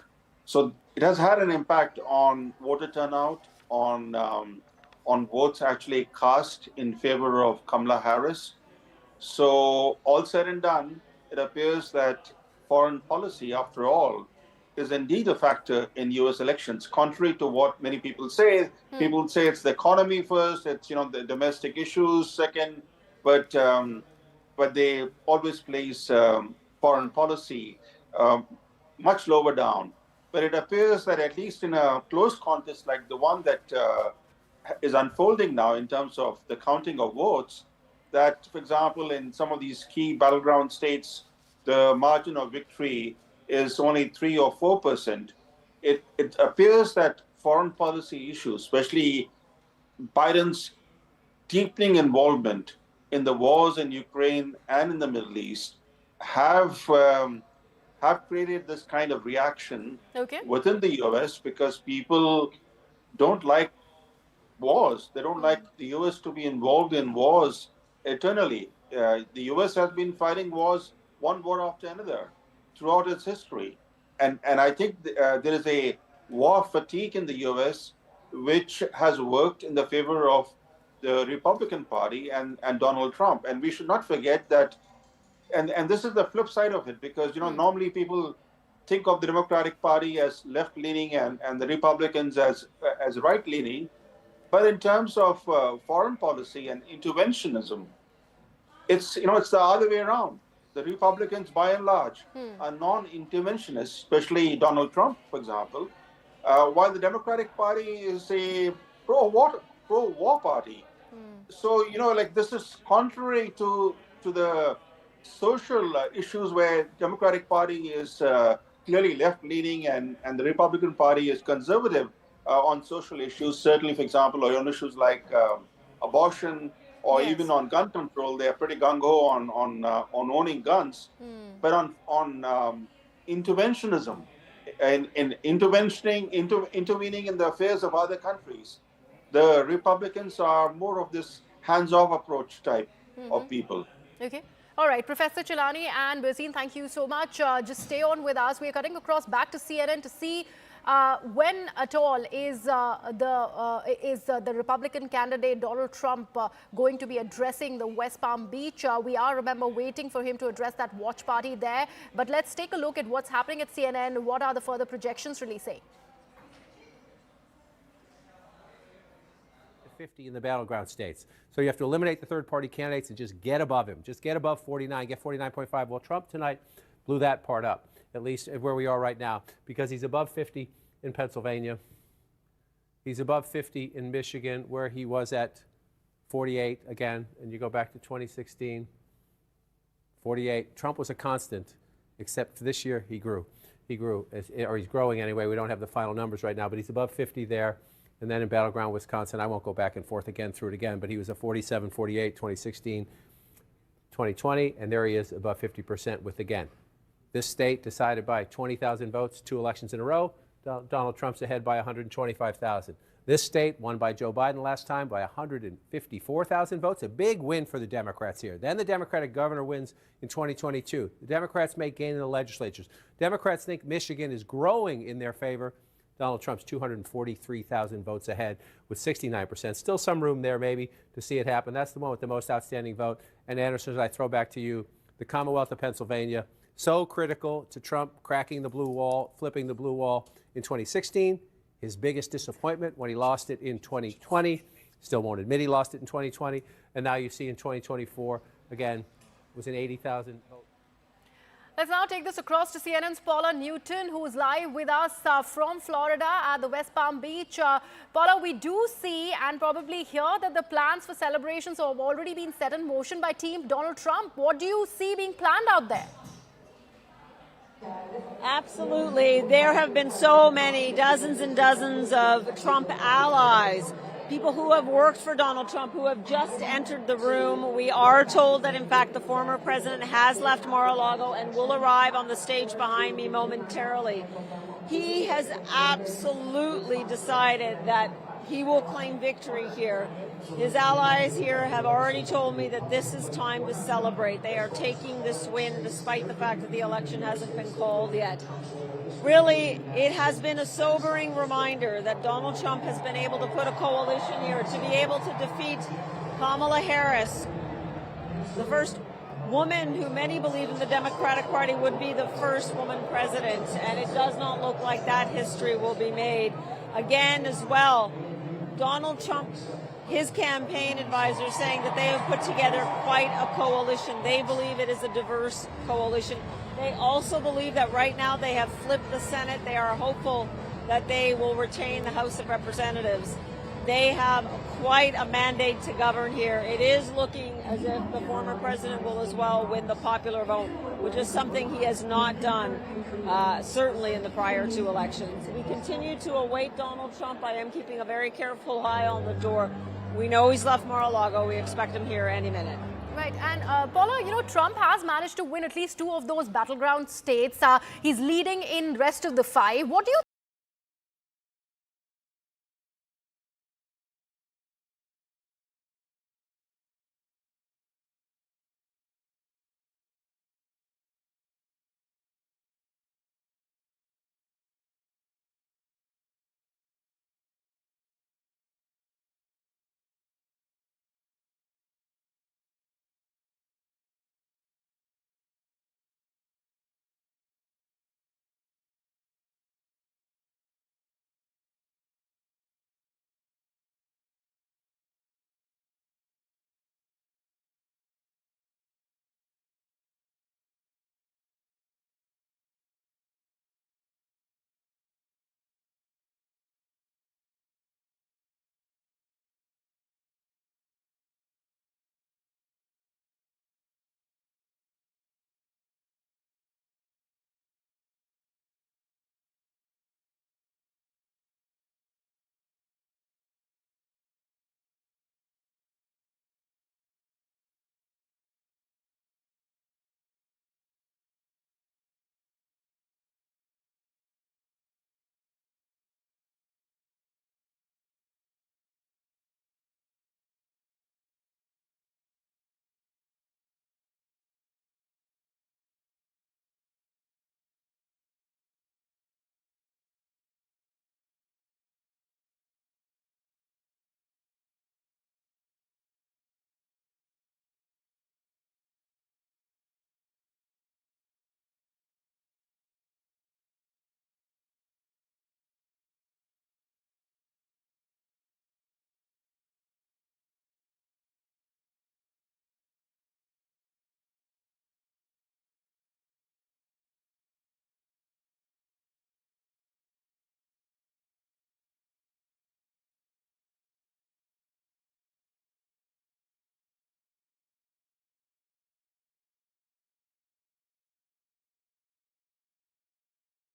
So it has had an impact on voter turnout, on votes actually cast in favor of Kamala Harris. So all said and done, it appears that foreign policy, after all, is indeed a factor in U.S. elections. Contrary to what many people say, people say it's the economy first, it's the domestic issues second, but they always place foreign policy much lower down. But it appears that at least in a close contest like the one that is unfolding now in terms of the counting of votes, that, for example, in some of these key battleground states, the margin of victory is only 3 or 4%. It appears that foreign policy issues, especially Biden's deepening involvement in the wars in Ukraine and in the Middle East, have created this kind of reaction within the U.S. because people don't like wars. They don't like the U.S. to be involved in wars eternally. The U.S. has been fighting wars, one war after another, throughout its history. And I think there is a war fatigue in the U.S. which has worked in the favor of the Republican Party and Donald Trump. And we should not forget that, and this is the flip side of it, because normally people think of the Democratic Party as left-leaning and the Republicans as right-leaning. But in terms of foreign policy and interventionism, it's the other way around. The Republicans, by and large, are non-interventionists, especially Donald Trump, for example, while the Democratic Party is a pro-war party. So, this is contrary to the social issues where Democratic Party is clearly left-leaning and the Republican Party is conservative on social issues. Certainly, for example, on issues like abortion or even on gun control, they are pretty gung-ho on owning guns. But on interventionism in intervening in the affairs of other countries. The Republicans are more of this hands-off approach type of people. Okay. All right, Professor Chilani and Bazine, thank you so much. Just stay on with us. We are cutting across back to CNN to see when at all is the Republican candidate Donald Trump going to be addressing the West Palm Beach. We are, remember, waiting for him to address that watch party there. But let's take a look at what's happening at CNN. What are the further projections really saying? 50 in the battleground states. So you have to eliminate the third-party candidates and just get above him. Just get above 49, get 49.5. Well, Trump tonight blew that part up, at least where we are right now, because he's above 50 in Pennsylvania. He's above 50 in Michigan, where he was at 48 again, and you go back to 2016, 48. Trump was a constant, except for this year he grew. He grew, or he's growing anyway. We don't have the final numbers right now, but he's above 50 there. And then in Battleground, Wisconsin, I won't go back and forth again through it again, but he was a 47, 48, 2016, 2020, and there he is above 50% with, again, this state decided by 20,000 votes, 2 elections in a row. Donald Trump's ahead by 125,000. This state won by Joe Biden last time by 154,000 votes, a big win for the Democrats here. Then the Democratic governor wins in 2022. The Democrats may gain in the legislatures. Democrats think Michigan is growing in their favor. Donald Trump's 243,000 votes ahead with 69%. Still some room there maybe to see it happen. That's the one with the most outstanding vote. And Anderson, as I throw back to you, the Commonwealth of Pennsylvania, so critical to Trump cracking the blue wall, flipping the blue wall in 2016. His biggest disappointment when he lost it in 2020. Still won't admit he lost it in 2020. And now you see in 2024, again, it was an 80,000 vote. Let's now take this across to CNN's Paula Newton, who is live with us from Florida at the West Palm Beach. Paula, we do see and probably hear that the plans for celebrations have already been set in motion by Team Donald Trump. What do you see being planned out there? Absolutely. There have been so many, dozens and dozens of Trump allies, people who have worked for Donald Trump, who have just entered the room. We are told that, in fact, the former president has left Mar-a-Lago and will arrive on the stage behind me momentarily. He has absolutely decided that he will claim victory here. His allies here have already told me that this is time to celebrate. They are taking this win despite the fact that the election hasn't been called yet. Really, it has been a sobering reminder that Donald Trump has been able to put a coalition here to be able to defeat Kamala Harris, the first woman who many believe in the Democratic Party would be the first woman president, and it does not look like that history will be made again as well. Donald Trump, his campaign advisors saying that they have put together quite a coalition. They believe it is a diverse coalition. They also believe that right now they have flipped the Senate. They are hopeful that they will retain the House of Representatives. They have quite a mandate to govern here. It is looking as if the former president will as well win the popular vote, which is something he has not done, certainly in the prior 2 elections. We continue to await Donald Trump. I am keeping a very careful eye on the door. We know he's left Mar-a-Lago. We expect him here any minute. Right, and Paula, you know, Trump has managed to win at least 2 of those battleground states. He's leading in rest of the 5. What do you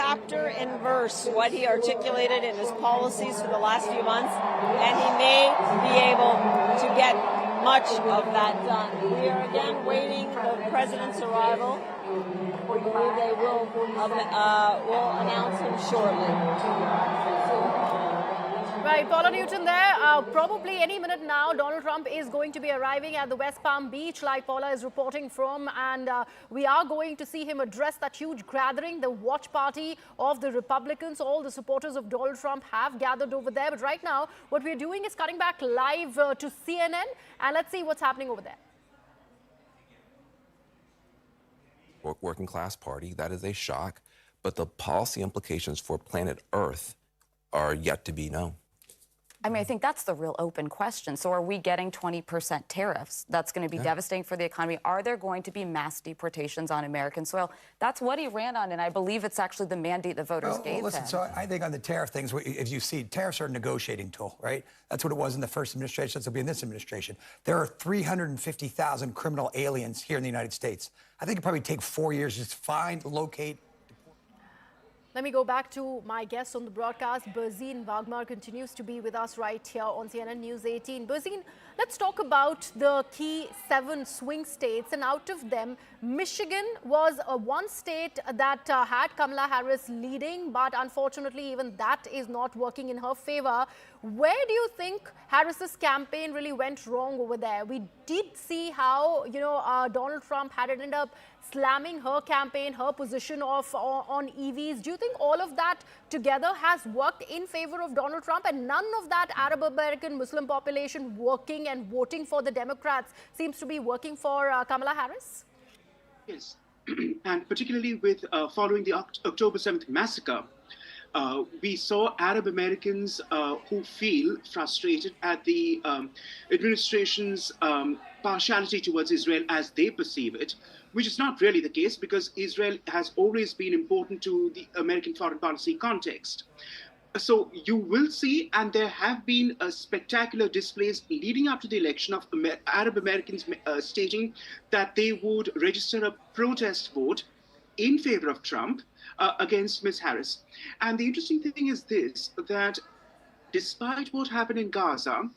chapter and verse what he articulated in his policies for the last few months, and he may be able to get much of that done. We are again waiting the president's arrival. We believe they will announce him shortly. Right, Paula Newton there. Probably any minute now, Donald Trump is going to be arriving at the West Palm Beach, like Paula is reporting from, and we are going to see him address that huge gathering, the watch party of the Republicans. All the supporters of Donald Trump have gathered over there. But right now, what we're doing is cutting back live to CNN, and let's see what's happening over there. Working class party, that is a shock, but the policy implications for planet Earth are yet to be known. I mean, I think that's the real open question. So are we getting 20% tariffs? That's going to be devastating for the economy. Are there going to be mass deportations on American soil? That's what he ran on, and I believe it's actually the mandate the voters gave listen, him. so I think on the tariff things, if you see, tariffs are a negotiating tool, right? That's what it was in the first administration. That's what it'll be in this administration. There are 350,000 criminal aliens here in the United States. I think it'd probably take 4 years just to find, locate. Let me go back to my guest on the broadcast. Berzin Wagmar continues to be with us right here on CNN News 18. Berzin, let's talk about the key 7 swing states. And out of them, Michigan was one state that had Kamala Harris leading, but unfortunately, even that is not working in her favor. Where do you think Harris's campaign really went wrong over there? We did see how, Donald Trump had ended up slamming her campaign, her position on EVs. Do you think all of that together has worked in favor of Donald Trump, and none of that Arab American Muslim population working and voting for the Democrats seems to be working for Kamala Harris? Yes, and particularly with following the October 7th massacre, we saw Arab Americans who feel frustrated at the administration's partiality towards Israel as they perceive it, which is not really the case because Israel has always been important to the American foreign policy context. So you will see, and there have been spectacular displays leading up to the election of Arab Americans stating that they would register a protest vote in favor of Trump against Ms. Harris. And the interesting thing is this, that despite what happened in Gaza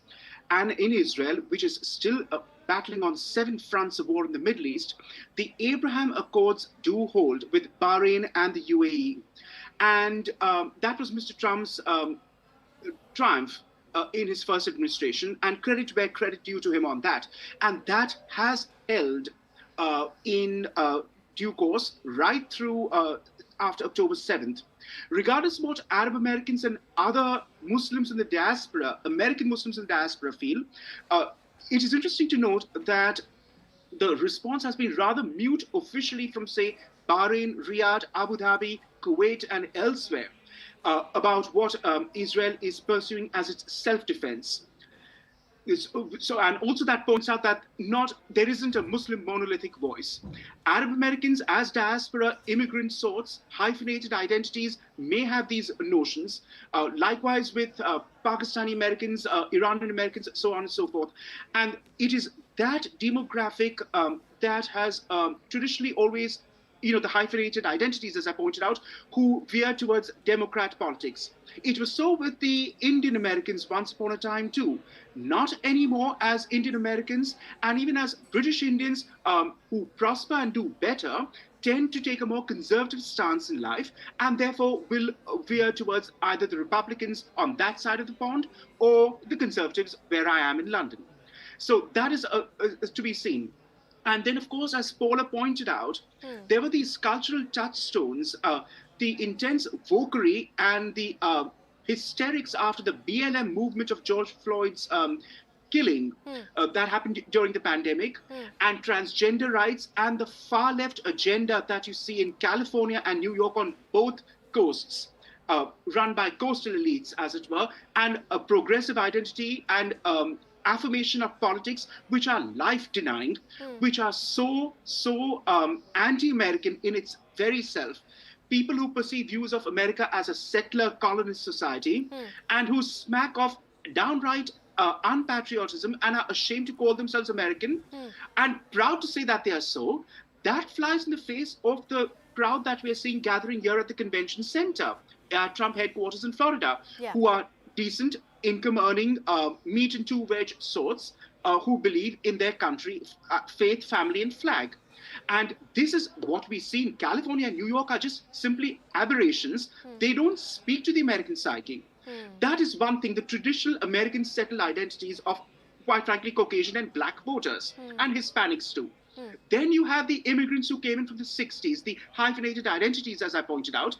and in Israel, which is still battling on 7 fronts of war in the Middle East, the Abraham Accords do hold with Bahrain and the UAE. And that was Mr. Trump's triumph in his first administration, and credit where credit due to him on that. And that has held in due course right through after October 7th. Regardless of what Arab Americans and other Muslims in the diaspora, American Muslims in the diaspora feel, it is interesting to note that the response has been rather mute officially from, say, Bahrain, Riyadh, Abu Dhabi, Kuwait, and elsewhere about what Israel is pursuing as its self-defense. So, and also that points out that there isn't a Muslim monolithic voice. Arab Americans as diaspora, immigrant sorts, hyphenated identities may have these notions. Likewise with Pakistani Americans, Iranian Americans, so on and so forth. And it is that demographic that has traditionally always, the hyphenated identities, as I pointed out, who veer towards Democrat politics. It was so with the Indian Americans once upon a time too. Not anymore, as Indian Americans and even as British Indians who prosper and do better tend to take a more conservative stance in life and therefore will veer towards either the Republicans on that side of the pond or the Conservatives where I am in London. So that is to be seen. And then, of course, as Paula pointed out, there were these cultural touchstones, the intense vocery and the hysterics after the BLM movement of George Floyd's killing that happened during the pandemic, and transgender rights and the far left agenda that you see in California and New York on both coasts, run by coastal elites, as it were, and a progressive identity and affirmation of politics which are life-denying, which are so anti-American in its very self. People who perceive views of America as a settler colonist society and who smack off downright unpatriotism and are ashamed to call themselves American and proud to say that they are so, that flies in the face of the crowd that we're seeing gathering here at the convention center at Trump headquarters in Florida, Yeah. who are decent, income-earning, meat and two-veg sorts who believe in their country, faith, family, and flag. And this is what we see in California and New York are just simply aberrations. They don't speak to the American psyche. That is one thing, the traditional American settled identities of, quite frankly, Caucasian and black voters, and Hispanics too. Then you have the immigrants who came in from the 60s, the hyphenated identities, as I pointed out.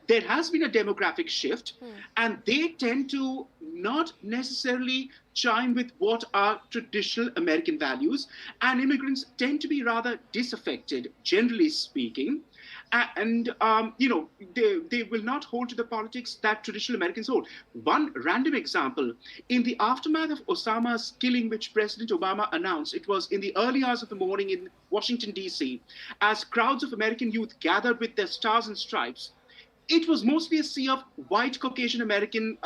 There has been a demographic shift, and they tend to not necessarily chime with what are traditional American values, and immigrants tend to be rather disaffected, generally speaking. And, they will not hold to the politics that traditional Americans hold. One random example, in the aftermath of Osama's killing, which President Obama announced, it was in the early hours of the morning in Washington, D.C., as crowds of American youth gathered with their stars and stripes, it was mostly a sea of white Caucasian American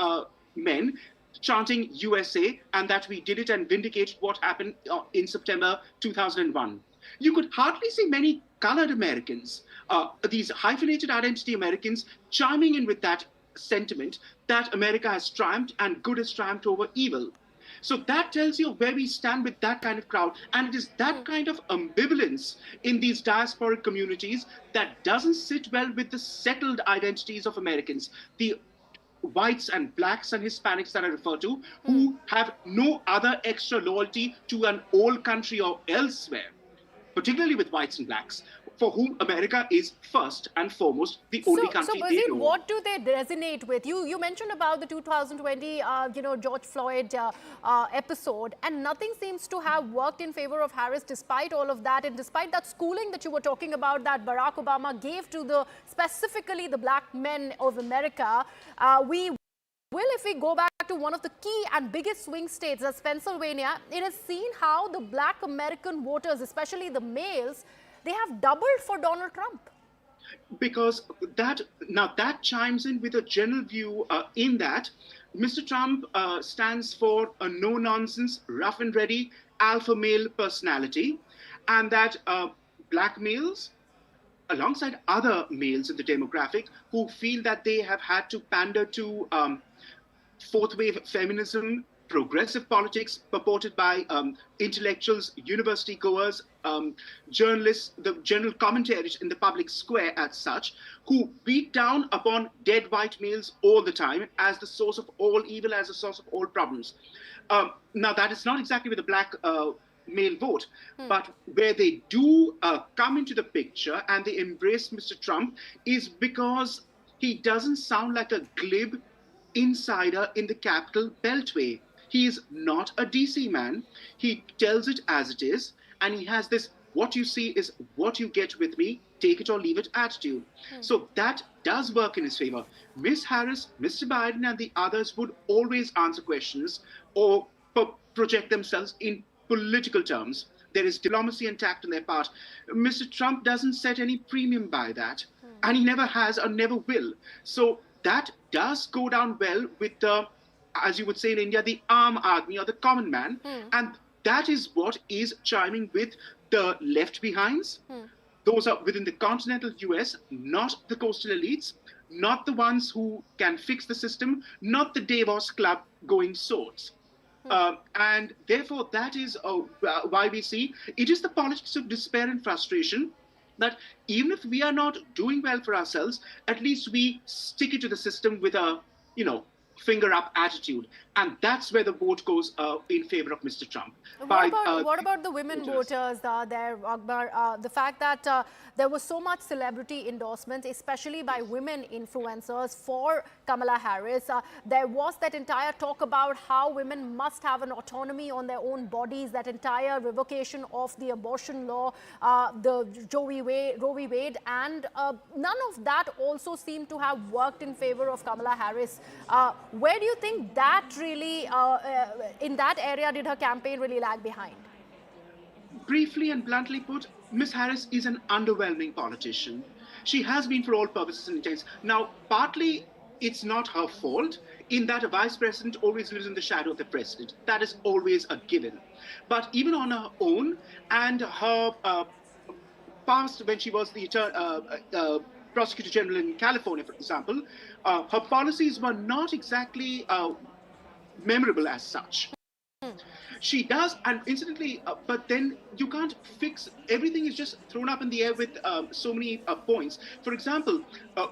men chanting USA, and that we did it and vindicated what happened in September 2001. You could hardly see many colored Americans, these hyphenated identity Americans, chiming in with that sentiment that America has triumphed and good has triumphed over evil. So that tells you where we stand with that kind of crowd. And it is that kind of ambivalence in these diasporic communities that doesn't sit well with the settled identities of Americans, the whites and blacks and Hispanics that I refer to, who have no other extra loyalty to an old country or elsewhere, particularly with whites and blacks, for whom America is first and foremost the only country so they Bazid, know. what do they resonate with? You mentioned about the 2020, George Floyd episode, and nothing seems to have worked in favor of Harris despite all of that, and despite that schooling that you were talking about that Barack Obama gave to specifically the black men of America. If we go back to one of the key and biggest swing states, that's Pennsylvania, it has seen how the black American voters, especially the males, they have doubled for Donald Trump. Because that chimes in with a general view in that Mr. Trump stands for a no-nonsense, rough and ready alpha male personality, and that black males, alongside other males in the demographic who feel that they have had to pander to fourth wave feminism, progressive politics purported by intellectuals, university goers, journalists, the general commentators in the public square as such, who beat down upon dead white males all the time as the source of all evil, as the source of all problems. Now, that is not exactly with the black male vote, but where they do come into the picture and they embrace Mr. Trump is because he doesn't sound like a glib insider in the capital beltway. He is not a DC man. He tells it as it is, and he has this what you see is what you get with me, take it or leave it attitude. So that does work in his favor. Miss Harris, Mr. Biden, and the others would always answer questions or project themselves in political terms. There is diplomacy and tact on their part. Mr. Trump doesn't set any premium by that, and he never has or never will. So that does go down well with the, as you would say in India, the aam aadmi or the common man. And that is what is chiming with the left behinds. Those are within the continental US, not the coastal elites, not the ones who can fix the system, not the Davos Club going sorts. And therefore, that is why we see it is the politics of despair and frustration that even if we are not doing well for ourselves, at least we stick it to the system with a, finger up attitude. And that's where the vote goes in favor of Mr. Trump. What about the women voters there, Akbar? The fact that there was so much celebrity endorsement, especially by women influencers for Kamala Harris. There was that entire talk about how women must have an autonomy on their own bodies, that entire revocation of the abortion law, the Roe v. Wade, and none of that also seemed to have worked in favor of Kamala Harris. Where do you think that really, in that area, did her campaign really lag behind? Briefly and bluntly put, Ms. Harris is an underwhelming politician. She has been for all purposes and intents. Now, partly it's not her fault in that a vice president always lives in the shadow of the president. That is always a given. But even on her own and her past, when she was the Prosecutor General in California, for example, her policies were not exactly memorable as such. She does, and incidentally, but then you can't fix everything. Is just thrown up in the air with so many points. For example,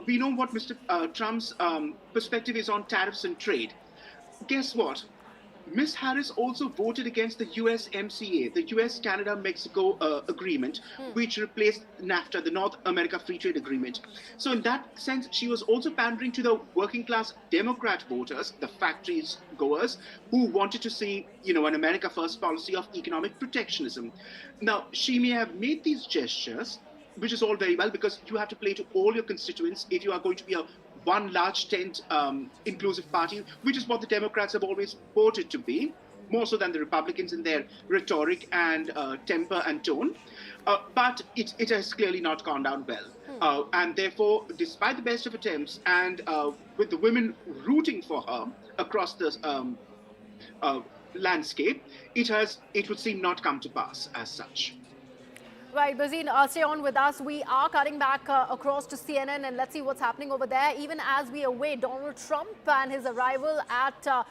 we know what Mr. Trump's perspective is on tariffs and trade. Guess what? Ms. Harris also voted against the USMCA, the US-Canada-Mexico agreement, which replaced NAFTA, the North America Free Trade Agreement. So in that sense, she was also pandering to the working-class Democrat voters, the factories goers, who wanted to see, an America First policy of economic protectionism. Now, she may have made these gestures, which is all very well, because you have to play to all your constituents if you are going to be a one large tent inclusive party, which is what the Democrats have always voted to be, more so than the Republicans in their rhetoric and temper and tone. But it has clearly not gone down well. And therefore, despite the best of attempts and with the women rooting for her across the landscape, it would seem not come to pass as such. Right, Bazin, stay on with us. We are cutting back across to CNN, and let's see what's happening over there, even as we await Donald Trump and his arrival at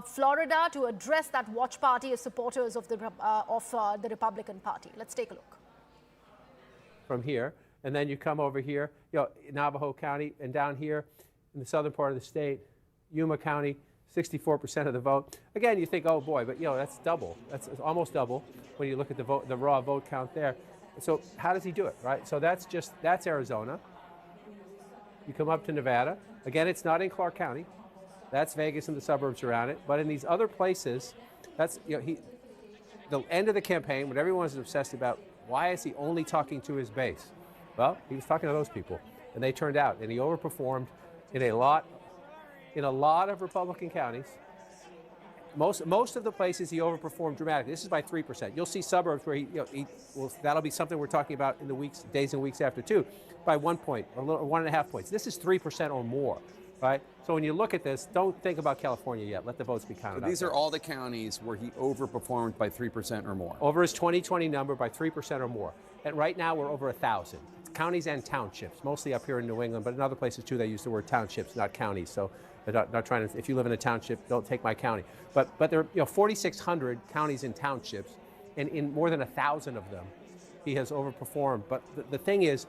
Florida to address that watch party of supporters of the Republican Party. Let's take a look. From here, and then you come over here, Navajo County, and down here in the southern part of the state, Yuma County, 64% of the vote. Again, you think, oh boy, but that's double. That's almost double when you look at the raw vote count there. So how does he do it, right? So that's Arizona. You come up to Nevada. Again, it's not in Clark County. That's Vegas and the suburbs around it. But in these other places, that's, the end of the campaign, when everyone is obsessed about why is he only talking to his base? Well, he was talking to those people, and they turned out, and he overperformed in a lot of Republican counties. Most of the places he overperformed dramatically. This is by 3%. You'll see suburbs where that'll be something we're talking about in the days and weeks after too, by 1 point or 1.5 points. This is 3% or more, right? So when you look at this, don't think about California yet. Let the votes be counted. So these are all the counties where he overperformed by 3% or more. Over his 2020 number by 3% or more. And right now we're over 1,000. Counties and townships, mostly up here in New England, but in other places too, they use the word townships, not counties. So not trying to, if you live in a township, don't take my county. But there are 4,600 counties and townships, and in more than 1,000 of them, he has overperformed. But the thing is,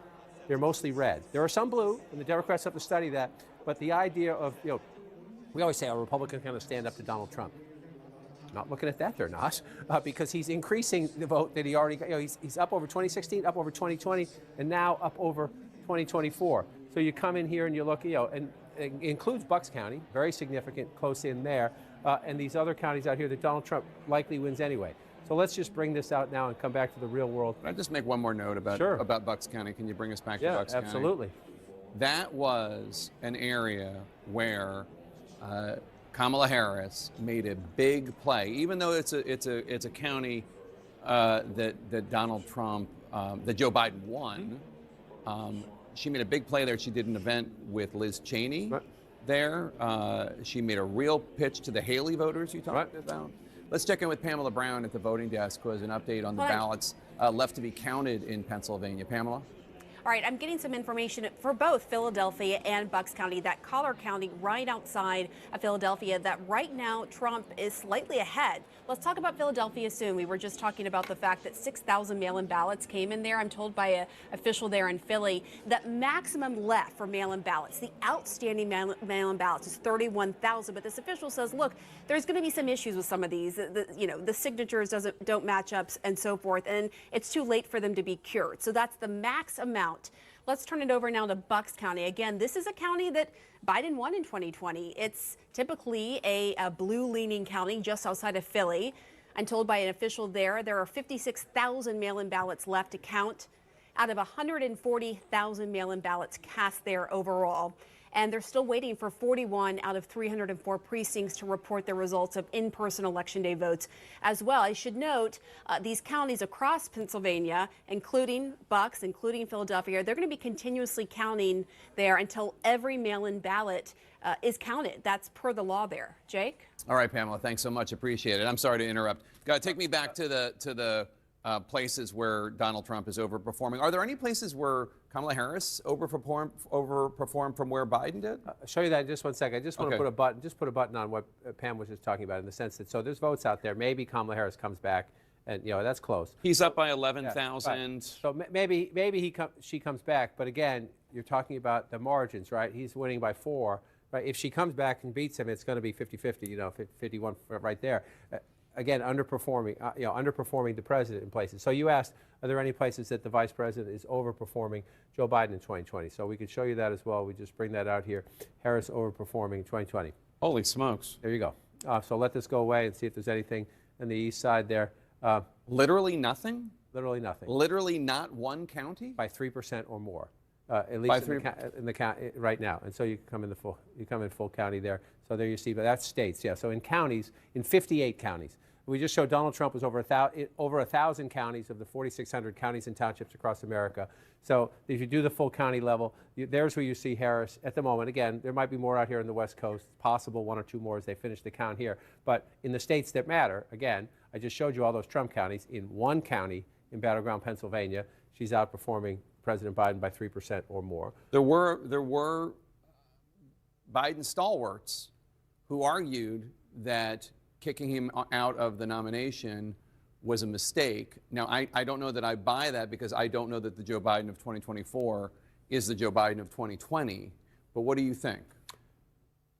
they're mostly red. There are some blue, and the Democrats have to study that. But the idea of, we always say, are Republicans going to stand up to Donald Trump? Not looking at that, they're not, because he's increasing the vote that he already got. He's up over 2016, up over 2020, and now up over 2024. So you come in here and you look, and it includes Bucks County, very significant, close in there, and these other counties out here that Donald Trump likely wins anyway. So let's just bring this out now and come back to the real world. Can I just make one more note about Bucks County? Can you bring us back to Bucks County? Yeah, absolutely. That was an area where Kamala Harris made a big play, even though it's a county that Donald Trump, that Joe Biden won. She made a big play there. She did an event with Liz Cheney there. She made a real pitch to the Haley voters you talked about. Let's check in with Pamela Brown at the voting desk, who has an update on the ballots left to be counted in Pennsylvania. Pamela? All right, I'm getting some information for both Philadelphia and Bucks County, that Collar County right outside of Philadelphia, that right now Trump is slightly ahead. Let's talk about Philadelphia soon. We were just talking about the fact that 6,000 mail-in ballots came in there. I'm told by an official there in Philly that maximum left for mail-in ballots, the outstanding mail-in ballots, is 31,000. But this official says, look, there's going to be some issues with some of these. The signatures don't match up and so forth, and it's too late for them to be cured. So that's the max amount. Let's turn it over now to Bucks County. Again, this is a county that Biden won in 2020. It's typically a blue-leaning county just outside of Philly. I'm told by an official there are 56,000 mail-in ballots left to count out of 140,000 mail-in ballots cast there overall. And they're still waiting for 41 out of 304 precincts to report the results of in-person Election Day votes as well. I should note these counties across Pennsylvania, including Bucks, including Philadelphia, they're going to be continuously counting there until every mail-in ballot is counted. That's per the law there. Jake? All right, Pamela, thanks so much. Appreciate it. I'm sorry to interrupt. Take me back to the places where Donald Trump is overperforming. Are there any places where Kamala Harris overperformed from where Biden did? I'll show you that in just 1 second. I just want to put a button on what Pam was just talking about, in the sense that, so there's votes out there. Maybe Kamala Harris comes back, and that's close. He's up by 11,000. Yeah, so maybe she comes back, but again, you're talking about the margins, right? He's winning by 4. Right? If she comes back and beats him, it's going to be 50-50, 51 right there. Again, underperforming the president in places. So you asked, are there any places that the vice president is overperforming Joe Biden in 2020? So we could show you that as well. We just bring that out here. Harris overperforming 2020. Holy smokes. There you go. So let this go away and see if there's anything on the east side there. Literally nothing? Literally nothing. Literally not one county? By 3% or more. At least in the county right now, and so you come in full county there. So there you see, but that's states, yeah. So in counties, in 58 counties, we just showed Donald Trump was over 1,000 counties of the 4,600 counties and townships across America. So if you do the full county level, there's where you see Harris at the moment. Again, there might be more out here on the West Coast, possible 1 or 2 more as they finish the count here. But in the states that matter, again, I just showed you all those Trump counties. In one county in Battleground, Pennsylvania, she's outperforming President Biden by 3% or more. There were Biden stalwarts who argued that kicking him out of the nomination was a mistake. Now, I don't know that I buy that, because I don't know that the Joe Biden of 2024 is the Joe Biden of 2020. But what do you think?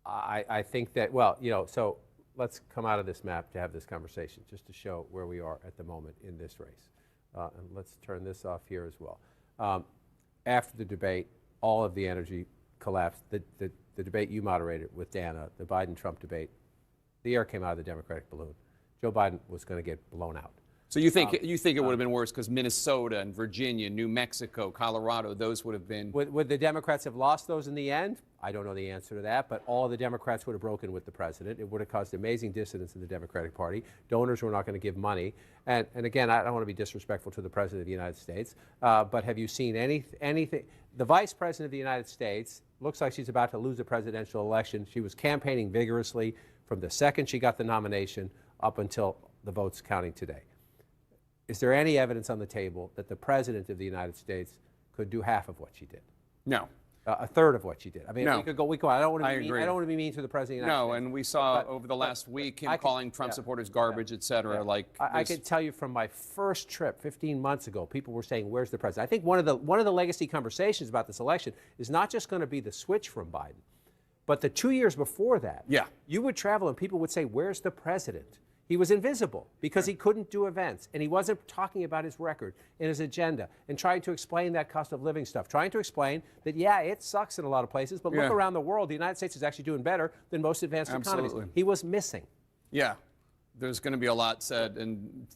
I think that, so let's come out of this map to have this conversation, just to show where we are at the moment in this race. And let's turn this off here as well. After the debate, all of the energy collapsed. The debate you moderated with Dana, the Biden-Trump debate, the air came out of the Democratic balloon. Joe Biden was going to get blown out. So you think it would have been worse because Minnesota and Virginia, New Mexico, Colorado, those would have been... Would the Democrats have lost those in the end? I don't know the answer to that, but all the Democrats would have broken with the president. It would have caused amazing dissonance in the Democratic Party. Donors were not going to give money. And again, I don't want to be disrespectful to the President of the United States, but have you seen anything? The Vice President of the United States looks like she's about to lose a presidential election. She was campaigning vigorously from the second she got the nomination up until the votes counting today. Is there any evidence on the table that the President of the United States could do half of what she did? No. A third of what she did. I mean, no. we could go. I don't want to be mean to the President of the United States. No, and we saw over the last week him calling Trump supporters garbage, et cetera. Like I can tell you from my first trip 15 months ago, people were saying, "Where's the president?" I think one of the legacy conversations about this election is not just going to be the switch from Biden, but the 2 years before that. Yeah. You would travel and people would say, "Where's the president?" He was invisible because he couldn't do events, and he wasn't talking about his record and his agenda and trying to explain that cost of living stuff, trying to explain that, yeah, it sucks in a lot of places, but look around the world, the United States is actually doing better than most advanced economies. He was missing. Yeah, there's going to be a lot said and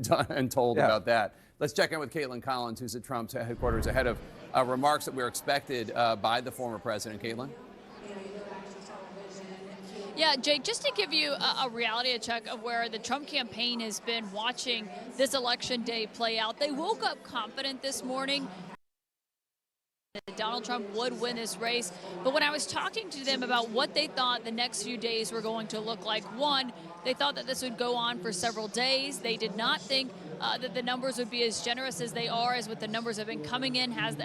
done and told about that. Let's check in with Caitlin Collins, who's at Trump's headquarters, ahead of remarks that were expected by the former president. Caitlin? Yeah, Jake, just to give you a reality check of where the Trump campaign has been watching this election day play out. They woke up confident this morning that Donald Trump would win this race. But when I was talking to them about what they thought the next few days were going to look like, one, they thought that this would go on for several days. They did not think that the numbers would be as generous as they are, as what the numbers have been coming in, as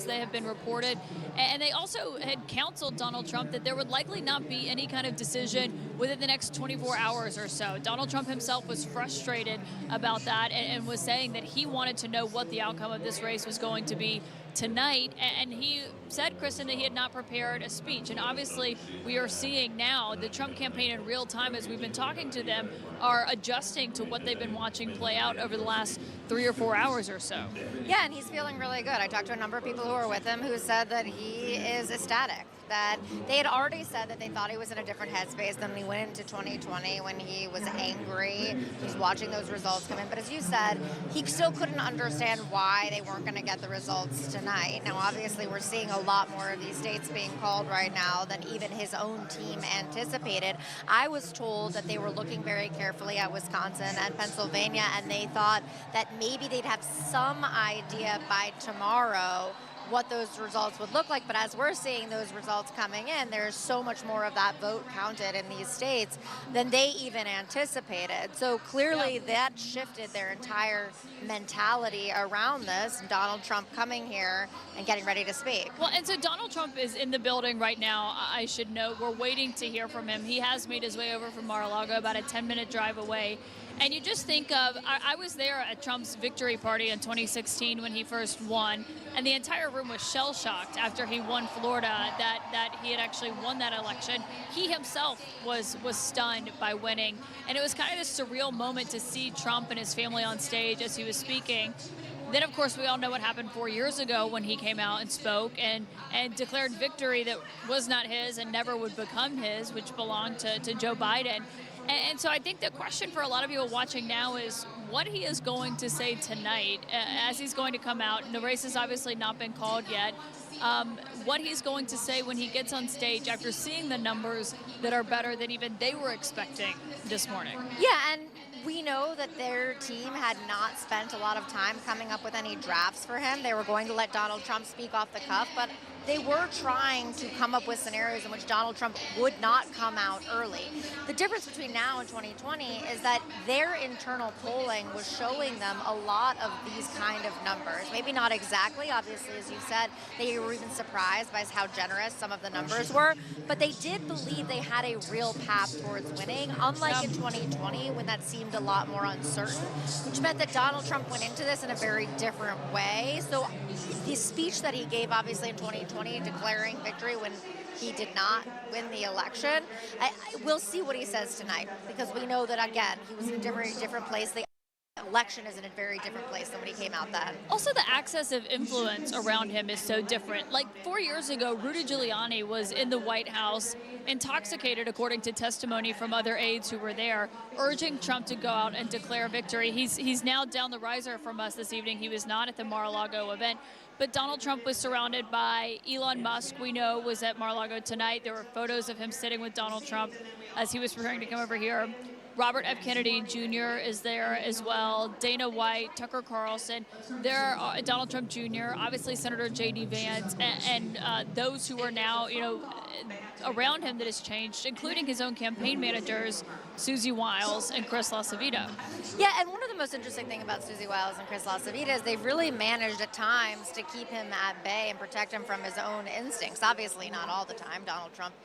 they have been reported. And they also had counseled Donald Trump that there would likely not be any kind of decision within the next 24 hours or so. Donald Trump himself was frustrated about that and was saying that he wanted to know what the outcome of this race was going to be tonight, and he said, Kristen, that he had not prepared a speech. And obviously, we are seeing now the Trump campaign in real time, as we've been talking to them, are adjusting to what they've been watching play out over the last 3 or 4 hours or so. Yeah, and he's feeling really good. I talked to a number of people who were with him who said that he is ecstatic, that they had already said that they thought he was in a different headspace than he went into 2020 when he was angry. He's watching those results come in. But as you said, he still couldn't understand why they weren't going to get the results tonight. Now, obviously, we're seeing a lot more of these states being called right now than even his own team anticipated. I was told that they were looking very carefully at Wisconsin and Pennsylvania, and they thought that maybe they'd have some idea by tomorrow what those results would look like. But as we're seeing those results coming in, there's so much more of that vote counted in these states than they even anticipated. So clearly that shifted their entire mentality around this. Donald Trump coming here and getting ready to speak. Well, and so Donald Trump is in the building right now. I should note, we're waiting to hear from him. He has made his way over from Mar-a-Lago, about a 10-minute drive away. And you just think of, I was there at Trump's victory party in 2016 when he first won, and the entire room was shell-shocked after he won Florida, that he had actually won that election. He himself was stunned by winning, and it was kind of this surreal moment to see Trump and his family on stage as he was speaking. Then, of course, we all know what happened 4 years ago when he came out and spoke and declared victory that was not his and never would become his, which belonged to Joe Biden. And so I think the question for a lot of people watching now is what he is going to say tonight as he's going to come out. And the race has obviously not been called yet. What he's going to say when he gets on stage after seeing the numbers that are better than even they were expecting this morning. Yeah, and we know that their team had not spent a lot of time coming up with any drafts for him. They were going to let Donald Trump speak off the cuff, but they were trying to come up with scenarios in which Donald Trump would not come out early. The difference between now and 2020 is that their internal polling was showing them a lot of these kind of numbers. Maybe not exactly, obviously, as you said, they were even surprised by how generous some of the numbers were, but they did believe they had a real path towards winning, unlike in 2020 when that seemed a lot more uncertain, which meant that Donald Trump went into this in a very different way. So the speech that he gave, obviously, in 2020, declaring victory when he did not win the election, we'll see what he says tonight, because we know that, again, he was in a very different place. The election is in a very different place than when he came out then. Also, the access of influence around him is so different. Like 4 years ago, Rudy Giuliani was in the White House, intoxicated, according to testimony from other aides who were there, urging Trump to go out and declare victory. He's now down the riser from us this evening. He was not at the Mar-a-Lago event. But Donald Trump was surrounded by Elon Musk, we know, was at Mar-a-Lago tonight. There were photos of him sitting with Donald Trump as he was preparing to come over here. Robert F. Kennedy Jr. is there as well. Dana White, Tucker Carlson. There are Donald Trump Jr., obviously Senator J.D. Vance, and those who are now, around him that has changed, including his own campaign managers, Susie Wiles and Chris LaCivita. Yeah, and one of the most interesting things about Susie Wiles and Chris LaCivita is they've really managed at times to keep him at bay and protect him from his own instincts. Obviously not all the time. Donald Trump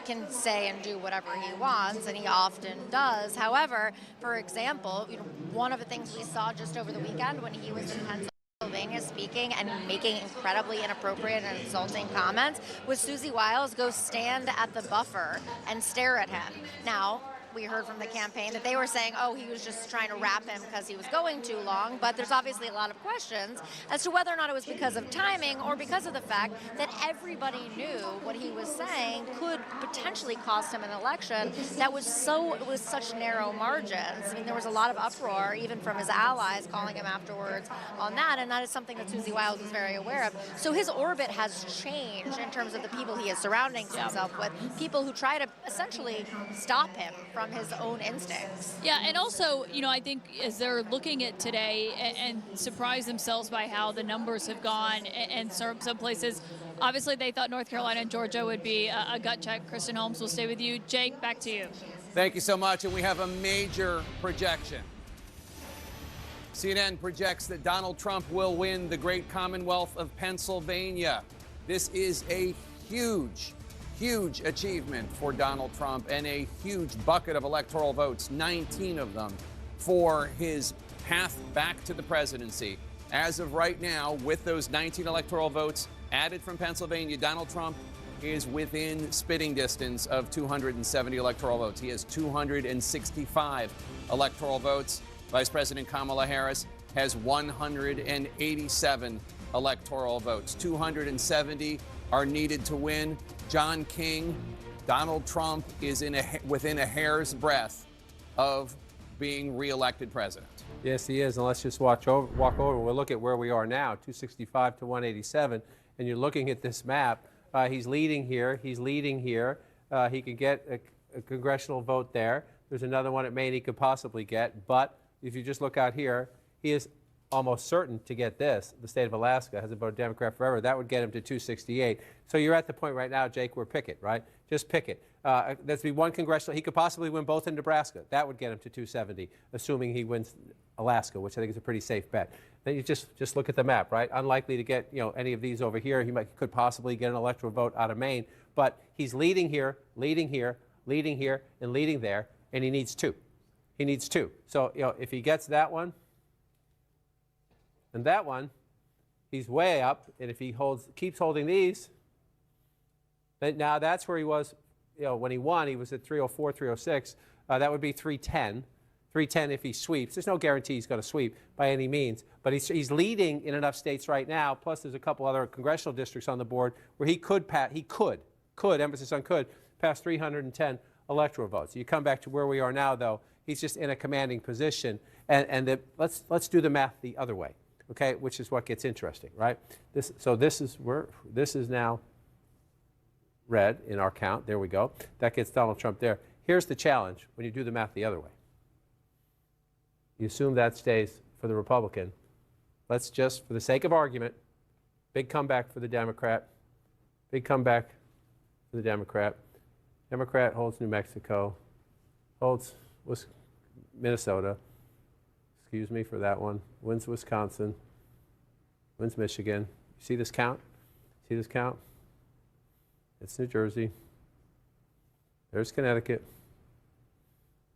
can say and do whatever he wants, and he often does. However, for example, one of the things we saw just over the weekend when he was in Pennsylvania speaking and making incredibly inappropriate and insulting comments was Susie Wiles go stand at the buffer and stare at him. Now, we heard from the campaign that they were saying, oh, he was just trying to wrap him because he was going too long, but there's obviously a lot of questions as to whether or not it was because of timing or because of the fact that everybody knew what he was saying could potentially cost him an election that was such narrow margins. I mean, there was a lot of uproar, even from his allies, calling him afterwards on that, and that is something that Susie Wiles was very aware of. So his orbit has changed in terms of the people he is surrounding himself with, people who try to essentially stop him from his own instincts. Yeah, and also, I think as they're looking at today and surprise themselves by how the numbers have gone, and some places, obviously they thought North Carolina and Georgia would be a gut check. Kristen Holmes will stay with you. Jake, back to you. Thank you so much, and we have a major projection. CNN projects that Donald Trump will win the great Commonwealth of Pennsylvania. This is a huge achievement for Donald Trump and a huge bucket of electoral votes, 19 of them, for his path back to the presidency. As of right now, with those 19 electoral votes added from Pennsylvania, Donald Trump is within spitting distance of 270 electoral votes. He has 265 electoral votes. Vice President Kamala Harris has 187 electoral votes. 270 are needed to win. John King, Donald Trump is within a hair's breadth of being reelected president. Yes, he is. And let's just walk over. We'll look at where we are now, 265 to 187. And you're looking at this map. He's leading here. He's leading here. He could get a congressional vote there. There's another one at Maine he could possibly get. But if you just look out here, he is almost certain to get this. The state of Alaska hasn't voted Democrat forever. That would get him to 268. So you're at the point right now, Jake, where pick it, right? Just pick it. There's be one congressional. He could possibly win both in Nebraska. That would get him to 270, assuming he wins Alaska, which I think is a pretty safe bet. Then you just look at the map, right? Unlikely to get any of these over here. He could possibly get an electoral vote out of Maine, but he's leading here, leading here, leading here, and leading there, and he needs 2. He needs 2. So if he gets that one and that one, he's way up. And if he keeps holding these, then now that's where he was. When he won, he was at 304, 306. That would be 310. 310 if he sweeps. There's no guarantee he's going to sweep by any means, but he's leading in enough states right now. Plus, there's a couple other congressional districts on the board where he could emphasis on could pass 310 electoral votes. You come back to where we are now, though. He's just in a commanding position, and let's do the math the other way, okay? Which is what gets interesting, right? This is now red in our count. There we go. That gets Donald Trump there. Here's the challenge when you do the math the other way. You assume that stays for the Republican. Let's just, for the sake of argument, big comeback for the Democrat. Big comeback for the Democrat. Democrat holds New Mexico, holds Minnesota. Excuse me for that one. Wins Wisconsin. Wins Michigan. You see this count? See this count? It's New Jersey. There's Connecticut.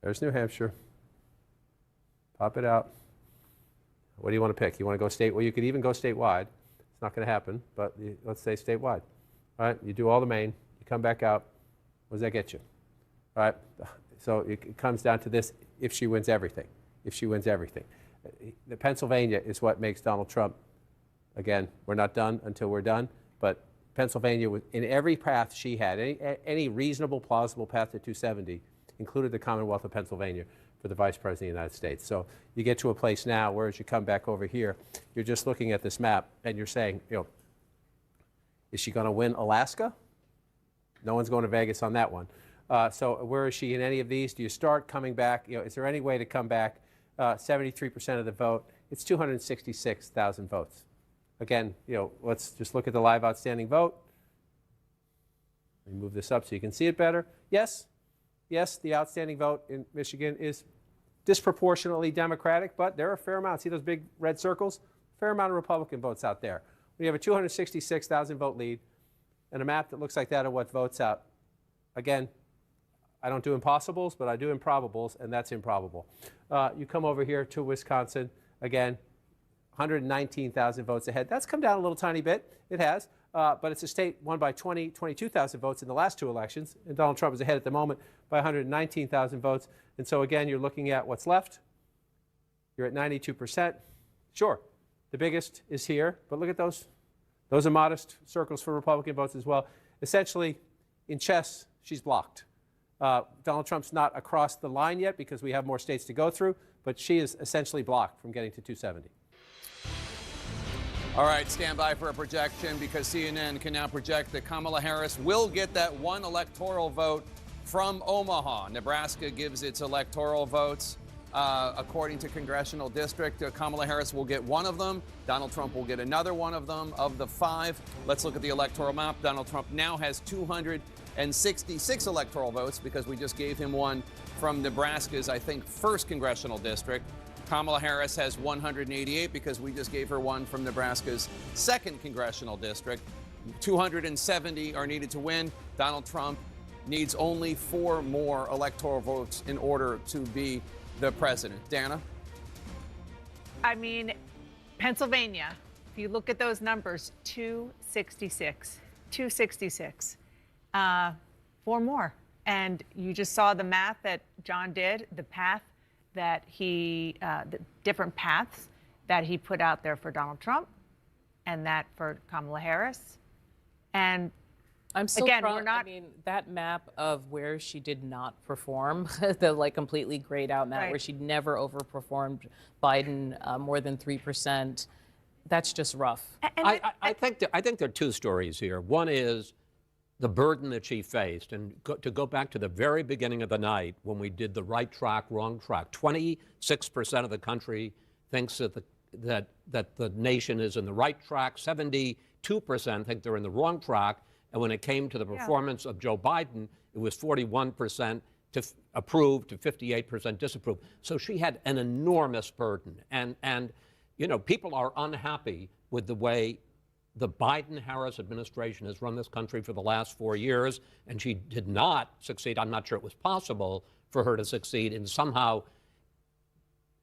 There's New Hampshire. Pop it out. What do you want to pick? You want to go state? Well, you could even go statewide. It's not going to happen, but let's say statewide. All right, you do all the Maine. You come back out. What does that get you? All right, so it comes down to this: if she wins everything. If she wins everything. The Pennsylvania is what makes Donald Trump. Again, we're not done until we're done, but Pennsylvania, in every path she had, any reasonable, plausible path to 270, included the Commonwealth of Pennsylvania for the Vice President of the United States. So you get to a place now where as you come back over here, you're just looking at this map and you're saying, is she going to win Alaska? No one's going to Vegas on that one. So where is she in any of these? Do you start coming back? Is there any way to come back? 73% of the vote. It's 266,000 votes. Again, let's just look at the live outstanding vote. Let me move this up so you can see it better. Yes, the outstanding vote in Michigan is disproportionately Democratic, but there are a fair amount. See those big red circles? Fair amount of Republican votes out there. When you have a 266,000 vote lead and a map that looks like that of what votes out, again, I don't do impossibles, but I do improbables, and that's improbable. You come over here to Wisconsin, again, 119,000 votes ahead. That's come down a little tiny bit. It has. But it's a state won by 22,000 votes in the last 2 elections, and Donald Trump is ahead at the moment by 119,000 votes. And so, again, you're looking at what's left. You're at 92%. Sure, the biggest is here, but look at those. Those are modest circles for Republican votes as well. Essentially, in chess, she's blocked. Donald Trump's not across the line yet because we have more states to go through, but she is essentially blocked from getting to 270. All right, stand by for a projection because CNN can now project that Kamala Harris will get that one electoral vote from Omaha. Nebraska gives its electoral votes according to congressional district. Kamala Harris will get one of them. Donald Trump will get another one of them. Of the 5, let's look at the electoral map. Donald Trump now has 266 electoral votes because we just gave him one from Nebraska's, I think, 1st congressional district. Kamala Harris has 188 because we just gave her one from Nebraska's 2nd congressional district. 270 are needed to win. Donald Trump needs only 4 more electoral votes in order to be the president. Dana? I mean, Pennsylvania, if you look at those numbers, 266. 266. 4 more. And you just saw the math that John did, the path that the different paths that he put out there for Donald Trump and that for Kamala Harris. And I'm so again, proud. we're not. I mean, that map of where she did not perform, the completely grayed out map, Right. where she never overperformed Biden more than 3%. That's just rough. I think there are 2 stories here. One is the burden that she faced, and to go back to the very beginning of the night when we did the right track, wrong track. 26% of the country thinks that that the nation is in the right track. 72% think they're in the wrong track. And when it came to the performance of Joe Biden, it was 41% to approve to 58% disapprove. So she had an enormous burden. And you know, people are unhappy with the way the Biden-Harris administration has run this country for the last 4 years, and she did not succeed. I'm not sure it was possible for her to succeed in somehow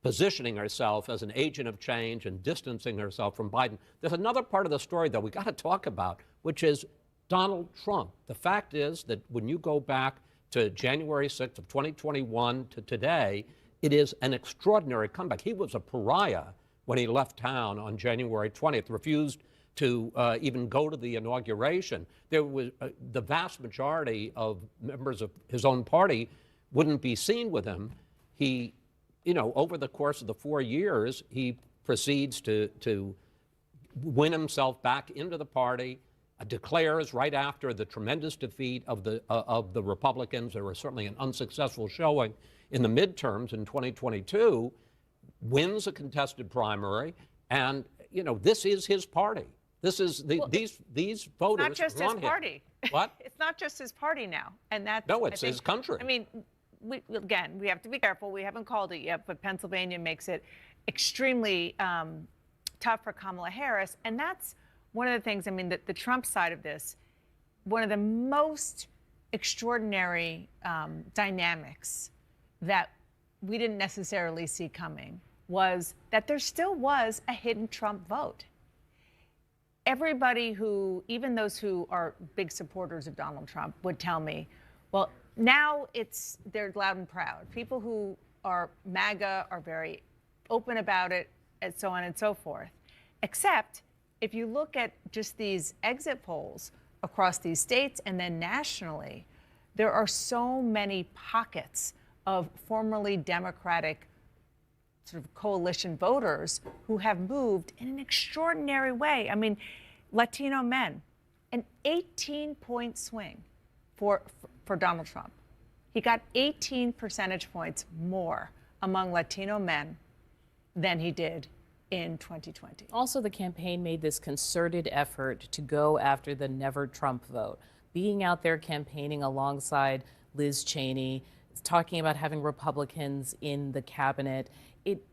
positioning herself as an agent of change and distancing herself from Biden. There's another part of the story, though, we got to talk about, which is Donald Trump. The fact is that when you go back to January 6th of 2021 to today, it is an extraordinary comeback. He was a pariah when he left town on January 20th, refused to even go to the inauguration. There was the vast majority of members of his own party wouldn't be seen with him. He, you know, over the course of the 4 years, he proceeds to win himself back into the party, declares right after the tremendous defeat of the Republicans. There was certainly an unsuccessful showing in the midterms in 2022, wins a contested primary, and, you know, this is his party. This is these voters. Not just his party. What? It's not just his party now, and that's no, it's his country. I mean, we have to be careful. We haven't called it yet, but Pennsylvania makes it extremely tough for Kamala Harris, and that's one of the things. I mean, the Trump side of this, one of the most extraordinary dynamics that we didn't necessarily see coming was that there still was a hidden Trump vote. Everybody who, even those who are big supporters of Donald Trump, would tell me, well, now they're loud and proud. People who are MAGA are very open about it, and so on and so forth. Except if you look at just these exit polls across these states and then nationally, there are so many pockets of formerly Democratic sort of coalition voters who have moved in an extraordinary way. I mean, Latino men, an 18-point swing for Donald Trump. He got 18 percentage points more among Latino men than he did in 2020. Also, the campaign made this concerted effort to go after the never Trump vote, being out there campaigning alongside Liz Cheney, talking about having Republicans in the cabinet.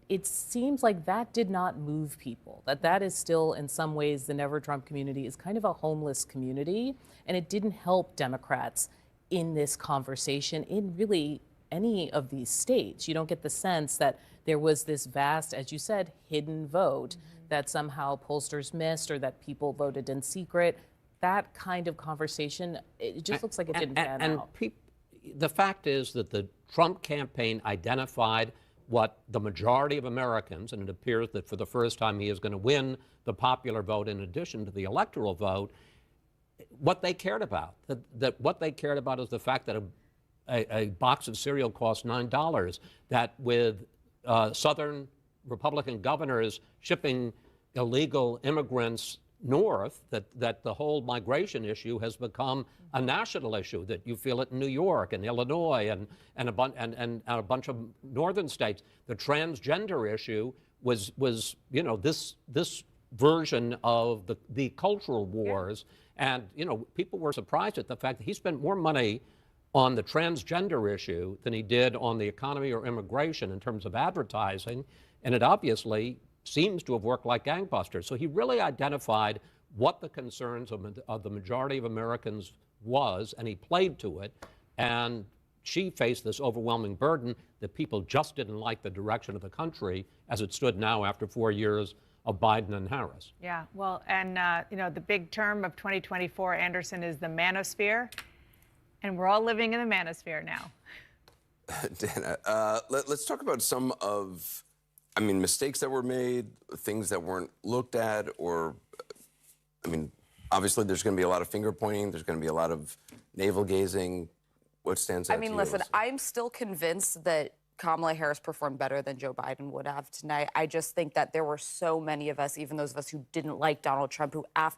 It seems like that did not move people, that is still, in some ways, the never Trump community is kind of a homeless community, and it didn't help Democrats in this conversation in really any of these states. You don't get the sense that there was this vast, as you said, hidden vote that somehow pollsters missed or that people voted in secret. That kind of conversation, it just looks like it didn't pan out. The fact is that the Trump campaign identified what the majority of Americans, and it appears that for the first time he is going to win the popular vote in addition to the electoral vote, what they cared about. That what they cared about is the fact that a box of cereal costs $9, that with Southern Republican governors shipping illegal immigrants north, that the whole migration issue has become a national issue, that you feel it in New York and Illinois and a bunch of northern states. The transgender issue was you know, this version of the cultural wars. And, you know, people were surprised at the fact that he spent more money on the transgender issue than he did on the economy or immigration in terms of advertising. And it obviously seems to have worked like gangbusters. So he really identified what the concerns of the majority of Americans was, and he played to it. And she faced this overwhelming burden that people just didn't like the direction of the country as it stood now after 4 years of Biden and Harris. Yeah, well, and you know, the big term of 2024, Anderson, is the manosphere, and we're all living in the manosphere now. Dana, let's talk about some of, I mean, mistakes that were made, things that weren't looked at, or, I mean, obviously there's going to be a lot of finger pointing, there's going to be a lot of navel gazing. What stands out to you? I mean, listen, I'm still convinced that Kamala Harris performed better than Joe Biden would have tonight. I just think that there were so many of us, even those of us who didn't like Donald Trump, who after